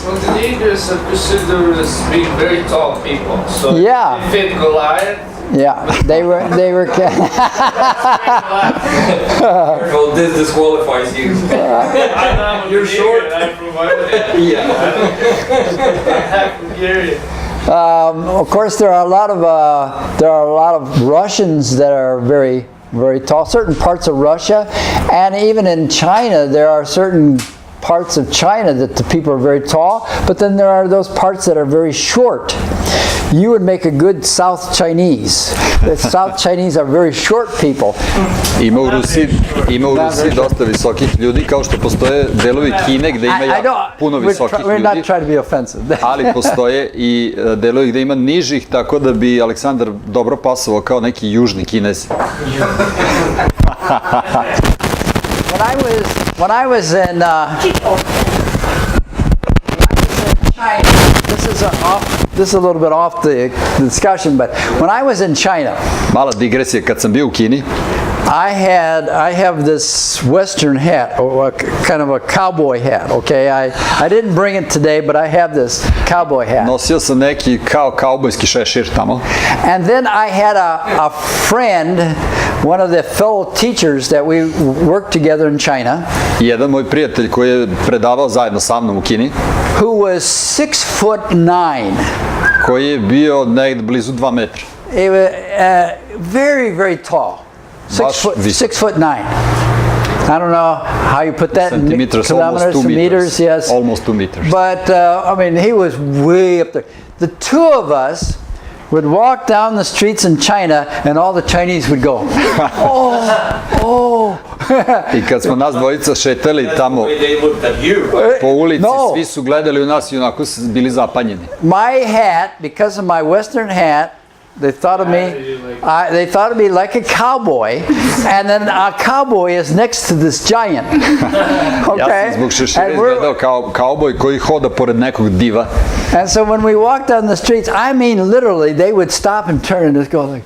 Montenegros are considered as being very tall people. So Yeah. if it Goliath, Yeah, they were well, this disqualifies you. You're short. I'm from Ireland. Yeah. Of course, there are a lot of Russians that are very, very tall. Certain parts of Russia, and even in China, there are certain parts of China that the people are very tall. But then there are those parts that are very short. You would make a good South Chinese. The South Chinese are very short people. Ima u Rusiji dosta visokih ljudi, kao što postoje delovi Kine gde ima puno visokih We're not ljudi, trying to be offensive. ali postoje i delovi gde ima nižih, tako da bi Aleksandar dobro pasovao kao neki južni Kinezi. When I was in China, this is a little bit off the discussion, but when I was in China, Mala digresija, kad sam bio u Kini, I have this Western hat, or kind of a cowboy hat. Okay, I didn't bring it today, but I have this cowboy hat. nosio sam neki kao kaubojski šešir tamo. And then I had a friend, one of the fellow teachers that we worked together in China, I jedan moj prijatelj koji je predavao zajedno sa mnom u Kini, who was 6'9". koji je bio negdje blizu 2 metra. He was very, very tall. Baš visok. 6'9". I don't know how you put that in Centimeters, almost kilometers, 2 meters, meters. yes. Almost 2 meters. But, I mean, he was way up there. The two of us would walk down the streets in China and all the Chinese would go, oh. I kad smo nas dvojica šetali tamo They looked at you. po ulici, No. svi su gledali u nas i onako su bili zapanjeni. My hat, because of my Western hat, they thought of me like a cowboy, and then a cowboy is next to this giant. Ja sam zbog šešira izgledao kao kauboj koji hoda pored nekog diva. And so when we walked down the streets, I mean literally, they would stop and turn and just go like,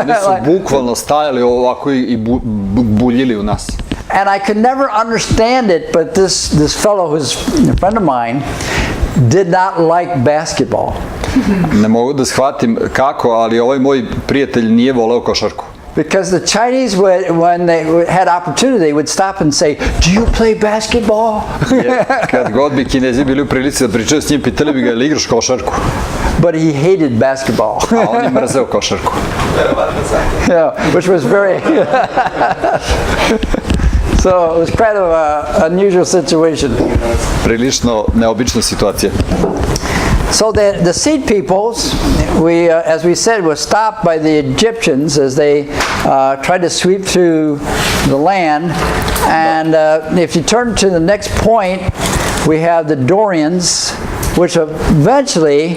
Oni su bukvalno stajali ovako i buljili u nas. and I could never understand it, but this fellow who's a friend of mine did not like basketball. Ne mogu da shvatim kako, ali ovaj moj prijatelj nije voleo košarku. Because the Chinese, when they had opportunity, they would stop and say, "Do you play basketball?" Kad god bi Kinezi bili u prilici da pričaju s njim, pitali bi ga, ili igraš košarku? But he hated basketball. A on je mrzeo košarku. Yeah, which was very... So it was kind of an unusual situation. Prilično neobična situacija. So the seed peoples, as we said, was stopped by the Egyptians as they tried to sweep through the land. And if you turn to the next point, we have the Dorians, which eventually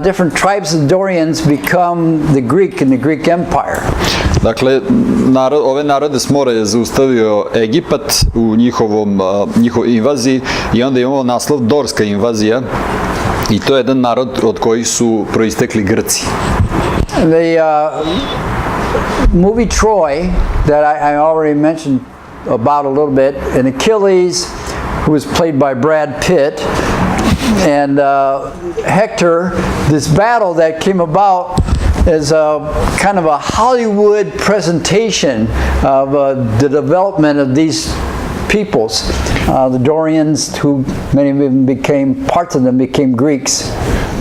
different tribes of Dorians become the Greek in the Greek Empire. Dakle, ove narode Smora je zaustavio Egipat u njihovoj invaziji i onda imamo naslov Dorska invazija i to je jedan narod od kojih su proistekli Grci. The movie Troy that I already mentioned about a little bit, and Achilles, who was played by Brad Pitt, and Hector, this battle that came about is kind of a Hollywood presentation of the development of these peoples. The Dorians, who many of them parts of them became Greeks.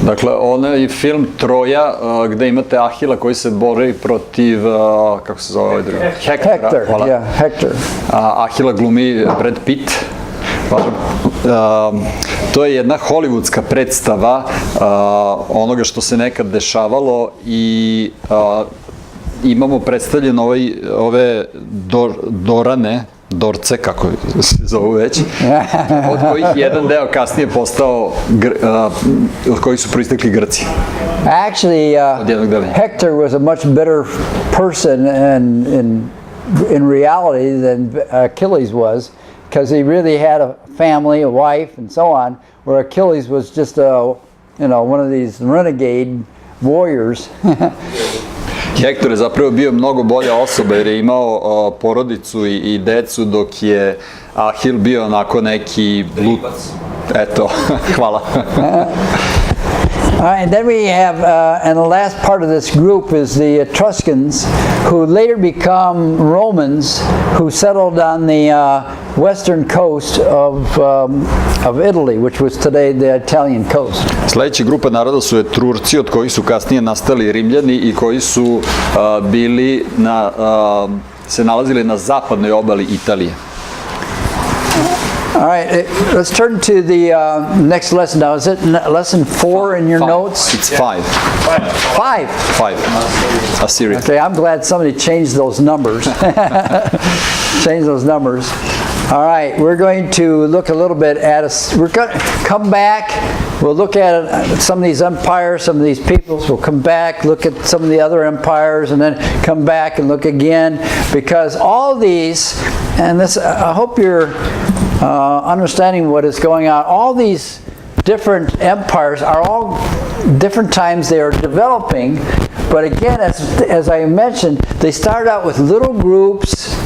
Dakle, onaj film Troja, gde imate Ahila koji se bori protiv, kako se zove ovaj drugi? Hector, yeah, Hector. Ahila glumi Brad Pitt. To je jedna hollywoodska predstava onoga što se nekad dešavalo i imamo predstavljeno ove Dorce, kako se zovu već, od kojih jedan deo kasnije postao, od kojih su proistekli Grci. Actually, Hector was a much better person in reality than Achilles was, because he really had a family, a wife, and so on, where Achilles was just one of these renegade warriors. Hektor je zapravo bio mnogo bolja osoba jer je imao porodicu i decu, dok je Ahil bio onako neki Eto, hvala. All right, and then we have, and the last part of this group is the Etruscans, who later become Romans, who settled on the western coast of Italy, which was today the Italian coast. Sljedeća grupa naroda su Etrurci, od kojih su kasnije nastali Rimljani i koji su se nalazili na zapadnoj obali Italije. All right, let's turn to the next lesson now. Is it lesson 4 in your notes? It's 5. 5? Assyria. Okay, I'm glad somebody changed those numbers. Change those numbers. All right, we're going to look a little bit at we're going to come back. We'll look at some of these empires, some of these peoples. We'll come back, look at some of the other empires, and then come back and look again. Because all these, and this, I hope you're understanding what is going on. All these different empires are all different times they are developing. But again, as I mentioned, they start out with little groups.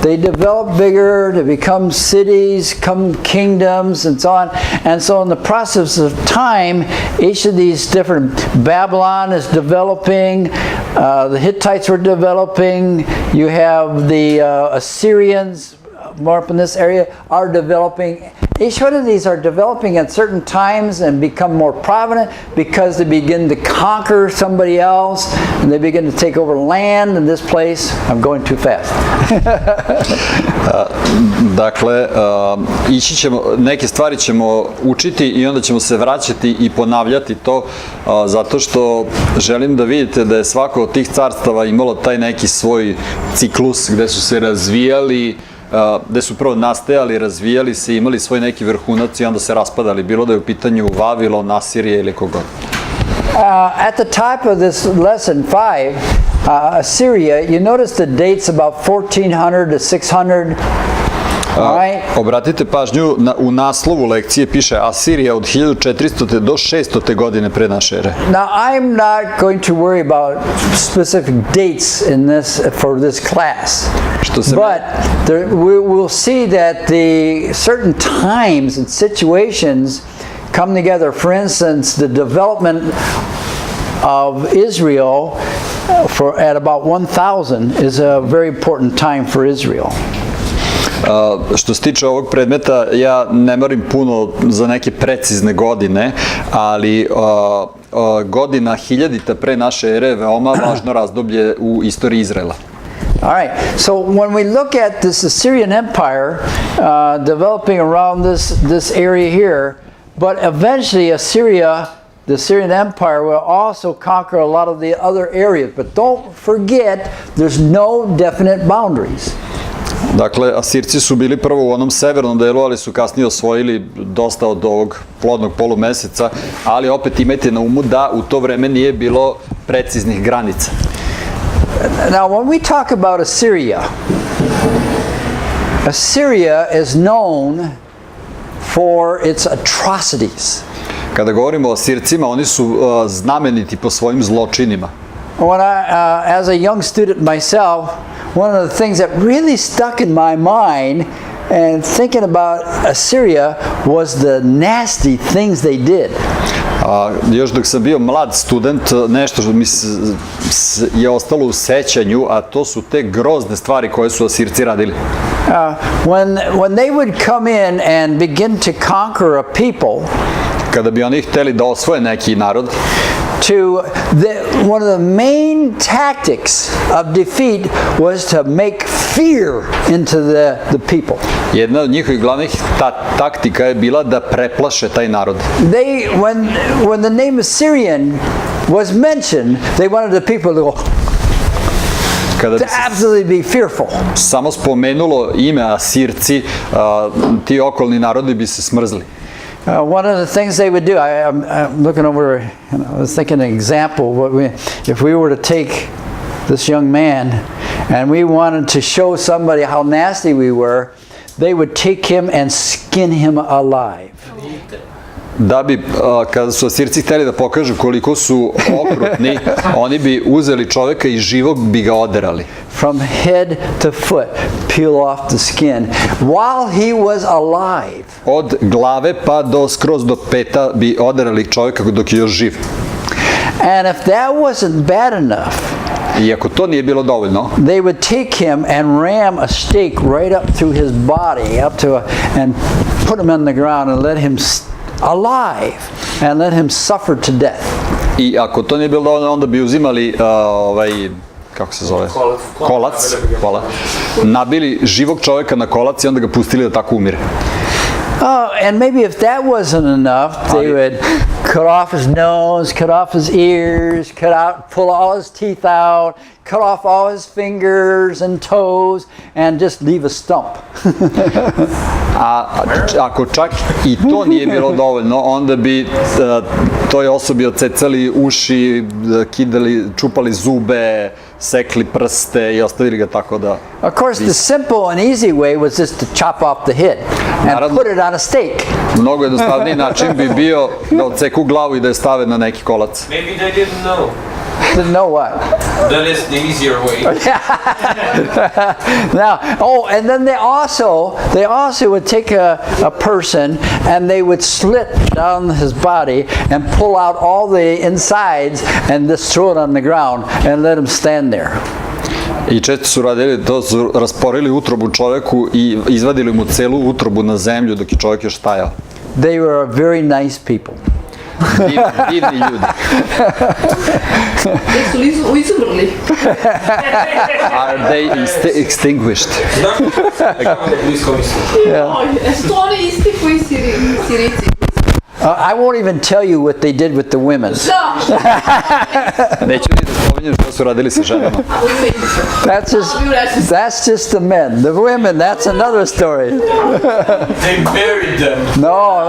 They develop bigger to become cities, become kingdoms, and so on. And so in the process of time, each of these different, Babylon is developing, the Hittites were developing, you have the Assyrians, more up in this area, are developing. Each one of these are developing at certain times and become more prominent because they begin to conquer somebody else and they begin to take over land in this place. I'm going too fast. Dakle, neke stvari ćemo učiti i onda ćemo se vraćati i ponavljati to zato što želim da vidite da je svako od tih carstava imalo taj neki svoj ciklus gde su se razvijali, gde su prvo nastajali, razvijali se, imali svoj neki vrhunac i onda se raspadali, bilo da je u pitanju Vavilon, Asirije ili kogod. At the top of this lesson 5, Assyria, you notice the dates about 1400 to 600. Obratite pažnju, u naslovu lekcije piše Asirija od 1400. do 600. godine pre naše ere. Now, I'm not going to worry about specific dates for this class. But we will see that the certain times and situations come together. For instance, the development of Israel at about 1000 is a very important time for Israel. Što se tiče ovog predmeta, ja ne marim puno za neke precizne godine, ali godina 1000 pre naše ere je veoma važno razdoblje u istoriji Izraela. All right, so when we look at this Assyrian Empire developing around this area here, but eventually Assyria the Assyrian Empire will also conquer a lot of the other areas. But don't forget, there's no definite boundaries. Dakle, Asirci su bili prvo u onom severnom delu, ali su kasnije osvojili dosta od ovog plodnog polumeseca, ali opet imajte na umu da u to vreme nije bilo preciznih granica. Now, when we talk about Assyria, Assyria is known for its atrocities. Kada govorimo o Asircima, oni su znameniti po svojim zločinima. When as a young student myself, one of the things that really stuck in my mind and thinking about Assyria was the nasty things they did. Još dok sam bio mlad student, nešto što mi je ostalo u sećanju, a to su te grozne stvari koje su Asirci radili. When they would come in and begin to conquer a people, kada bi oni hteli da osvoje neki narod, one of the main tactics of defeat was to make fear into the people. Jedna od njihovih glavnih taktika je bila da preplaše taj narod. When the name Assyrian was mentioned, they wanted the people to go, to absolutely be fearful. Samo spomenulo ime Asirci, ti okolni narodi bi se smrzli. One of the things they would do, I'm looking over, I was thinking an example, if we were to take this young man and we wanted to show somebody how nasty we were, they would take him and skin him alive. Da bi, kada su Asirci htjeli da pokažu koliko su okrutni, oni bi uzeli čoveka i živog bi ga oderali. From head to foot, peel off the skin, while he was alive. Od glave pa skroz do peta bi oderali čoveka dok je još živ. And if that wasn't bad enough, i ako to nije bilo dovoljno, they would take him and ram a stake right up through his body, and put him on the ground and let him alive and let him suffer to death. I ako to nije bilo dovoljno, onda bi uzimali kako se zove? Kolac. Hvala. Nabili živog čovjeka na kolac i onda ga pustili da tako umire. And maybe if that wasn't enough, they would cut off his nose, cut off his ears, pull all his teeth out, cut off all his fingers and toes, and just leave a stump. Ako čak i to nije bilo dovoljno, onda bi toj osobi odsecali uši, čupali zube, sekli prste i ostavili ga tako da... Of course, the simple and easy way was just to chop off the head and put it on a stake. Mnogo jednostavniji način bi bio da odseku glavu i da je stave na neki kolac. Maybe they didn't know. Didn't know what? That is the easier way. Now, and then they also would take a person and they would slit down his body and pull out all the insides and just throw it on the ground and let him stand there. I često su radili to, su rasporili utrobu čoveku i izvadili mu celu utrobu na zemlju dok je čovjek još stajao. They were very nice people. Divni ljudi. Su izumrli. Are they extinguished? Su to oni isti koji Sirici? I won't even tell you what they did with the women. Neću ni da spominjem što su radili sa ženama. That's just the men. The women, that's another story. They buried them. No.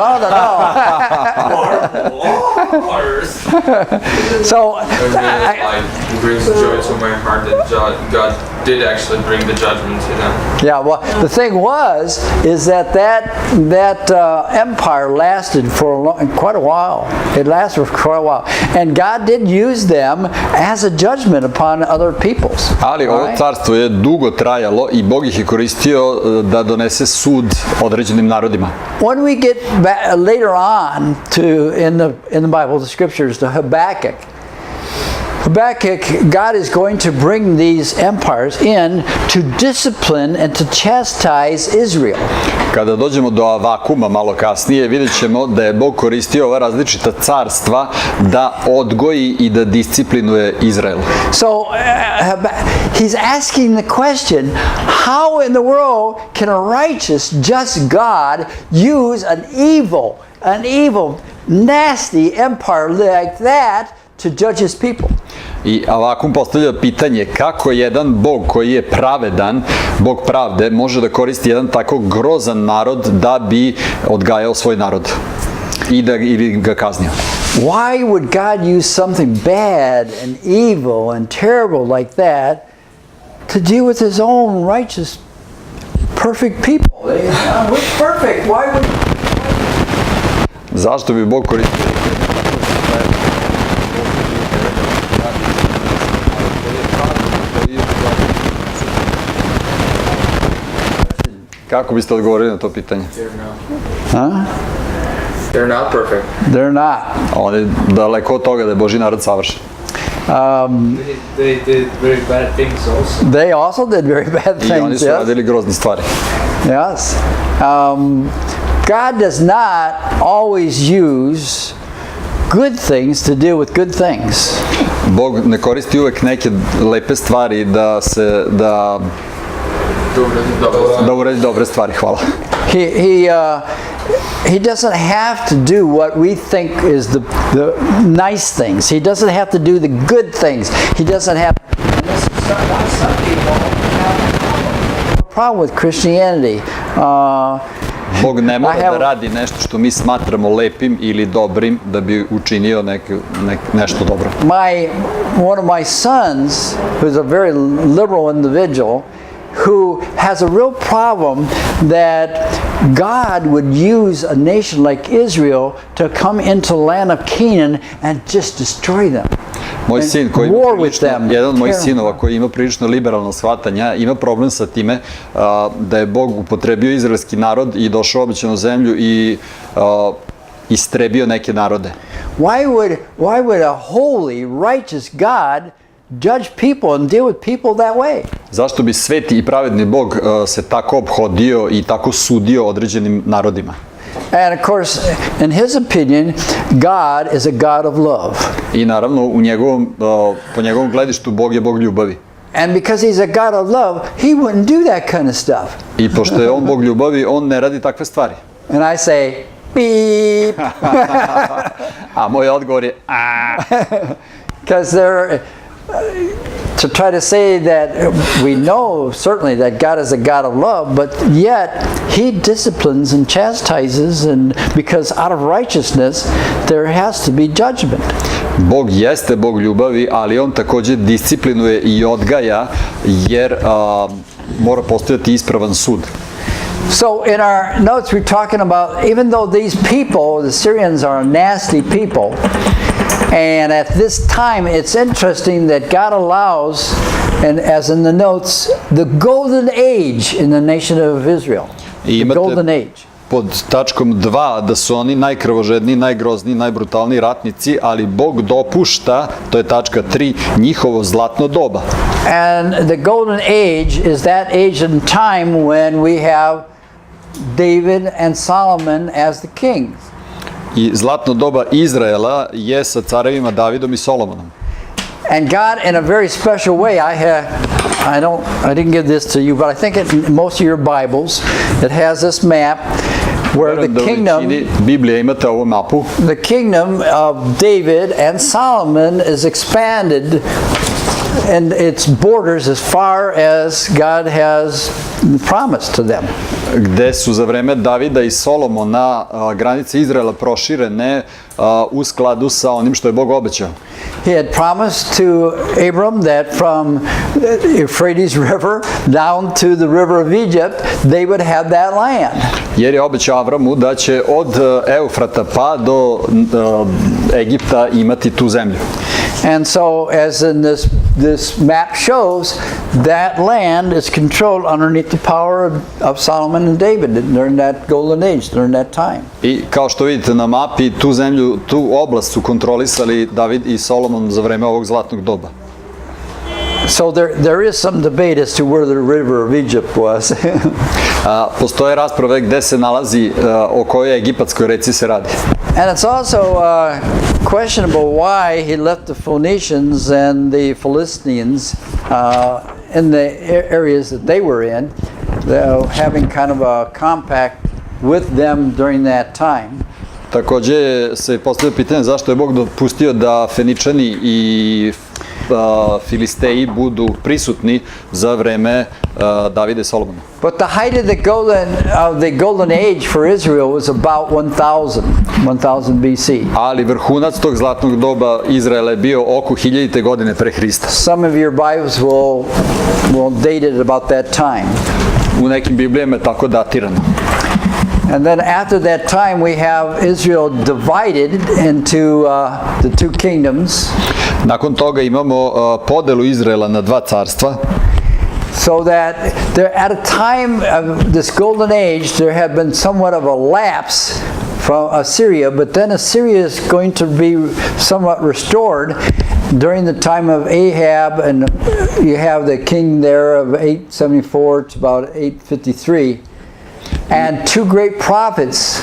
So it brings joy to my heart that God did actually bring the judgment to them. Yeah, well, the thing is that empire lasted for quite a while. It lasted for quite a while, and God did use them as a judgment upon other peoples. Ali ovo carstvo je dugo trajalo i Bog ih je koristio da donese sud određenim narodima. When we get back, later on in the Bible, the scriptures, to Habakkuk, God is going to bring these empires in to discipline and to chastise Israel. Kada dođemo do Avakuma malo kasnije, vidjet ćemo da je Bog koristio ova različita carstva da odgoji i da disciplinuje Izrael. So he's asking the question, how in the world can a righteous, just God use an evil nasty empire like that to judge his people? I ovako postavlja pitanje kako jedan Bog koji je pravedan, Bog pravde, može da koristi jedan tako grozan narod da bi odgajao svoj narod ili ga kaznio. Why would God use something bad and evil and terrible like that to deal with his own righteous, perfect people? We're perfect. Why would... Zašto bi Bog koristio Kako biste odgovorili na to pitanje? Huh? They're not perfect. They're not. Oni daleko od toga da je Božji narod savršen. They did very bad things also. They also did very bad I oni things. su Yes. radili grozne stvari. Yes. God does not always use good things to deal with good things. Bog ne koristi uvek neke lepe stvari da uradi dobre stvari. Hvala. He doesn't have to do what we think is the nice things. He doesn't have to do the good things. He doesn't have. And this is why some people have a problem with Christianity. Bog ne mora I have- da radi nešto što mi smatramo lepim ili dobrim da bi učinio nešto dobro. One of my sons, who's a very liberal individual, who has a real problem that God would use a nation like Israel to come into the land of Canaan and just destroy them. Moj sin koji ima War with prilično, them. jedan od mojih Terrible. sinova koji ima prilično liberalno shvatanja, ima problem sa time da je Bog upotrebio izraelski narod i došao u obećanu zemlju i istrebio neke narode. Why would a holy, righteous God judge people and deal with people that way? Zašto bi sveti i pravedni Bog se tako ophodio i tako sudio određenim narodima? And of course, in his opinion, God is a God of love. I naravno, po njegovom gledištu, Bog je Bog ljubavi. And because he's a God of love, he wouldn't do that kind of stuff. I pošto je on Bog ljubavi, on ne radi takve stvari. And I say, beep. A moj odgovor je Because to try to say that we know certainly that God is a God of love, but yet he disciplines and chastises, and because out of righteousness there has to be judgment. Bog jeste Bog ljubavi, ali on također disciplinuje i odgaja, jer mora postojati ispravan sud. So in our notes we're talking about, even though these people, the Syrians, are nasty people, and at this time it's interesting that God allows, and as in the notes, the golden age in the nation of Israel. I The golden age. pod tačkom 2 da su oni najkrvožedniji, najgrozniji, najbrutalniji ratnici, ali Bog dopušta, to je tačka 3, njihovo zlatno doba. And the golden age is that age and time when we have David and Solomon as the kings. I zlatno doba Izraela je sa carevima Davidom i Solomonom. And God, in a very special way, I didn't give this to you, but I think in most of your Bibles, it has this map where Verujem da the u kingdom, većini Biblije imate ovu mapu. the kingdom of David and Solomon is expanded and its borders as far as God has promised to them. Gde su za vreme Davida i Solomona granice Izraela proširene u skladu sa onim što je Bog obećao. He had promised to Abram that from the Euphrates River down to the river of Egypt, they would have that land. Jer je obećao Avramu da će od Eufrata pa do Egipta imati tu zemlju. And so, as in this map shows, that land is controlled underneath the power of Solomon and David during that golden age, during that time. I kao što vidite na mapi, tu zemlju, tu oblast su kontrolisali David i Solomon za vreme ovog zlatnog doba. So there is some debate as to where the river of Egypt was. Postoje rasprave gde se nalazi, o kojoj egipatskoj reci se radi. And it's also questionable why he left the Phoenicians and the Philistines in the areas that they were in, having kind of a compact with them during that time. Takođe se postavlja pitanje zašto je Bog dopustio da Feničani i Filisteji budu prisutni za vreme Davida i Solomona. But the height of the golden age for Israel was about 1000 BC. Ali vrhunac tog zlatnog doba Izraela je bio oko 1000. godine pre Hrista. Some of your Bibles will date it about that time. U nekim Biblijama je tako datirano. And then after that time we have Israel divided into the two kingdoms. Nakon toga imamo podelu Izraela na dva carstva. So that there, at a time of this golden age, there had been somewhat of a lapse from Assyria, but then Assyria is going to be somewhat restored during the time of Ahab, and you have the king there of 874 to about 853, and two great prophets,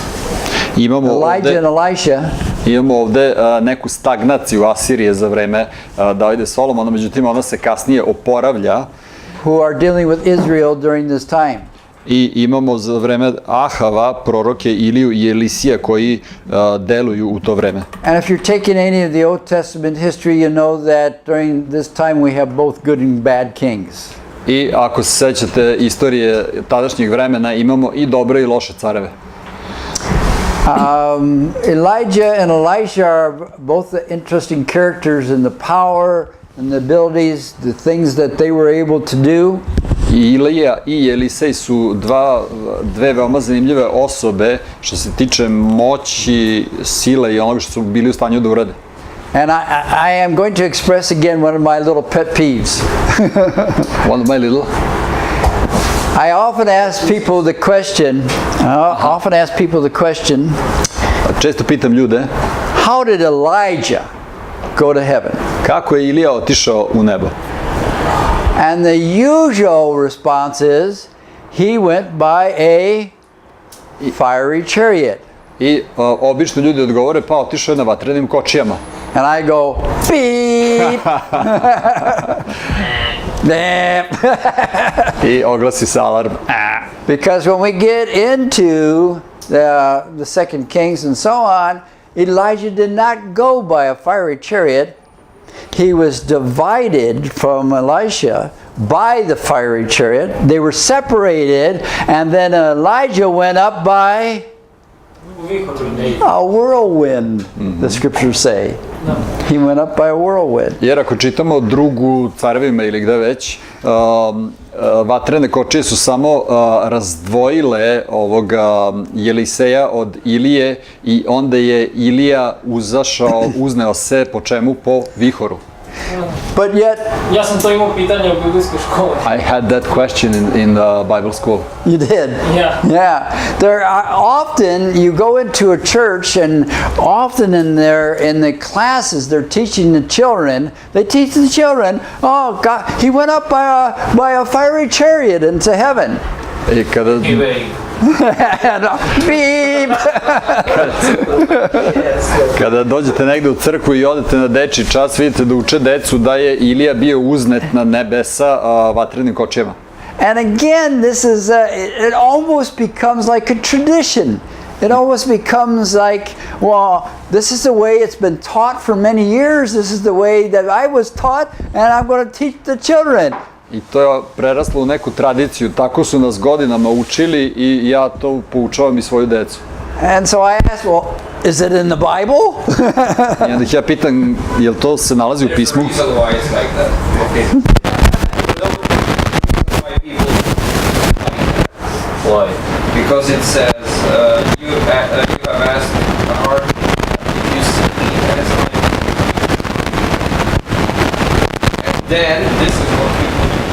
Elijah and Elisha. Imamo ovde neku stagnaciju Asirije za vreme Davida i Solomona, međutim ona se kasnije oporavlja. Who are dealing with Israel during this time. I imamo za vreme Ahava proroke Iliju i Elisija koji deluju u to vreme. And if you're taking any of the Old Testament history, you know that during this time we have both good and bad kings. I ako se sećate istorije tadašnjeg vremena, imamo i dobre i loše careve. Elijah and Elisha are both the interesting characters in the power and the abilities, the things that they were able to do. I Ilija i Elisej su dve veoma zanimljive osobe što se tiče moći, sile i onoga što su bili u stanju da urade. And I am going to express again one of my little pet peeves. One of my little? I often ask people the question, često pitam ljude, how did Elijah go to heaven? Kako je Ilija otišao u nebo? And the usual response is, he went by a fiery chariot. I obično ljudi odgovore, pa otišao je na vatrenim kočijama. And I go, beep! I oglasi se alarm. Because when we get into the Second Kings and so on, Elijah did not go by a fiery chariot. He was divided from Elisha by the fiery chariot. They were separated, and then Elijah went up by a whirlwind, the scriptures say. He went up by a whirlwind. Jer ako čitamo drugu carevima ili gde već, vatrene kočije su samo razdvojile ovoga Eliseja od Ilije i onda je Ilija uzneo se po čemu? Po vihoru. But yet, Ja sam to imao pitanje u biblijskoj školi. I had that question in the Bible school. you did. Yeah. Yeah. There are often you go into a church, and often in the classes they're teaching the children. They teach the children, oh God, he went up by a fiery chariot into heaven. I kada Beep. Kada dođete negde u crkvu i odete na dečji čas, vidite da uče decu da je Ilija bio uznet na nebesa vatrenim kočijama. And again, this is it almost becomes like a tradition. It almost becomes like, well, this is the way it's been taught for many years. This is the way that I was taught, and I'm going to teach the children. I to je preraslo u neku tradiciju, tako su nas godinama učili i ja to poučavam i svoju decu. And so I asked, well, is it in the Bible? I onda ih ja pitam, jel to se nalazi u pismu? There's a reason why it's like that. Okay. Why people like that? Why? Because it says you have asked a heart, you see as and then this is what people do.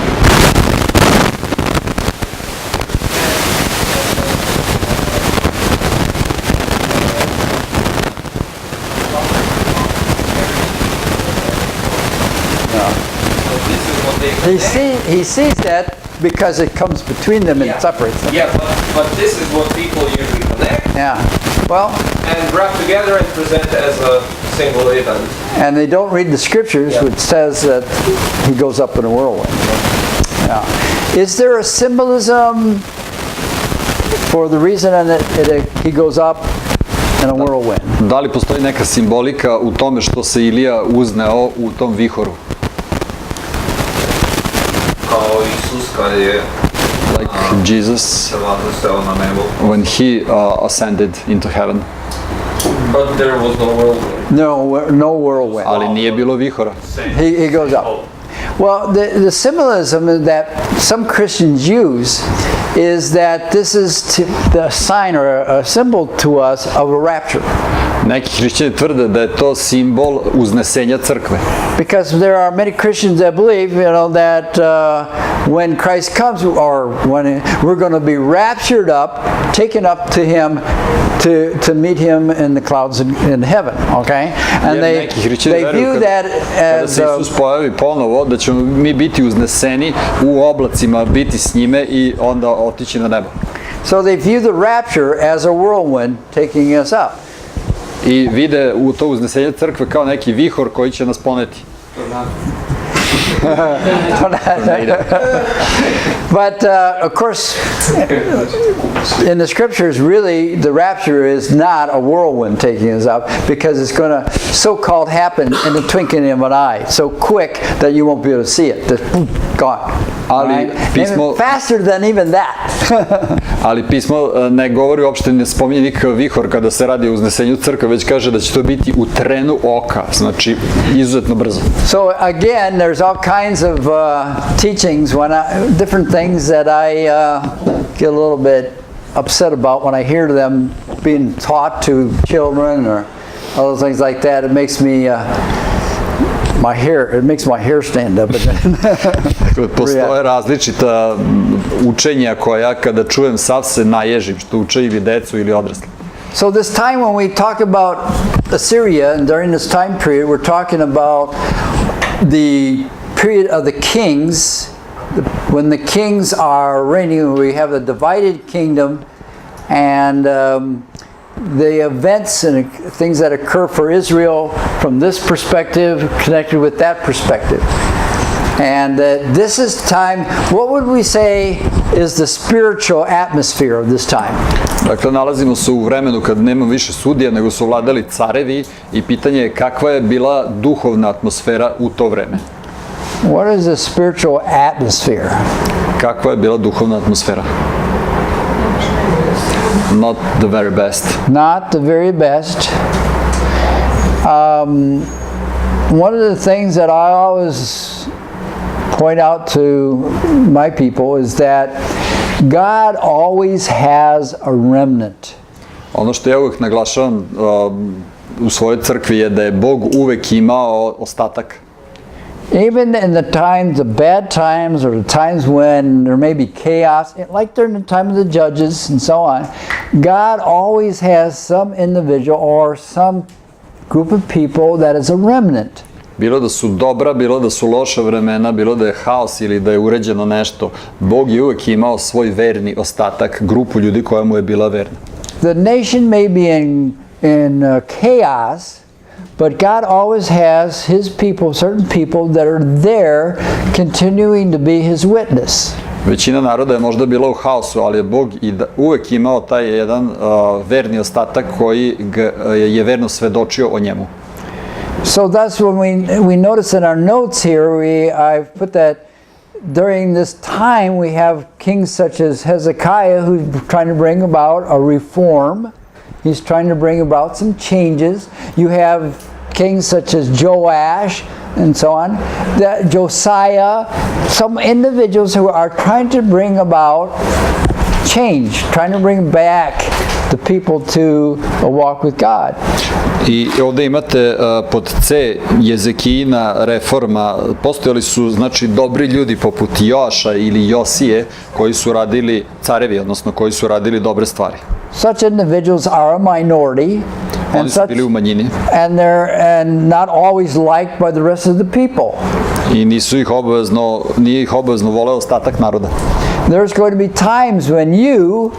He sees that because it comes between them and separates them. Yeah, but this is what people usually connect Yeah. Well, and wrap together and present as a single event. and they don't read the scriptures, which says that he goes up in a whirlwind. Yeah. Is there a symbolism for the reason that he goes up in a whirlwind. Da li postoji neka simbolika u tome što se Ilija uzneo u tom vihoru? Kao Isus kad je Like Jesus se vazdušao na nebo. when he ascended into heaven. But there was no whirlwind. No whirlwind. Ali nije bilo vihora. He goes up. Well, the symbolism that some Christians use is that this is the sign or a symbol to us of a rapture. Neki hrišćani tvrde da je to simbol uznesenja crkve. Because there are many Christians that believe, that when Christ comes, or when we're going to be raptured up, taken up to Him, to meet Him in the clouds in heaven. Okay, and they view that kada as se Isus pojavi ponovo, da ćemo mi biti uzneseni u oblacima, biti s njime i onda otići na nebo. so they view the rapture as a whirlwind taking us up. I vide u to uznesenje crkve kao neki vihor koji će nas poneti. But of course, in the scriptures, really, the rapture is not a whirlwind taking us up, because it's going to so-called happen in the twinkling of an eye, so quick that you won't be able to see it. Just gone. Ali pismo, faster than even that. ali pismo ne govori uopšte, ne spominje nikakav vihor kada se radi o uznesenju crkve, već kaže da će to biti u trenu oka, znači izuzetno brzo. So again, there's all kinds of teachings, different things that I get a little bit upset about when I hear them being taught to children or other things like that. It makes me my hair stand up. Postoje različita učenja koja kada čujem sav se naježim, što uče ili decu ili odrasli. So this time when we talk about Assyria, and during this time period, we're talking about the period of the kings, when the kings are reigning. We have a divided kingdom, and the events and things that occur for Israel from this perspective connected with that perspective. And this is time, what would we say is the spiritual atmosphere of this time? Dakle, nalazimo se u vremenu kad nema više sudija, nego su vladali carevi i pitanje je kakva je bila duhovna atmosfera u to vreme. What is the spiritual atmosphere? Kakva je bila duhovna atmosfera? Not the very best. Not the very best. One of the things that I always point out to my people is that God always has a remnant. Ono što ja uvijek naglašavam u svojoj crkvi je da je Bog uvijek imao ostatak. Even in the times, the bad times, or the times when there may be chaos, like during the time of the judges and so on, God always has some individual or some group of people that is a remnant. Bilo da su dobra, bilo da su loša vremena, bilo da je haos ili da je uređeno nešto, Bog je uvijek imao svoj verni ostatak, grupu ljudi koja mu je bila verna. The nation may be in chaos, but God always has His people, certain people that are there continuing to be His witness. Većina naroda je možda bila u haosu, ali je Bog uvijek imao taj jedan verni ostatak koji je verno svedočio o njemu. So that's when we notice in our notes here, I've put that during this time we have kings such as Hezekiah, who's trying to bring about a reform. He's trying to bring about some changes. You have kings such as Joash and so on, Josiah, some individuals who are trying to bring about change, trying to bring back the people to a walk with God. I ovdje imate pod C Jezekijina reforma. Postojali su znači dobri ljudi poput Joaša ili Josije koji su radili carevi, odnosno koji su radili dobre stvari. Such individuals are a minority, Oni su bili u manjini. and they're not always liked by the rest of the people. I nije ih obavezno voleo ostatak naroda. There's going to be times when you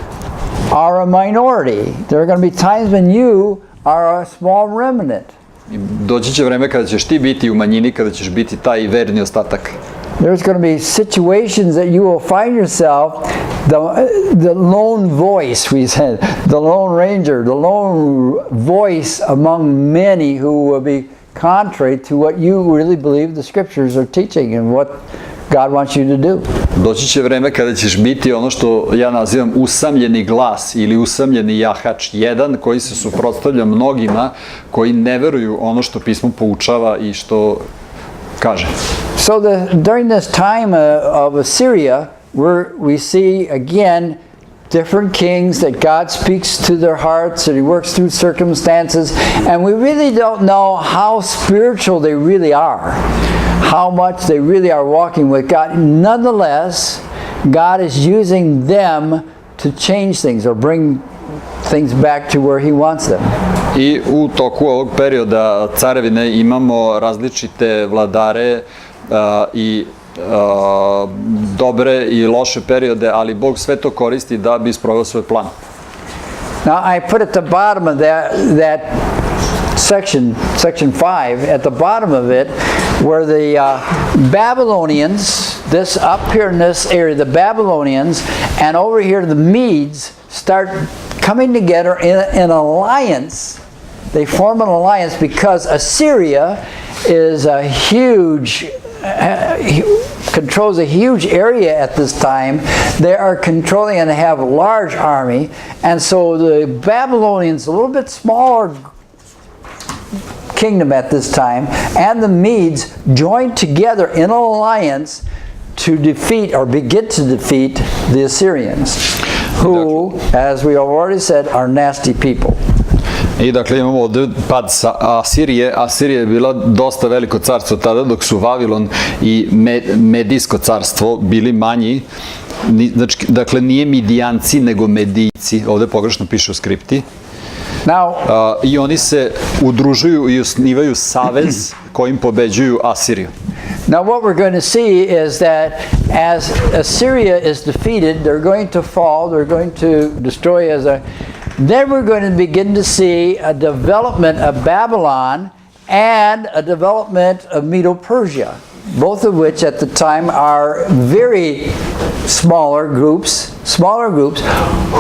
are a minority. There are going to be times when you are a small remnant. I doći će vreme kada ćeš ti biti u manjini, kada ćeš biti taj verni ostatak. there's going to be situations that you will find yourself the lone voice, we said, the lone ranger, the lone voice among many who will be contrary to what you really believe the scriptures are teaching and what God wants you to do. Doći će vreme kada ćeš biti ono što ja nazivam usamljeni glas ili usamljeni jahač, jedan koji se suprotstavlja mnogima koji ne veruju ono što pismo poučava i što kaže. So during this time of Assyria, we see again different kings that God speaks to their hearts and He works through circumstances, and we really don't know how spiritual they really are, how much they really are walking with God. Nonetheless, God is using them to change things or bring things back to where He wants them. I u toku ovog perioda carevine imamo različite vladare i dobre i loše periode, ali Bog sve to koristi da bi sproveo svoj plan. Now I put at the bottom of that section 5, at the bottom of it, where the Babylonians, this up here in this area, the Babylonians, and over here the Medes start coming together in an alliance. They form an alliance because Assyria is a huge, controls a huge area at this time. They are controlling and have a large army, and so the Babylonians, a little bit smaller kingdom at this time, and the Medes joined together in an alliance to defeat or begin to defeat the Assyrians, who, as we have already said, are nasty people. I dakle imamo ovdje pad sa Asirije. Asirija je bila dosta veliko carstvo tada, dok su Vavilon i Medijsko carstvo bili manji. Znači, dakle, nije Midijanci, nego Medijci. Ovdje pogrešno piše u skripti. I oni se udružuju i osnivaju savez kojim pobeđuju Asiriju. Now what we're going to see is that as Assyria is defeated, they're going to fall, they're going to destroy then we're going to begin to see a development of Babylon and a development of Medo-Persia, both of which at the time are very smaller groups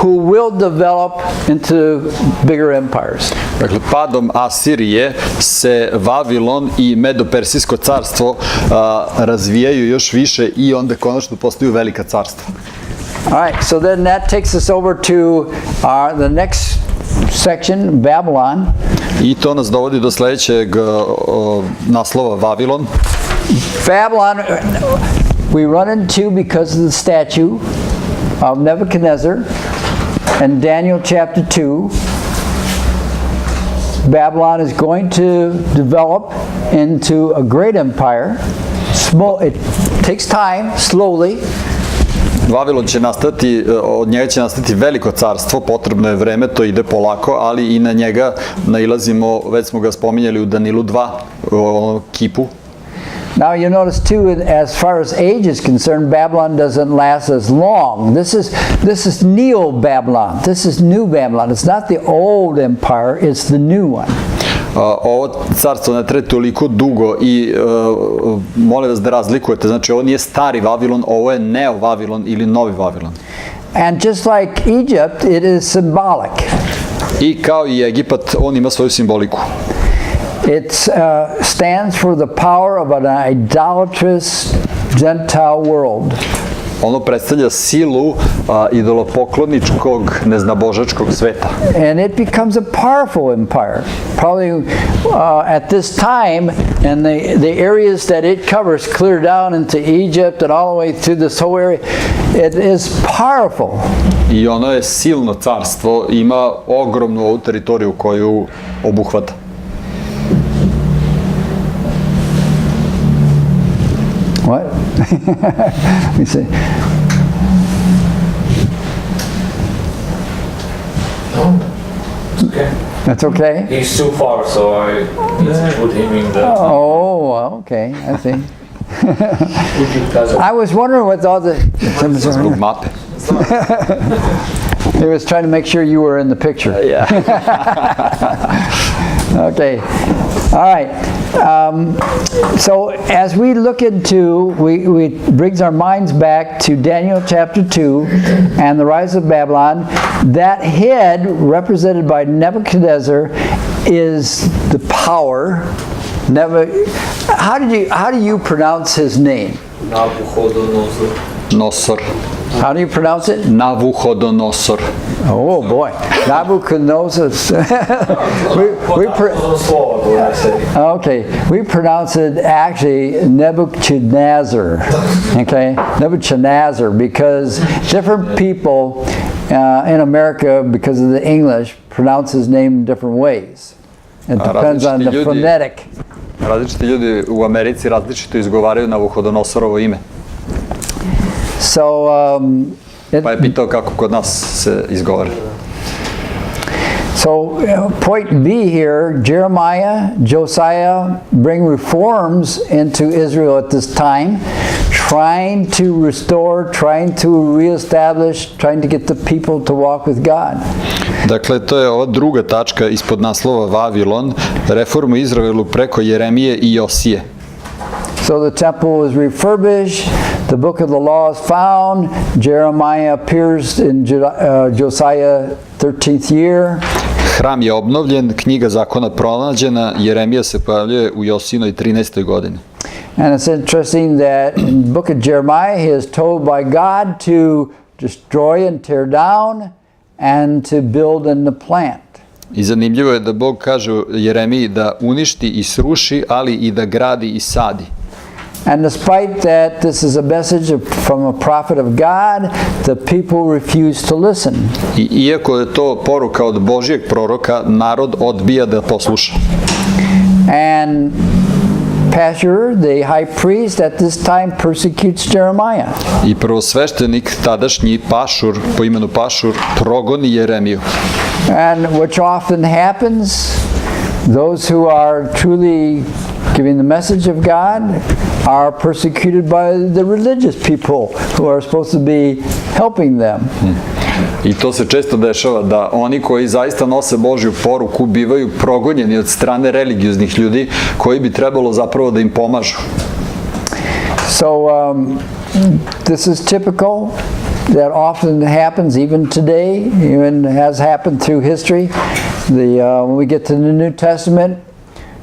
who will develop into bigger empires. Dakle, padom Asirije se Vavilon i Medo-Persijsko carstvo razvijaju još više i onda konačno postaju velika carstva. All right, so then that takes us over to the next section, Babylon. I to nas dovodi do sljedećeg naslova Vavilon. Babylon we run into because of the statue of Nebuchadnezzar in Daniel chapter 2. Babylon is going to develop into a great empire. It takes time, slowly. Vavilon će nastati, od njega će nastati veliko carstvo, potrebno je vreme, to ide polako, ali i na njega nailazimo, već smo ga spominjali u Danilu 2, u kipu. Now you notice too, as far as age is concerned, Babylon doesn't last as long. This is Neo-Babylon. This is New Babylon. It's not the old empire, it's the new one. Ovo carstvo ne traje toliko dugo i molim vas da razlikujete, znači ovo nije stari Vavilon, ovo je Neo-Vavilon ili Novi Vavilon. And just like Egypt, it is symbolic. I kao i Egipat, on ima svoju simboliku. It stands for the power of an idolatrous Gentile world. Ono predstavlja silu idolopokloničkog, neznabožačkog sveta. And it becomes a powerful empire. Probably at this time, and the areas that it covers, clear down into Egypt and all the way through this whole area, it is powerful. I ono je silno carstvo, ima ogromnu ovu teritoriju koju obuhvata. What? Let me see. No, it's okay. That's okay? He's too far, so I put him in the... Oh, okay, I see. I was wondering what all the... Zbog mape. He was trying to make sure you were in the picture. Yeah. Okay. All right. So as we look into, we brings our minds back to Daniel chapter 2 and the rise of Babylon. That head represented by Nebuchadnezzar is the power. How do you pronounce his name? Nosor. How do you pronounce it? Navuhodonosor. Oh boy, Nebuchadnezzar. Okay, we pronounce it actually Nebuchadnezzar. Okay, Nebuchadnezzar, because different people in America, because of the English, pronounce his name in different ways. It depends on the phonetic. Različiti ljudi u Americi različito izgovaraju Navuhodonosorovo ime. So, Pa je pitao kako kod nas se izgovara. So, point B here, Jeremiah, Josiah bring reforms into Israel at this time, trying to restore, trying to reestablish, trying to get the people to walk with God. Dakle, to je ova druga tačka ispod naslova Vavilon, reformu Izraelu preko Jeremije i Josije. So the temple was refurbished, the book of the law is found, Jeremiah appears in Josiah 13th year. Hram je obnovljen, knjiga zakona pronađena, Jeremija se pojavljuje u Josinoj 13. godini. And it's interesting that in the book of Jeremiah he is told by God to destroy and tear down and to build and to plant. I zanimljivo je da Bog kaže Jeremiji da uništi i sruši, ali i da gradi i sadi. And despite that, this is a message from a prophet of God, the people refuse to listen. I iako je to poruka od Božjeg proroka, narod odbija da posluša. And Pashur, the high priest at this time, persecutes Jeremiah. I prvosveštenik, tadašnji Pašur, po imenu Pašur, progoni Jeremiju. And which often happens, those who are truly giving the message of God are persecuted by the religious people who are supposed to be helping them. I to se često dešava, da oni koji zaista nose Božju poruku bivaju progonjeni od strane religioznih ljudi koji bi trebalo zapravo da im pomažu. So this is typical. That often happens even today, even has happened through history. When we get to the New Testament,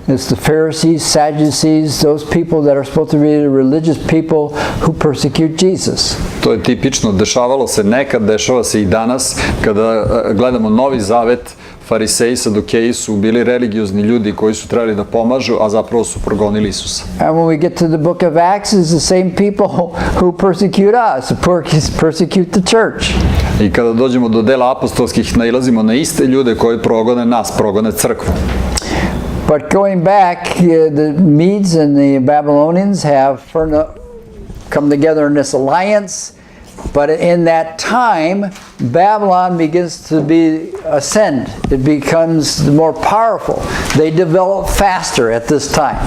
it's the Pharisees, Sadducees, those people that are supposed to be the religious people who persecute Jesus. To je tipično, dešavalo se nekad, dešava se i danas, kada gledamo Novi Zavet, Fariseji, Sadukeji su bili religiozni ljudi koji su trebali da pomažu, a zapravo su progonili Isusa. And when we get to the book of Acts, it's the same people who persecute us, persecute the church. I kada dođemo do dela apostolskih, nailazimo na iste ljude koji progone nas, progone crkvu. But going back, the Medes and the Babylonians have come together in this alliance. But in that time, Babylon begins to ascend. It becomes more powerful. They develop faster at this time.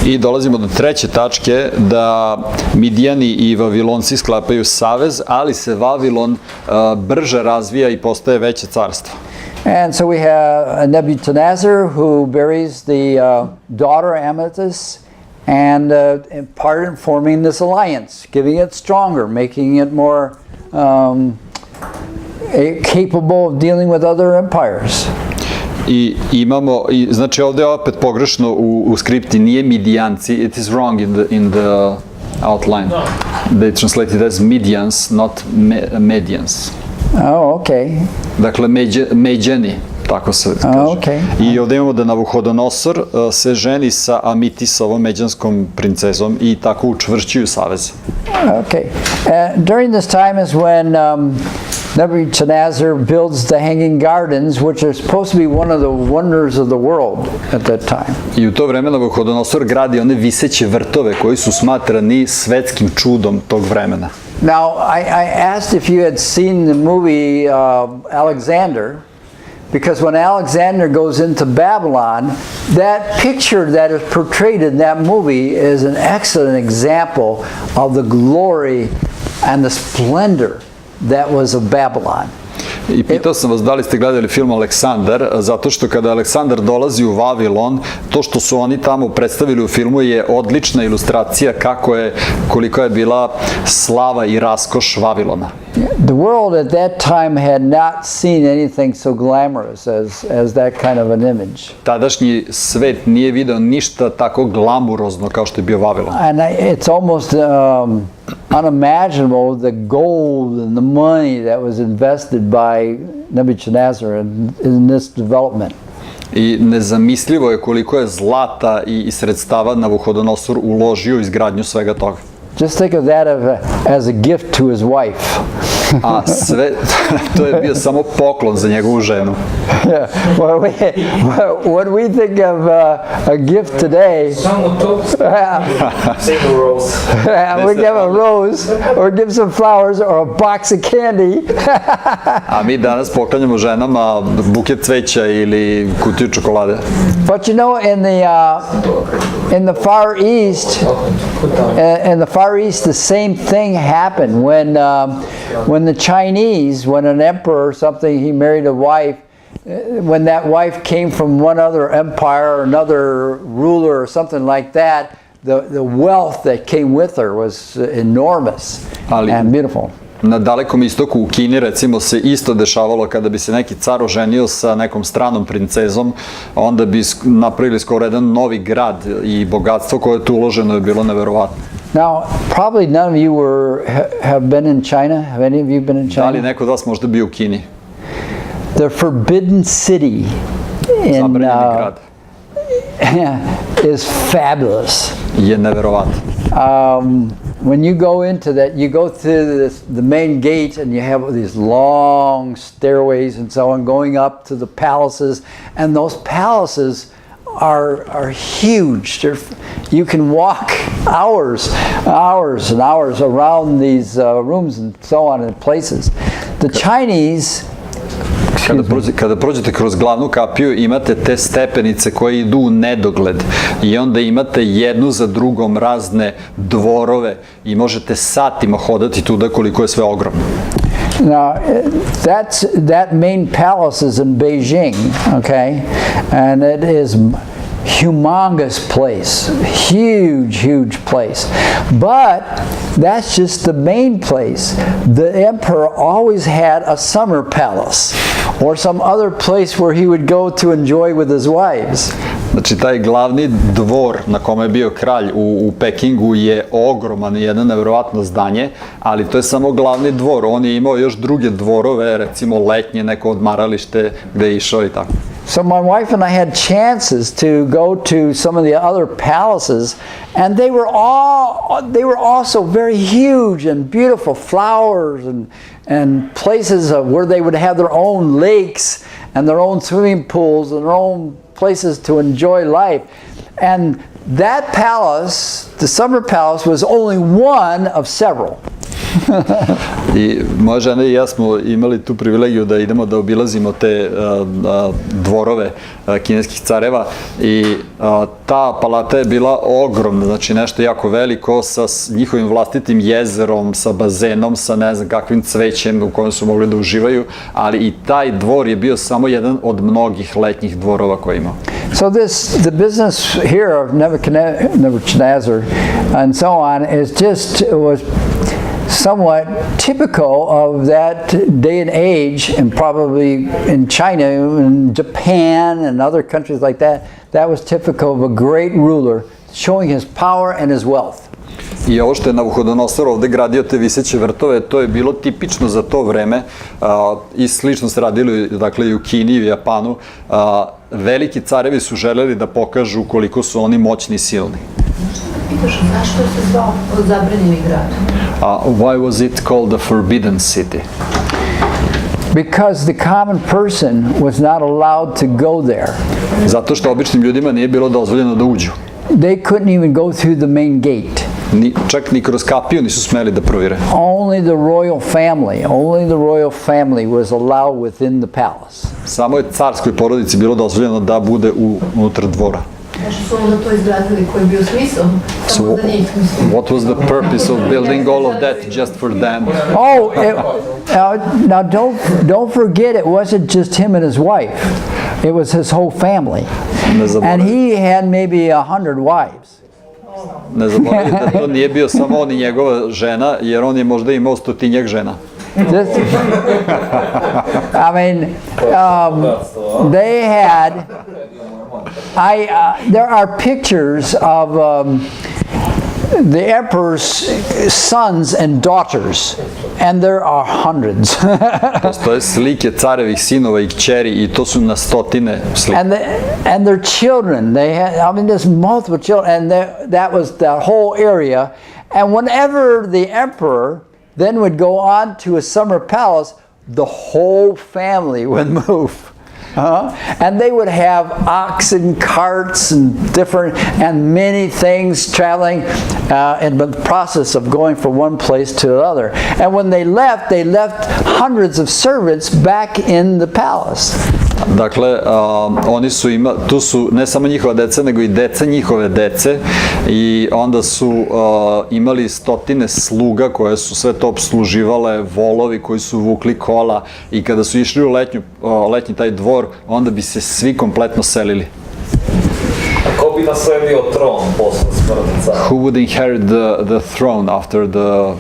I dolazimo do treće tačke, da Midijani i Vavilonci sklapaju savez, ali se Vavilon brže razvija i postaje veće carstvo. And so we have Nebuchadnezzar who buries the daughter Amethyst and part in forming this alliance, giving it stronger, making it more capable of dealing with other empires. I imamo, znači ovdje je opet pogrešno u skripti, nije Midijanci, it is wrong in the outline. They translate it as Midians, not Medians. Oh, okay. Dakle, Međeni, tako se kaže. Okay. I ovdje imamo da Navuhodonosor se ženi sa Amitisovom međanskom princezom i tako učvršćuju savez. Okay. During this time is when Nebuchadnezzar builds the Hanging Gardens, which are supposed to be one of the wonders of the world at that time. I u to vreme Navuhodonosor gradi one viseće vrtove koji su smatrani svetskim čudom tog vremena. Now, I asked if you had seen the movie Alexander, because when Alexander goes into Babylon, that picture that is portrayed in that movie is an excellent example of the glory and the splendor that was of Babylon. I pitao sam vas da li ste gledali film Aleksandar, zato što kada Aleksandar dolazi u Vavilon, to što su oni tamo predstavili u filmu je odlična ilustracija koliko je bila slava i raskoš Vavilona. The world at that time had not seen anything so glamorous as that kind of an image. Tadašnji svet nije video ništa tako glamurozno kao što je bio Vavilon. And it's almost unimaginable the gold and the money that was invested by Nebuchadnezzar in this development. I nezamislivo je koliko je zlata i sredstava Navuhodonosor uložio u izgradnju svega toga. Just think of that as a gift to his wife. A sve, to je bio samo poklon za njegovu ženu. Yeah. When we think of a gift today, Single rose. we give a rose or give some flowers or a box of candy. A mi danas poklanjamo ženama buket cveća ili kutiju čokolade. But you know, in the Far East, the same thing happened when the Chinese, when an emperor or something, he married a wife. When that wife came from one other empire or another ruler or something like that, the wealth that came with her was enormous and beautiful. Na Dalekom istoku u Kini recimo se isto dešavalo kada bi se neki car oženio sa nekom stranom princezom, onda bi napravili skoro jedan novi grad i bogatstvo koje je tu uloženo je bilo neverovatno. Now, probably none of you have been in China. Have any of you been in China? Da li neko od vas možda bio u Kini? The Forbidden City Zabranjeni grad is fabulous. Je neverovatno. When you go into that, you go through the main gate and you have these long stairways and so on going up to the palaces, and those palaces are huge. You can walk hours and hours around these rooms and so on and places. The Chinese... Kada prođete kroz glavnu kapiju imate te stepenice koje idu u nedogled i onda imate jednu za drugom razne dvorove i možete satima hodati tuda koliko je sve ogromno. Now, that main palace is in Beijing, okay? And it is humongous place, huge place. But that's just the main place. The emperor always had a summer palace or some other place where he would go to enjoy with his wives. Znači, taj glavni dvor na kome je bio kralj u Pekingu je ogroman, jedno neverovatno zdanje, ali to je samo glavni dvor. On je imao još druge dvorove, recimo letnje, neko odmaralište gde je išao i tako. So my wife and I had chances to go to some of the other palaces, and they were also very huge and beautiful, flowers and places where they would have their own lakes and their own swimming pools and their own places to enjoy life. And that palace, the summer palace, was only one of several. I moja žena i ja smo imali tu privilegiju da idemo da obilazimo te dvorove kineskih careva i ta palata je bila ogromna, znači nešto jako veliko sa njihovim vlastitim jezerom, sa bazenom, sa ne znam kakvim cvećem u kojem su mogli da uživaju, ali i taj dvor je bio samo jedan od mnogih letnjih dvorova koje imao. So the business here of Nebuchadnezzar and so on was somewhat typical of that day and age, and probably in China and Japan and other countries like that, that was typical of a great ruler showing his power and his wealth. I ovo što je Navuhodonosor ovde gradio te viseće vrtove, to je bilo tipično za to vreme i slično se radilo dakle, i u Kini i u Japanu. Veliki carevi su želeli da pokažu koliko su oni moćni i silni. Pitaš, zašto se zvao zabranjeni grad? Why was it called the Forbidden City? Because the common person was not allowed to go there. Zato što običnim ljudima nije bilo dozvoljeno da uđu. They couldn't even go through the main gate. Čak ni kroz kapiju nisu smeli da provire. Only the royal family was allowed within the palace. Samo je carskoj porodici bilo dozvoljeno da bude unutar dvora. su onda to izgradili, koji je bio smisao? Samo za njih, mislim. What was the purpose of building all of that just for them? Oh, now don't forget, it wasn't just him and his wife. It was his whole family. And he had maybe 100 wives. Ne zaboravite da to nije bio samo on i njegova žena, jer on je možda imao 100-tinjak žena. I mean, they had, there are pictures of the emperor's sons and daughters, and there are hundreds. Postoje slike carevih sinova i kćeri i to su na stotine slika. And their children, they had, I mean, there's multiple children, and that was that whole area. And whenever the emperor then would go on to a summer palace, the whole family would move. And they would have oxen, carts, and many things traveling in the process of going from one place to another. And when they left hundreds of servants back in the palace. Dakle, oni su tu su ne samo njihova deca, nego i deca njihove dece i onda su imali stotine sluga koje su sve to obsluživale, volovi koji su vukli kola i kada su išli u letnji taj dvor, onda bi se svi kompletno selili. Ko bi nasledio tron posle smrti cara? Who would inherit the throne after the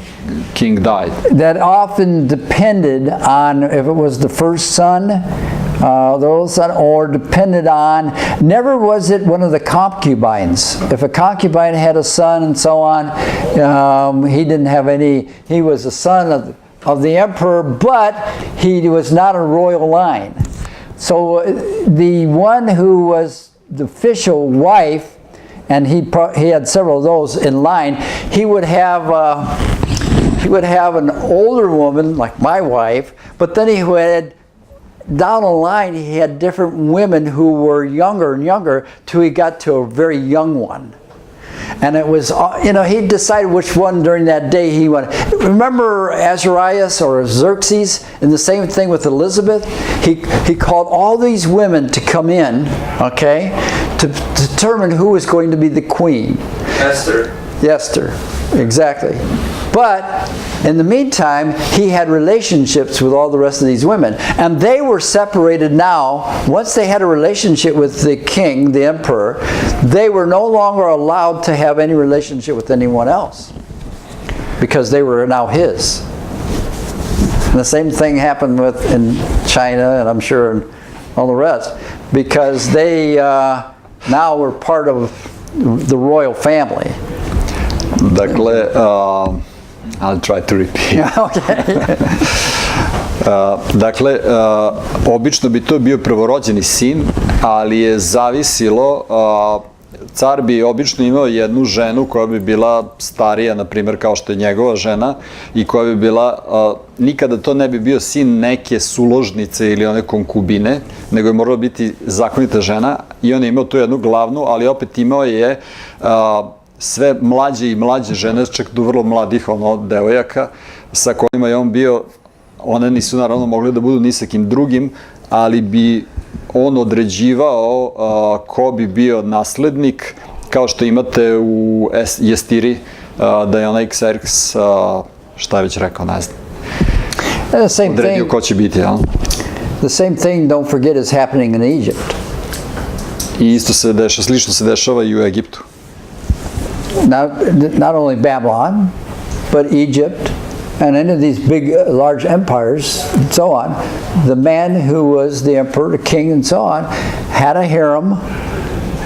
king died? That often depended on if it was the first son, the old son, or depended on, never was it one of the concubines. If a concubine had a son and so on, he didn't have any, he was a son of the emperor, but he was not a royal line. So the one who was the official wife, and he had several of those in line, he would have an older woman like my wife, but then he had down the line he had different women who were younger and younger till he got to a very young one. And it was, he decided which one during that day he wanted. Remember Azarias or Xerxes, and the same thing with Elizabeth? He called all these women to come in, okay, to determine who was going to be the queen. Esther, exactly. But in the meantime, he had relationships with all the rest of these women. And they were separated now. Once they had a relationship with the king, the emperor, they were no longer allowed to have any relationship with anyone else, because they were now his. And the same thing happened in China, and I'm sure in all the rest, because they now were part of the royal family. Dakle, I'll try to repeat. Okay. Dakle, obično bi to bio prvorođeni sin, ali je zavisilo, car bi obično imao jednu ženu koja bi bila starija, na primjer, kao što je njegova žena, i koja bi bila, nikada to ne bi bio sin neke suložnice ili one konkubine, nego je morala biti zakonita žena, i on je imao tu jednu glavnu, ali opet imao je sve mlađe i mlađe žene, čak do vrlo mladih devojaka, sa kojima je on bio, one nisu naravno mogli da budu ni sa kim drugim, ali bi on određivao ko bi bio naslednik, kao što imate u Jestiri, da je onaj Xerxes, šta je već rekao, ne znam, odredio ko će biti, jel? The same thing, don't forget, is happening in Egypt. I isto se dešava, slično se dešava i u Egiptu. Not only Babylon, but Egypt, and any of these big, large empires, and so on. The man who was the emperor, the king, and so on, had a harem,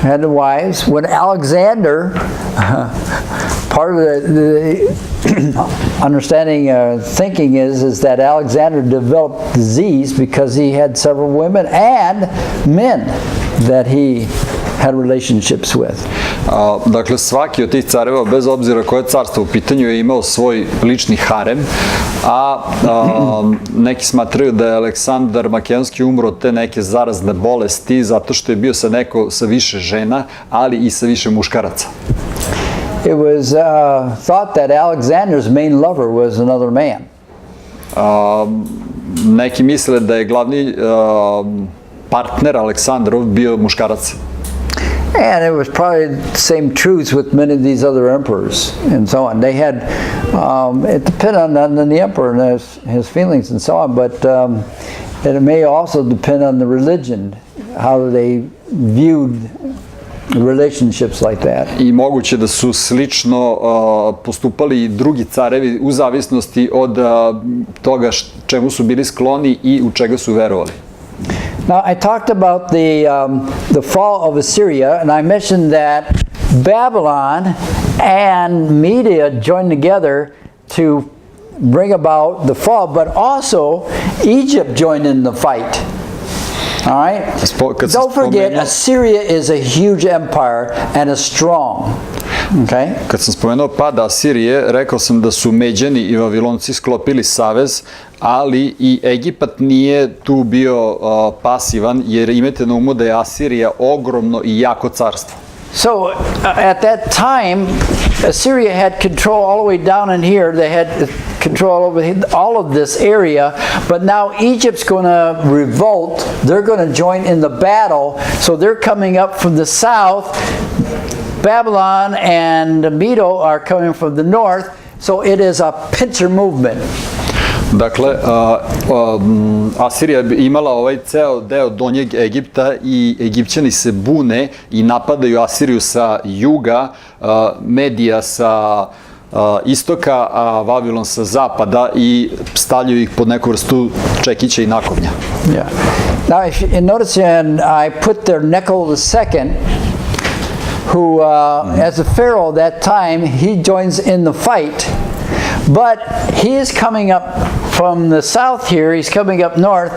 had the wives. When Alexander, part of the understanding, thinking is that Alexander developed disease because he had several women and men that he had relationships with. Dakle, svaki od tih careva, bez obzira koje carstvo u pitanju, je imao svoj lični harem, a neki smatraju da je Aleksandar Makedonski umro od te neke zarazne bolesti zato što je bio sa više žena, ali i sa više muškaraca. It was thought that Alexander's main lover was another man. Neki misle da je glavni partner Aleksandrov bio muškarac. And it was probably the same truth with many of these other emperors and so on. They had, it depended on the emperor and his feelings and so on, but it may also depend on the religion, how they viewed relationships like that. I moguće da su slično postupali i drugi carevi u zavisnosti od toga čemu su bili skloni i u čega su verovali. Now, I talked about the fall of Assyria, and I mentioned that Babylon and Media joined together to bring about the fall, but also Egypt joined in the fight. All right? Don't forget, Assyria is a huge empire and is strong. Okay? Kad sam spomenuo pada Asirije, rekao sam da su Međani i Vavilonci sklopili savez, ali i Egipat nije tu bio pasivan, jer imajte na umu da je Asirija ogromno i jako carstvo. So at that time, Assyria had control all the way down in here. They had control over all of this area, but now Egypt's going to revolt. They're going to join in the battle. So they're coming up from the south. Babylon and Medo are coming from the north. So it is a pincer movement. Dakle, Asirija bi imala ovaj ceo deo donjeg Egipta i Egipćani se bune i napadaju Asiriju sa juga, Medija sa istoka, a Vavilon sa zapada i stavljaju ih pod neku vrstu čekića i nakovnja. Yeah. Now, if you notice, I put there Necho II, who, as a pharaoh at that time, he joins in the fight. But he is coming up from the south here, he's coming up north,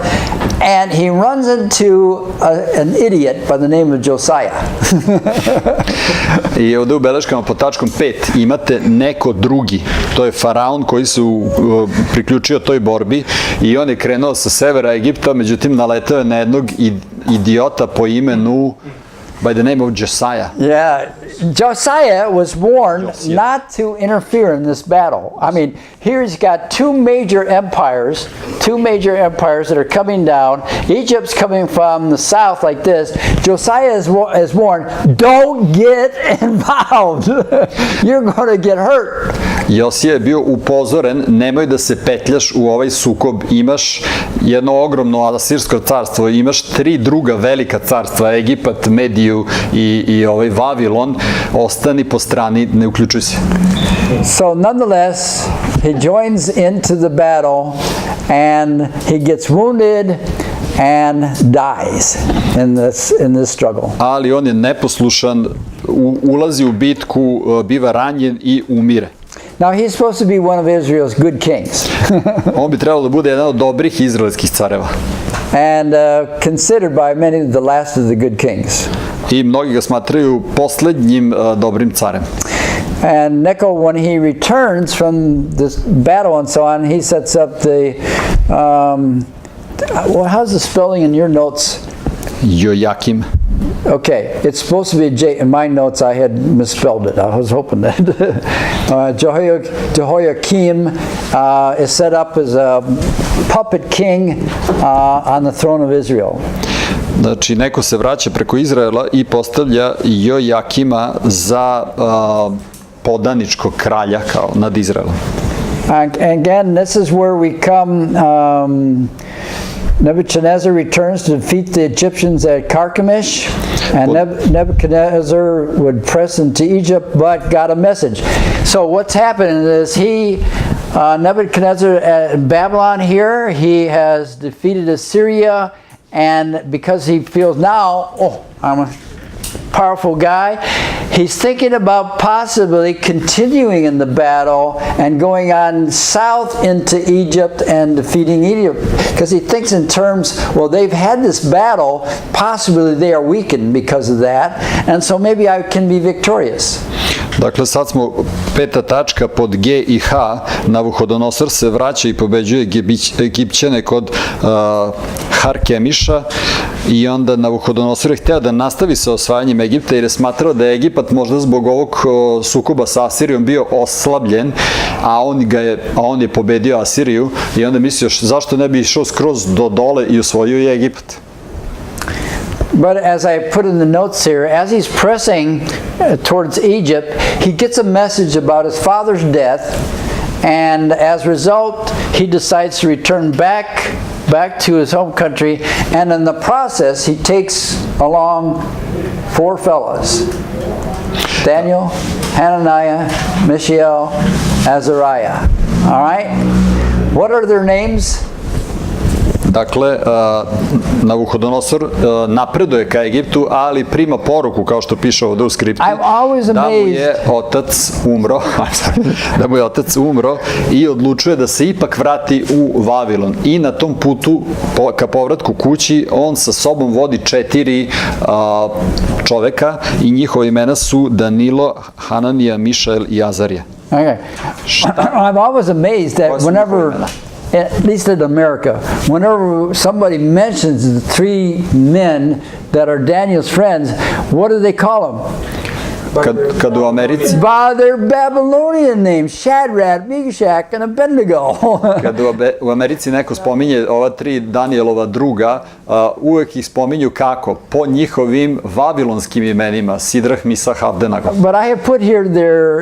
and he runs into an idiot by the name of Josiah. I ovde u beleškama pod tačkom 5 imate neko drugi. To je faraon koji se priključio toj borbi i on je krenuo sa severa Egipta, međutim naletao je na jednog idiota po imenu by the name of Josiah. Yeah, Josiah was warned not to interfere in this battle. I mean, here he's got two major empires that are coming down. Egypt's coming from the south like this. Josiah is warned, don't get involved. You're going to get hurt. Josija je bio upozoren, nemoj da se petljaš u ovaj sukob, imaš jedno ogromno asirsko carstvo, imaš tri druga velika carstva, Egipat, Mediju i ovaj Vavilon, ostani po strani, ne uključuj se. So nonetheless, he joins into the battle and he gets wounded and dies in this struggle. Ali on je neposlušan, ulazi u bitku, biva ranjen i umire. Now he's supposed to be one of Israel's good kings. On bi trebalo da bude jedan od dobrih izraelskih careva. And considered by many the last of the good kings. I mnogi ga smatraju poslednjim dobrim carem. And Necho, when he returns from this battle and so on, he sets up the, well, how's the spelling in your notes? Jojakim. Okay, it's supposed to be a J. In my notes, I had misspelled it. I was hoping that. Jehoiakim is set up as a puppet king on the throne of Israel. Znači, neko se vraća preko Izraela i postavlja Jojakima za podaničkog kralja kao nad Izraelom. And again, this is where we come, Nebuchadnezzar returns to defeat the Egyptians at Carchemish, and Nebuchadnezzar would press into Egypt, but got a message. So what's happening is Nebuchadnezzar at Babylon here, he has defeated Assyria, and because he feels now, oh, I'm a powerful guy, he's thinking about possibly continuing in the battle and going on south into Egypt and defeating Egypt. Because he thinks in terms, well, they've had this battle, possibly they are weakened because of that, and so maybe I can be victorious. Dakle, sad smo peta tačka pod G i H. Navuhodonosor se vraća i pobeđuje Egipćane kod Harkemiša i onda Navuhodonosor je hteo da nastavi sa osvajanjem Egipta jer je smatrao da je Egipat možda zbog ovog sukoba sa Asirijom bio oslabljen, a on je pobedio Asiriju i onda mislio zašto ne bi išao skroz do dole i osvojio i Egipat. But as I put in the notes here, as he's pressing towards Egypt, he gets a message about his father's death, and as a result, he decides to return back to his home country, and in the process, he takes along 4 fellows: Daniel, Hananiah, Mishael, Azariah. All right? What are their names? Dakle, Navuhodonosor napreduje ka Egiptu, ali prima poruku, kao što piše ovde u skriptu, I'm always da mu amazed. je otac umro, i odlučuje da se ipak vrati u Vavilon. I na tom putu ka povratku kući on sa sobom vodi 4 čoveka i njihova imena su Danilo, Hananija, Mišael i Azarija. Okay. I'm always amazed that whenever, at least in America, whenever somebody mentions the 3 men that are Daniel's friends, what do they call them? Kad u Americi By their Babylonian names, Shadrach, Meshach, and Abednego. Kad u Americi neko spominje ova 3 Danielova druga, uvek ih spominju kako? Po njihovim vavilonskim imenima, Sidrah, Misah, Abdenago. But I have put here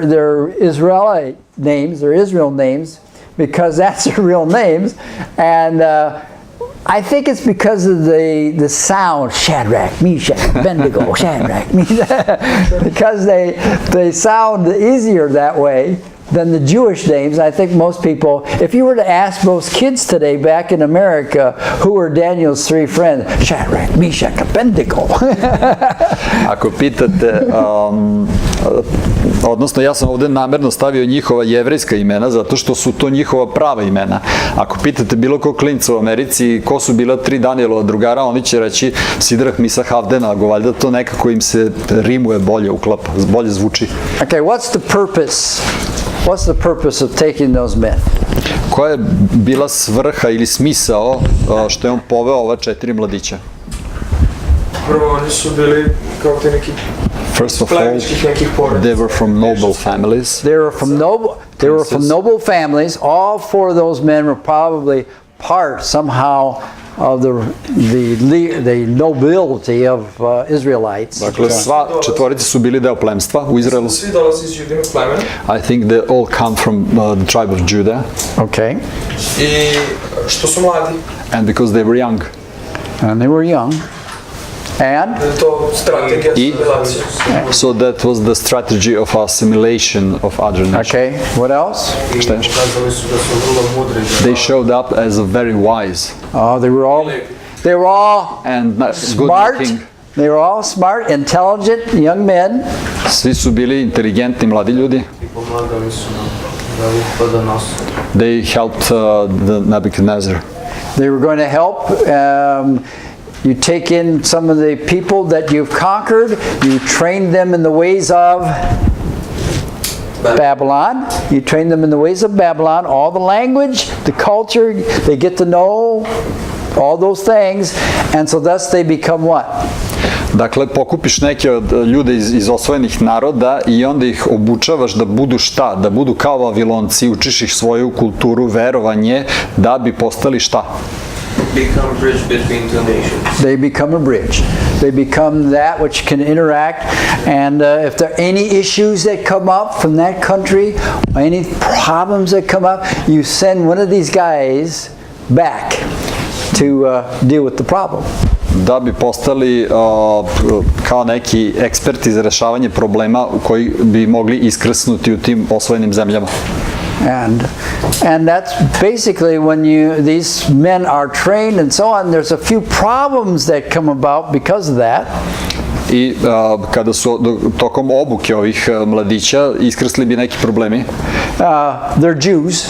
their Israelite names, their Israel names, because that's their real names, and I think it's because of the sound, Shadrach, Meshach, Abednego, Shadrach, Meshach, because they sound easier that way than the Jewish names. I think most people, if you were to ask most kids today back in America, who were Daniel's 3 friends? Shadrach, Meshach, Abednego. Ako pitate, odnosno ja sam ovde namerno stavio njihova jevrejska imena, zato što su to njihova prava imena. Ako pitate bilo kog klinca u Americi ko su bila 3 Danielova drugara, oni će reći Sidrah, Misah, Abdenago, valjda to nekako im se rimuje, bolje uklapa, bolje zvuči. Okay, what's the purpose? What's the purpose of taking those men? Koja je bila svrha ili smisao što je on poveo ova 4 mladića? Prvo, oni su bili kao te neki First of all, plemičkih nekih porodica. they were from noble families. They were from noble families. All 4 of those men were probably part somehow of the nobility of Israelites. Dakle, sva 4 su bili deo plemstva u Izraelu. Svi dolaze iz judinog plemena. I think they all come from the tribe of Judah. Okay. I što su mladi. And because they were young. And they were young. And? To strategija asimilacije. So that was the strategy of assimilation of other nations. Okay. What else? Šta još? Pokazali su da su vrlo mudri. They showed up as a very wise Oh, they were all and good smart. looking. They were all smart, intelligent young men. Svi su bili inteligentni mladi ljudi. I pomagali su nam da Nabucodonosor. They helped the Nebuchadnezzar. They were going to help. You take in some of the people that you've conquered, you train them in the ways of Babylon. You train them in the ways of Babylon, all the language, the culture, they get to know all those things, and so thus they become what? Dakle, pokupiš neke od ljude iz osvojenih naroda i onda ih obučavaš da budu šta? Da budu kao Vavilonci, učiš ih svoju kulturu, verovanje, da bi postali šta? Become a bridge between 2 nations. They become a bridge. They become that which can interact, and if there are any issues that come up from that country, any problems that come up, you send one of these guys back to deal with the problem. Da bi postali kao neki eksperti za rešavanje problema koji bi mogli iskrsnuti u tim osvojenim zemljama. And that's basically when these men are trained and so on, there's a few problems that come about because of that. I kada su tokom obuke ovih mladića iskrsli bi neki problemi. They're Jews.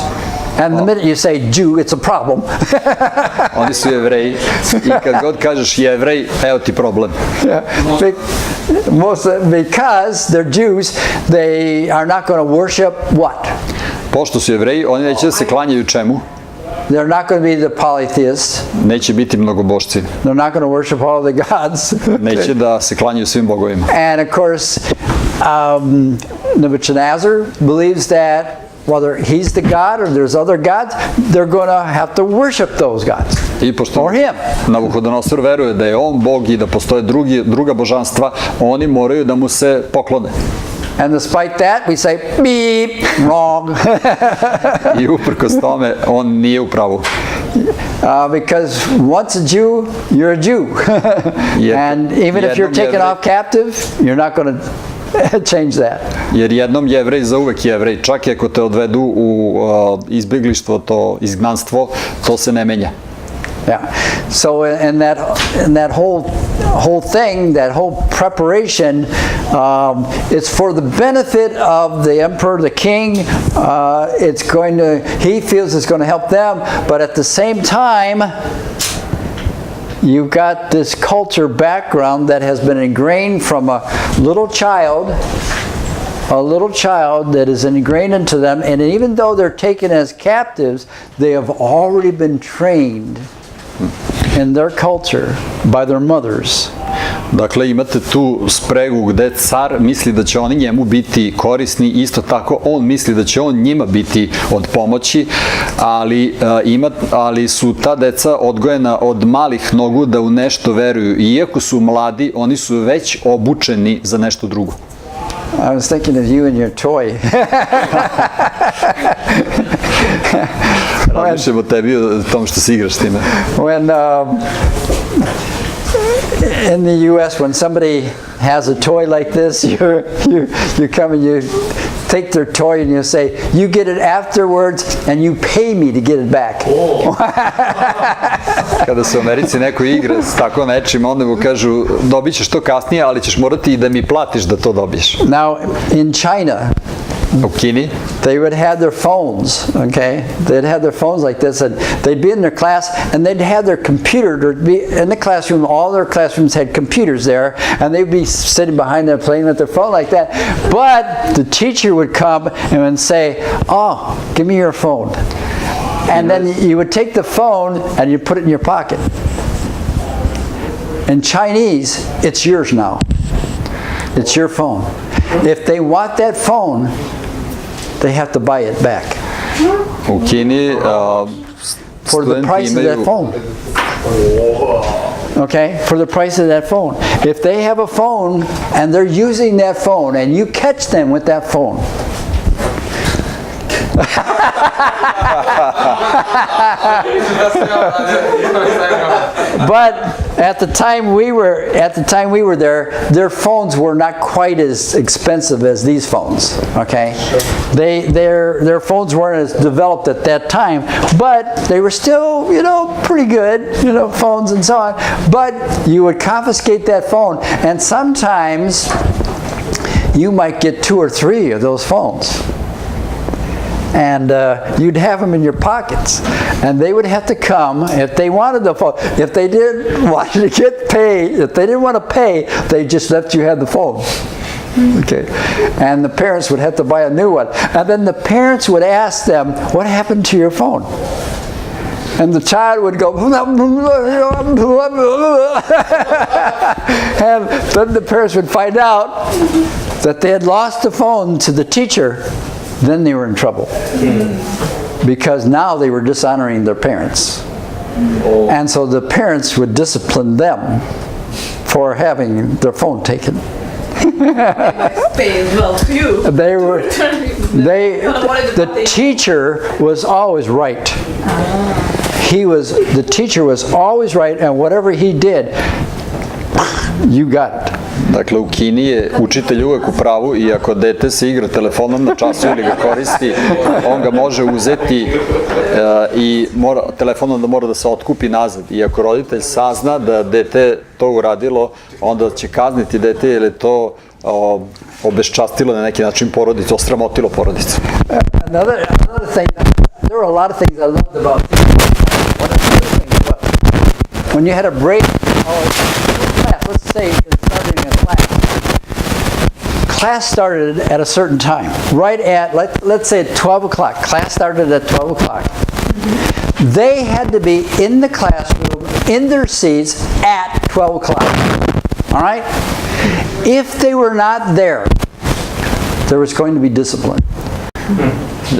And the minute you say Jew, it's a problem. Oni su Jevreji i kad god kažeš Jevrej, evo ti problem. Because they're Jews, they are not going to worship what? Pošto su Jevreji, oni neće da se klanjaju čemu? They're not going to be the polytheists. Neće biti mnogobošci. They're not going to worship all the gods. Neće da se klanjaju svim bogovima. And of course, Nebuchadnezzar believes that whether he's the God or there's other gods, they're going to have to worship those gods. I pošto Or him. Navuhodonosor veruje da je on Bog i da postoje druga božanstva, oni moraju da mu se poklone. And despite that, we say, beep, wrong. I uprkos tome, on nije u pravu. Because once a Jew, you're a Jew. And even if you're taken off captive, you're not going to change that. Jer jednom Jevrej zauvek Jevrej, čak i ako te odvedu u izbjeglištvo, to izgnanstvo, to se ne menja. Yeah. So in that whole thing, that whole preparation, it's for the benefit of the emperor, the king. He feels it's going to help them, but at the same time, you've got this culture background that has been ingrained from a little child that is ingrained into them, and even though they're taken as captives, they have already been trained in their culture by their mothers. Dakle, imate tu spregu gde car misli da će oni njemu biti korisni, isto tako on misli da će on njima biti od pomoći, ali su ta deca odgojena od malih nogu da u nešto veruju. I iako su mladi, oni su već obučeni za nešto drugo. I was thinking of you and your toy. Razmišljam o tebi, o tom što se igraš time. When in the U.S., when somebody has a toy like this, you come and you take their toy and you say, you get it afterwards and you pay me to get it back. Kada se u Americi neko igra s tako nečim, onda mu kažu, dobit ćeš to kasnije, ali ćeš morati i da mi platiš da to dobiješ. Now, in China, u Kini, they would have their phones, okay? They'd have their phones like this, and they'd be in their class, and they'd have their computer, there'd be in the classroom, all their classrooms had computers there, and they'd be sitting behind them playing with their phone like that. But the teacher would come and would say, oh, give me your phone. And then you would take the phone and you put it in your pocket. In Chinese, it's yours now. It's your phone. If they want that phone, they have to buy it back. U Kini for the price of that phone. Okay, for the price of that phone. If they have a phone and they're using that phone and you catch them with that phone, but at the time we were there, their phones were not quite as expensive as these phones. Okay, their phones weren't as developed at that time, but they were still, pretty good, phones and so on. But you would confiscate that phone, and sometimes you might get 2 or 3 of those phones. And you'd have them in your pockets, and they would have to come if they wanted the phone. If they didn't want to get paid, if they didn't want to pay, they just let you have the phone. Okay, and the parents would have to buy a new one, and then the parents would ask them, "What happened to your phone?" And the child would go, and then the parents would find out that they had lost the phone to the teacher. Then they were in trouble. Because now they were dishonoring their parents. And so the parents would discipline them for having their phone taken. Pay well to you. The teacher was always right. The teacher was always right, and whatever he did, you got it. Dakle, u Kini je učitelj uvek u pravu i ako dete se igra telefonom na času ili ga koristi, on ga može uzeti i telefonom da mora da se otkupi nazad. I ako roditelj sazna da dete to uradilo, onda će kazniti dete jer je to obeščastilo na neki način porodicu, osramotilo porodicu. Another thing, there were a lot of things I loved about this. One of the things was, when you had a break, class, let's say it's starting a class started at a certain time, right at, let's say at 12 o'clock. Class started at 12 o'clock. They had to be in the classroom, in their seats at 12 o'clock. All right? If they were not there, there was going to be discipline.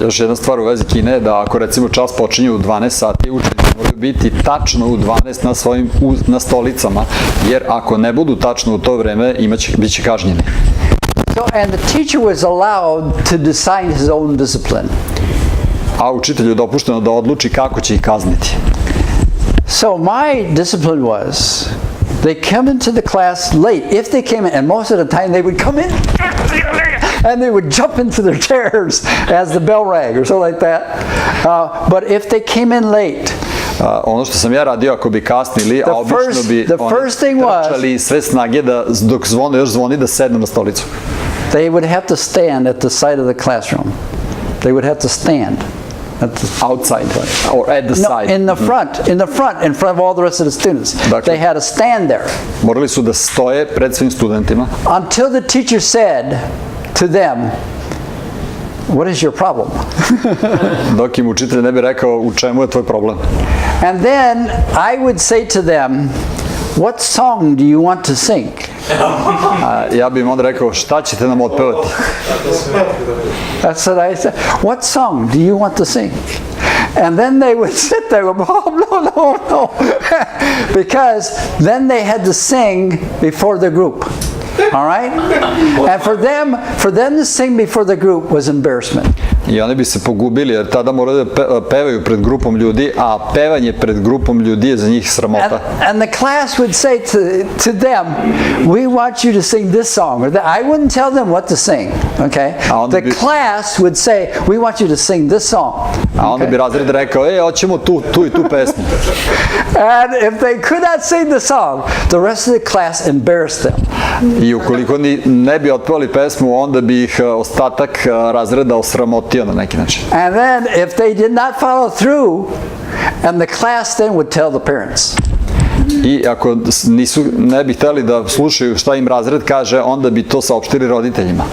Još jedna stvar u vezi Kine je da ako recimo čas počinje u 12 sati, učenici moraju biti tačno u 12 na stolicama, jer ako ne budu tačno u to vreme, bit će kažnjeni. So, and the teacher was allowed to decide his own discipline. A učitelju je dopušteno da odluči kako će ih kazniti. So my discipline was, they come into the class late. If they came in, and most of the time they would come in, and they would jump into their chairs as the bell rang or something like that. But if they came in late, ono što sam ja radio ako bi kasnili, a obično bi oni trčali sve snage da dok još zvoni da sednu na stolicu. They would have to stand at the side of the classroom. They would have to stand at the outside or at the side. In front of all the rest of the students. Dakle, they had to stand there. Morali su da stoje pred svim studentima. Until the teacher said to them, "What is your problem?" Dok im učitelj ne bi rekao u čemu je tvoj problem. And then I would say to them, "What song do you want to sing?" Ja bih im onda rekao, šta ćete nam otpevati? That's what I said. What song do you want to sing? And then they would sit there and go, "Oh, no." Because then they had to sing before the group. All right? And for them to sing before the group was embarrassment. I oni bi se pogubili jer tada moraju da pevaju pred grupom ljudi, a pevanje pred grupom ljudi je za njih sramota. And the class would say to them, "We want you to sing this song." Or I wouldn't tell them what to sing, okay? The class would say, "We want you to sing this song." A onda bi razred rekao, hoćemo tu i tu pesmu. And if they could not sing the song, the rest of the class embarrassed them. I ukoliko ne bi otpevali pesmu, onda bi ih ostatak razreda osramotio na neki način. And then if they did not follow through, and the class then would tell the parents. I ako ne bi hteli da slušaju šta im razred kaže, onda bi to saopštili roditeljima.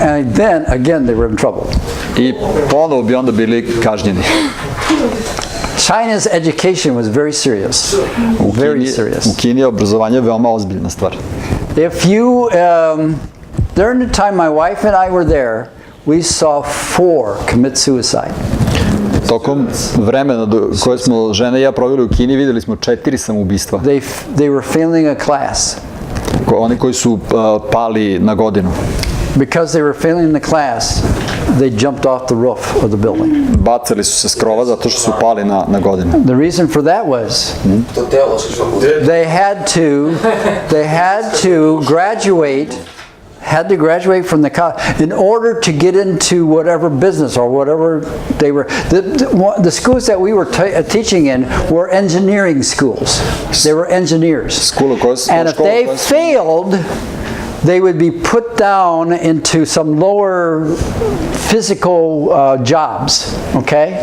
And then again they were in trouble. I ponovo bi onda bili kažnjeni. China's education was very serious. Very serious. U Kini je obrazovanje veoma ozbiljna stvar. If you, during the time my wife and I were there, we saw 4 commit suicide. Tokom vremena koje smo žene i ja proveli u Kini, vidjeli smo 4 samoubistva. They were failing a class. Oni koji su pali na godinu. Because they were failing the class, they jumped off the roof of the building. Bacili su se s krova zato što su pali na godinu. The reason for that was they had to graduate from the college in order to get into whatever business or whatever they were. The schools that we were teaching in were engineering schools. They were engineers. And if they failed, they would be put down into some lower physical jobs, okay?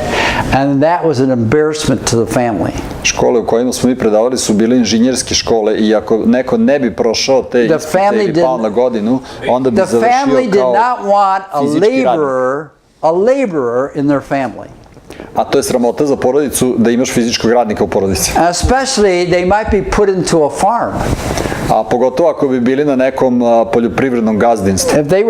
And that was an embarrassment to the family. Škole u kojima smo mi predavali su bile inženjerske škole i ako neko ne bi prošao te ispite ili pao na godinu, onda bi završio kao fizički radnik. The family did not want a laborer in their family. A to je sramota za porodicu da imaš fizičkog radnika u porodici. Especially they might be put into a farm. A pogotovo ako bi bili na nekom poljoprivrednom gazdinstvu. If they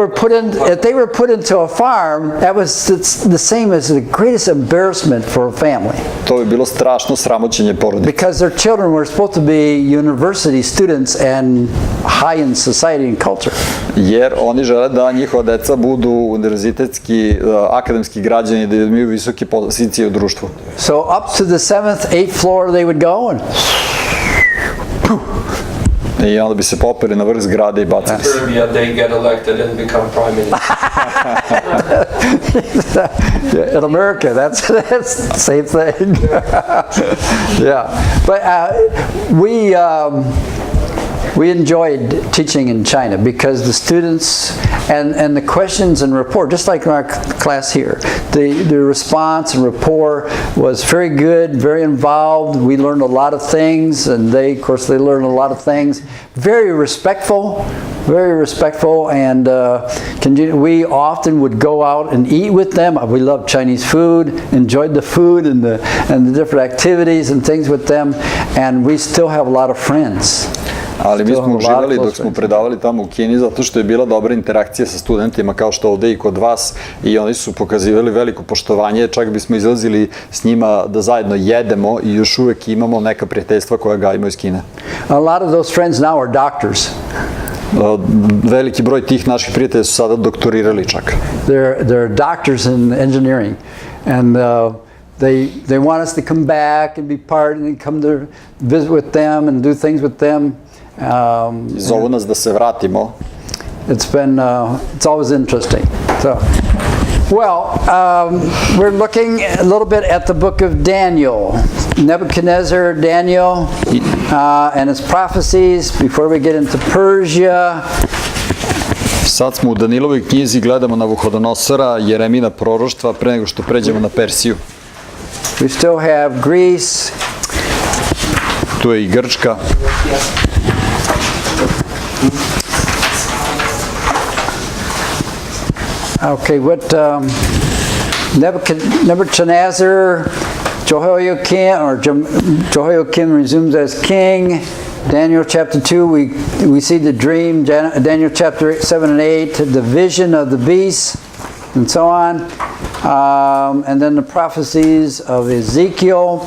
were put into a farm, that was the same as the greatest embarrassment for a family. To bi bilo strašno sramoćenje porodice. Because their children were supposed to be university students and high in society and culture. Jer oni žele da njihova deca budu univerzitetski, akademski građani, da imaju visoke pozicije u društvu. So up to the 7th, 8th floor they would go and I onda bi se popeli na vrh zgrade i bacili se. Serbia, they get elected and become prime minister. In America, that's the same thing. Yeah, but we enjoyed teaching in China because the students and the questions and rapport, just like in our class here, the response and rapport was very good, very involved. We learned a lot of things, and they learned a lot of things. Very respectful, and we often would go out and eat with them. We loved Chinese food, enjoyed the food and the different activities and things with them, and we still have a lot of friends. Ali mi Still smo have a lot of uživali close dok smo friends. predavali tamo u Kini zato što je bila dobra interakcija sa studentima kao što ovde i kod vas i oni su pokazivali veliko poštovanje, čak bismo izlazili s njima da zajedno jedemo i još uvek imamo neka prijateljstva koja gajimo iz Kine. A lot of those friends now are doctors. Veliki broj tih naših prijatelja su sada doktorirali čak. They're doctors in engineering, and they want us to come back and be part and come to visit with them and do things with them. Zovu nas da se vratimo. It's always interesting. So, well, we're looking a little bit at the book of Daniel, Nebuchadnezzar, Daniel, and his prophecies before we get into Persia. Sad smo u Danilovoj knjizi, gledamo na Navuhodonosora, Jeremina proroštva pre nego što pređemo na Persiju. We still have Greece. Tu je i Grčka. Okay, what Nebuchadnezzar, Jehoiakim resumes as king. Daniel chapter 2, we see the dream. Daniel chapter 7 and 8, the vision of the beast, and so on. And then the prophecies of Ezekiel.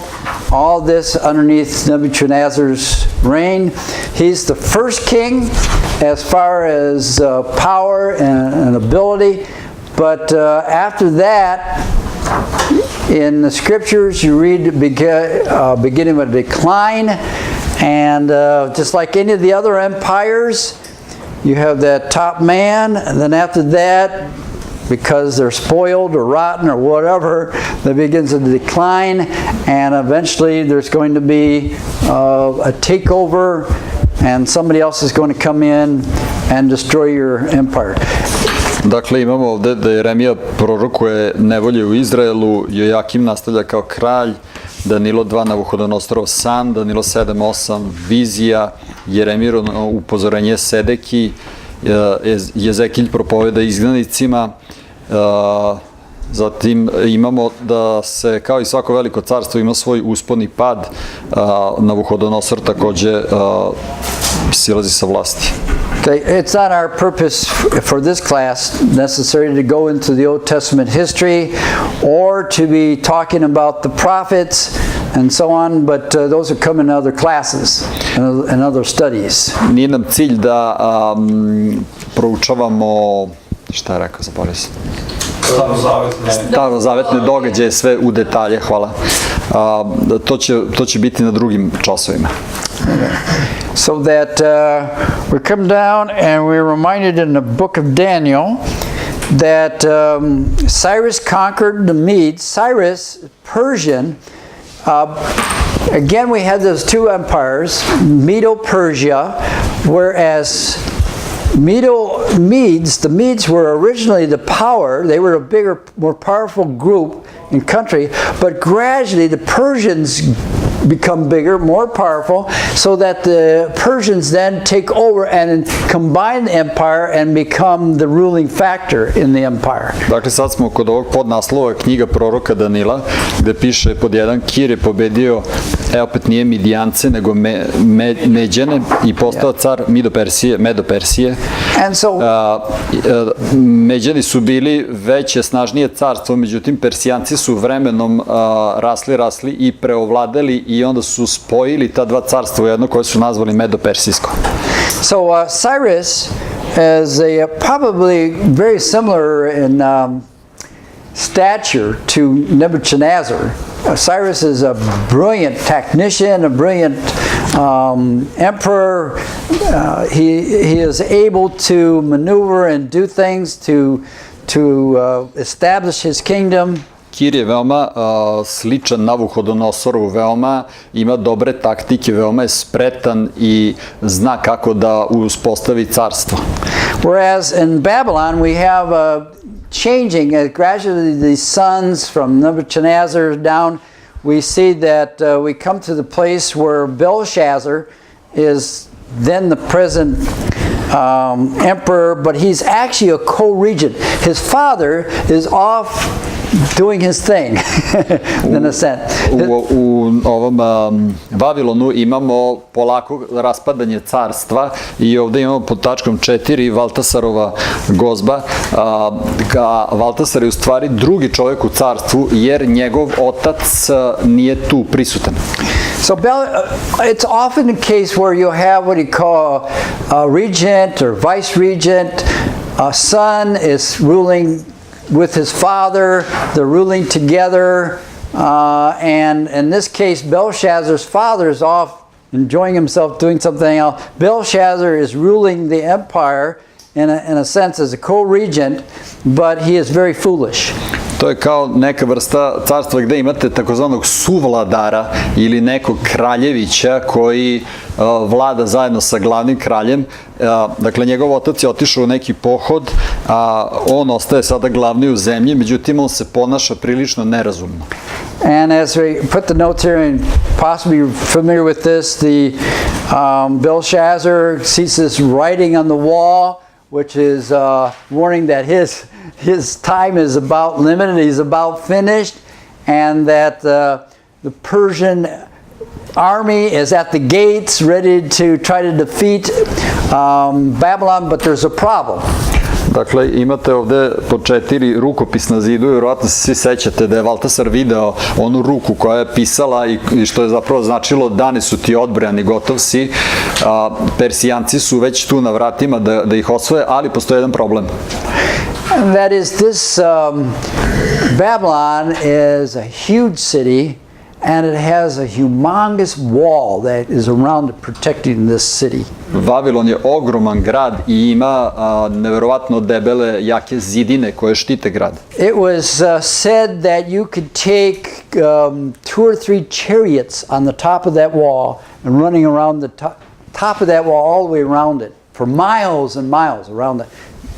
All this underneath Nebuchadnezzar's reign. He's the first king as far as power and ability. But after that, in the scriptures, you read beginning with a decline. And just like any of the other empires, you have that top man, and then after that, because they're spoiled or rotten or whatever, that begins to decline, and eventually there's going to be a takeover, and somebody else is going to come in and destroy your empire. Dakle, imamo ovde da Jeremija prorokuje nevolje u Izraelu, Jojakim nastavlja kao kralj, Danilo 2 Navuhodonosorov san, Danilo 7:8 vizija, Jeremiro upozorenje Sedeki, Jezekilj propoveda izgnanicima, zatim imamo da se kao i svako veliko carstvo ima svoj uspon i pad, Navuhodonosor takođe silazi sa vlasti. Okay, it's not our purpose for this class necessarily to go into the Old Testament history or to be talking about the prophets and so on, but those are come in other classes and other studies. Nije nam cilj da proučavamo, šta je rekao, zaboravio sam. Starozavetne događaje, sve u detalje, hvala. To će biti na drugim časovima. So that we come down and we're reminded in the book of Daniel that Cyrus conquered the Medes. Cyrus, Persian, again we had those two empires, Medo-Persia, whereas Medes, the Medes were originally the power. They were a bigger, more powerful group in country, but gradually the Persians become bigger, more powerful, so that the Persians then take over and combine the empire and become the ruling factor in the empire. Dakle, sad smo kod ovog podnaslova knjiga proroka Danila, gde piše pod jedan, Kir je pobedio, opet nije Midijance, nego Međane i postao car Medo-Persije. And so, Međani su bili veće, snažnije carstvo, međutim Persijanci su vremenom rasli i preovladali i onda su spojili ta dva carstva u jedno koje su nazvali Medo-Persijsko. So Cyrus is probably very similar in stature to Nebuchadnezzar. Cyrus is a brilliant tactician, a brilliant emperor. He is able to maneuver and do things to establish his kingdom. Kir je veoma sličan Navuhodonosoru, veoma ima dobre taktike, veoma je spretan i zna kako da uspostavi carstvo. Whereas in Babylon we have changing as gradually these sons from Nebuchadnezzar down, we see that we come to the place where Belshazzar is then the present emperor, but he's actually a co-regent. His father is off doing his thing, in a sense. U ovom Vavilonu imamo polako raspadanje carstva i ovdje imamo pod tačkom 4 Valtasarova gozba. Valtasar je u stvari drugi čovjek u carstvu jer njegov otac nije tu prisutan. So it's often the case where you have what you call a regent or vice regent. A son is ruling with his father. They're ruling together. And in this case, Belshazzar's father is off enjoying himself doing something else. Belshazzar is ruling the empire in a sense as a co-regent, but he is very foolish. To je kao neka vrsta carstva gde imate takozvanog suvladara ili nekog kraljevića koji vlada zajedno sa glavnim kraljem. Dakle, njegov otac je otišao u neki pohod, a on ostaje sada glavni u zemlji, međutim on se ponaša prilično nerazumno. And as we put the notes here, and possibly you're familiar with this, the Belshazzar sees this writing on the wall, which is warning that his time is about limited, he's about finished, and that the Persian army is at the gates ready to try to defeat Babylon, but there's a problem. Dakle, imate ovde po 4 rukopis na zidu i vjerojatno se svi sećate da je Valtasar video onu ruku koja je pisala i što je zapravo značilo dani su ti odbrojani, gotov si. Persijanci su već tu na vratima da ih osvoje, ali postoji jedan problem. And that is this Babylon is a huge city and it has a humongous wall that is around it protecting this city. Vavilon je ogroman grad i ima neverovatno debele, jake zidine koje štite grad. It was said that you could take 2 or 3 chariots on the top of that wall and running around the top of that wall all the way around it for miles and miles around it.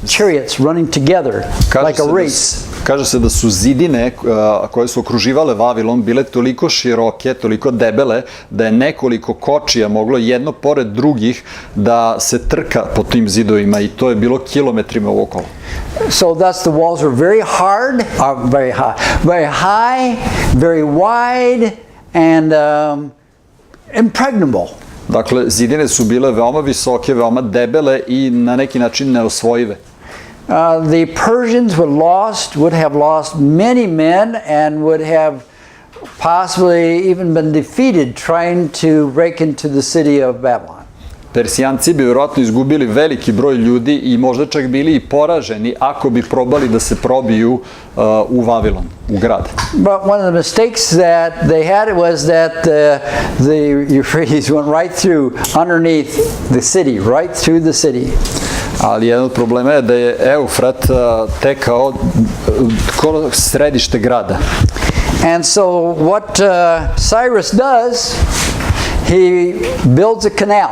Chariots running together like a race. Kaže se da su zidine koje su okruživale Vavilon bile toliko široke, toliko debele, da je nekoliko kočija moglo jedno pored drugih da se trka po tim zidovima i to je bilo kilometrima okolo. So thus the walls were very hard, very high, very wide, and impregnable. Dakle, zidine su bile veoma visoke, veoma debele i na neki način neosvojive. The Persians would have lost many men and would have possibly even been defeated trying to break into the city of Babylon. Persijanci bi vjerojatno izgubili veliki broj ljudi i možda čak bili i poraženi ako bi probali da se probiju u Vavilon, u grad. But one of the mistakes that they had was that the Euphrates went right through underneath the city, right through the city. Ali jedan od problema je da je Eufrat tekao skoro središte grada. And so what Cyrus does, he builds a canal.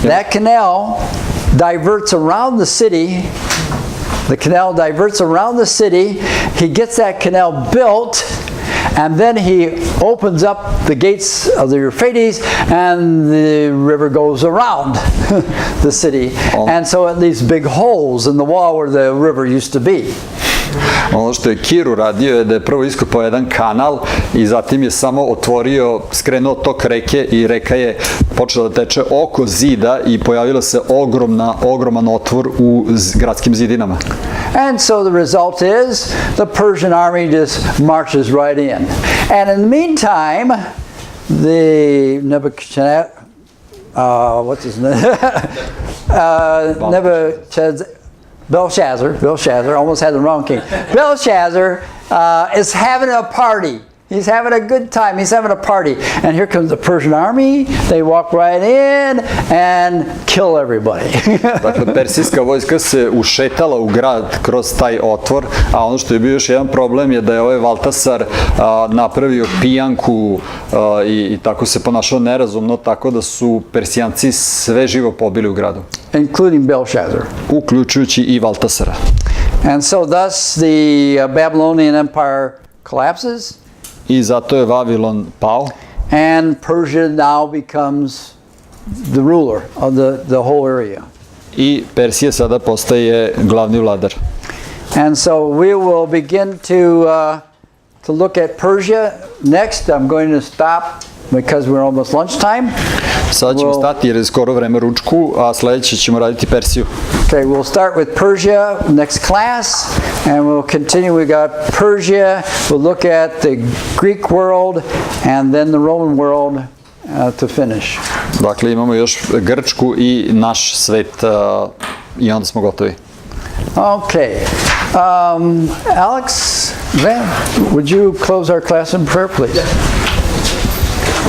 That canal diverts around the city. The canal diverts around the city. He gets that canal built, and then he opens up the gates of the Euphrates, and the river goes around the city. And so it leaves big holes in the wall where the river used to be. Ono što je Kir uradio je da je prvo iskopao jedan kanal i zatim je samo otvorio, skrenuo tok reke i reka je počela da teče oko zida i pojavila se ogroman otvor u gradskim zidinama. And so the result is the Persian army just marches right in. And in the meantime, the Nebuchadnezzar, what's his name? Belshazzar, almost had the wrong king. Belshazzar is having a party. He's having a good time. He's having a party. And here comes the Persian army. They walk right in and kill everybody. Dakle, persijska vojska se ušetala u grad kroz taj otvor, a ono što je bio još jedan problem je da je ovaj Valtasar napravio pijanku i tako se ponašao nerazumno, tako da su Persijanci sve živo pobili u gradu. Including Belshazzar. Uključujući i Valtasara. And so thus the Babylonian Empire collapses. I zato je Vavilon pao. And Persia now becomes the ruler of the whole area. I Persija sada postaje glavni vladar. And so we will begin to look at Persia next. I'm going to stop because we're almost lunchtime. Sada ćemo stati jer je skoro vreme ručku, a sledeće ćemo raditi Persiju. Okay, we'll start with Persia next class, and we'll continue. We got Persia, we'll look at the Greek world, and then the Roman world to finish. Dakle, imamo još Grčku i naš svet i onda smo gotovi. Okay. Alex, Van, would you close our class in prayer, please?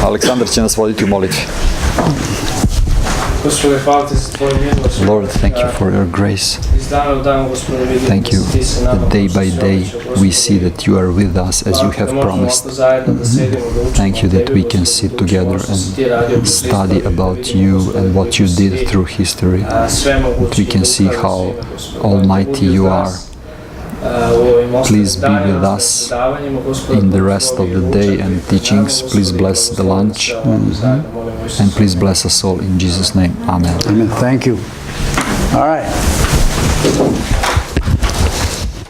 Aleksandar će nas voditi u molitvi. Gospode, hvala ti za tvoju milost. Lord, thank you for your grace. Iz dana u dan, Gospode, vidimo Thank you da ti se nama that day by day we see da that you are with us as you have promised. Thank you that we can sit together and study about you and what you did through history. That we can see how almighty you are. Please be with us in the rest of the day and teachings. Please bless the lunch and please bless us all in Jesus' name. Amen. Amen. Thank you. All right.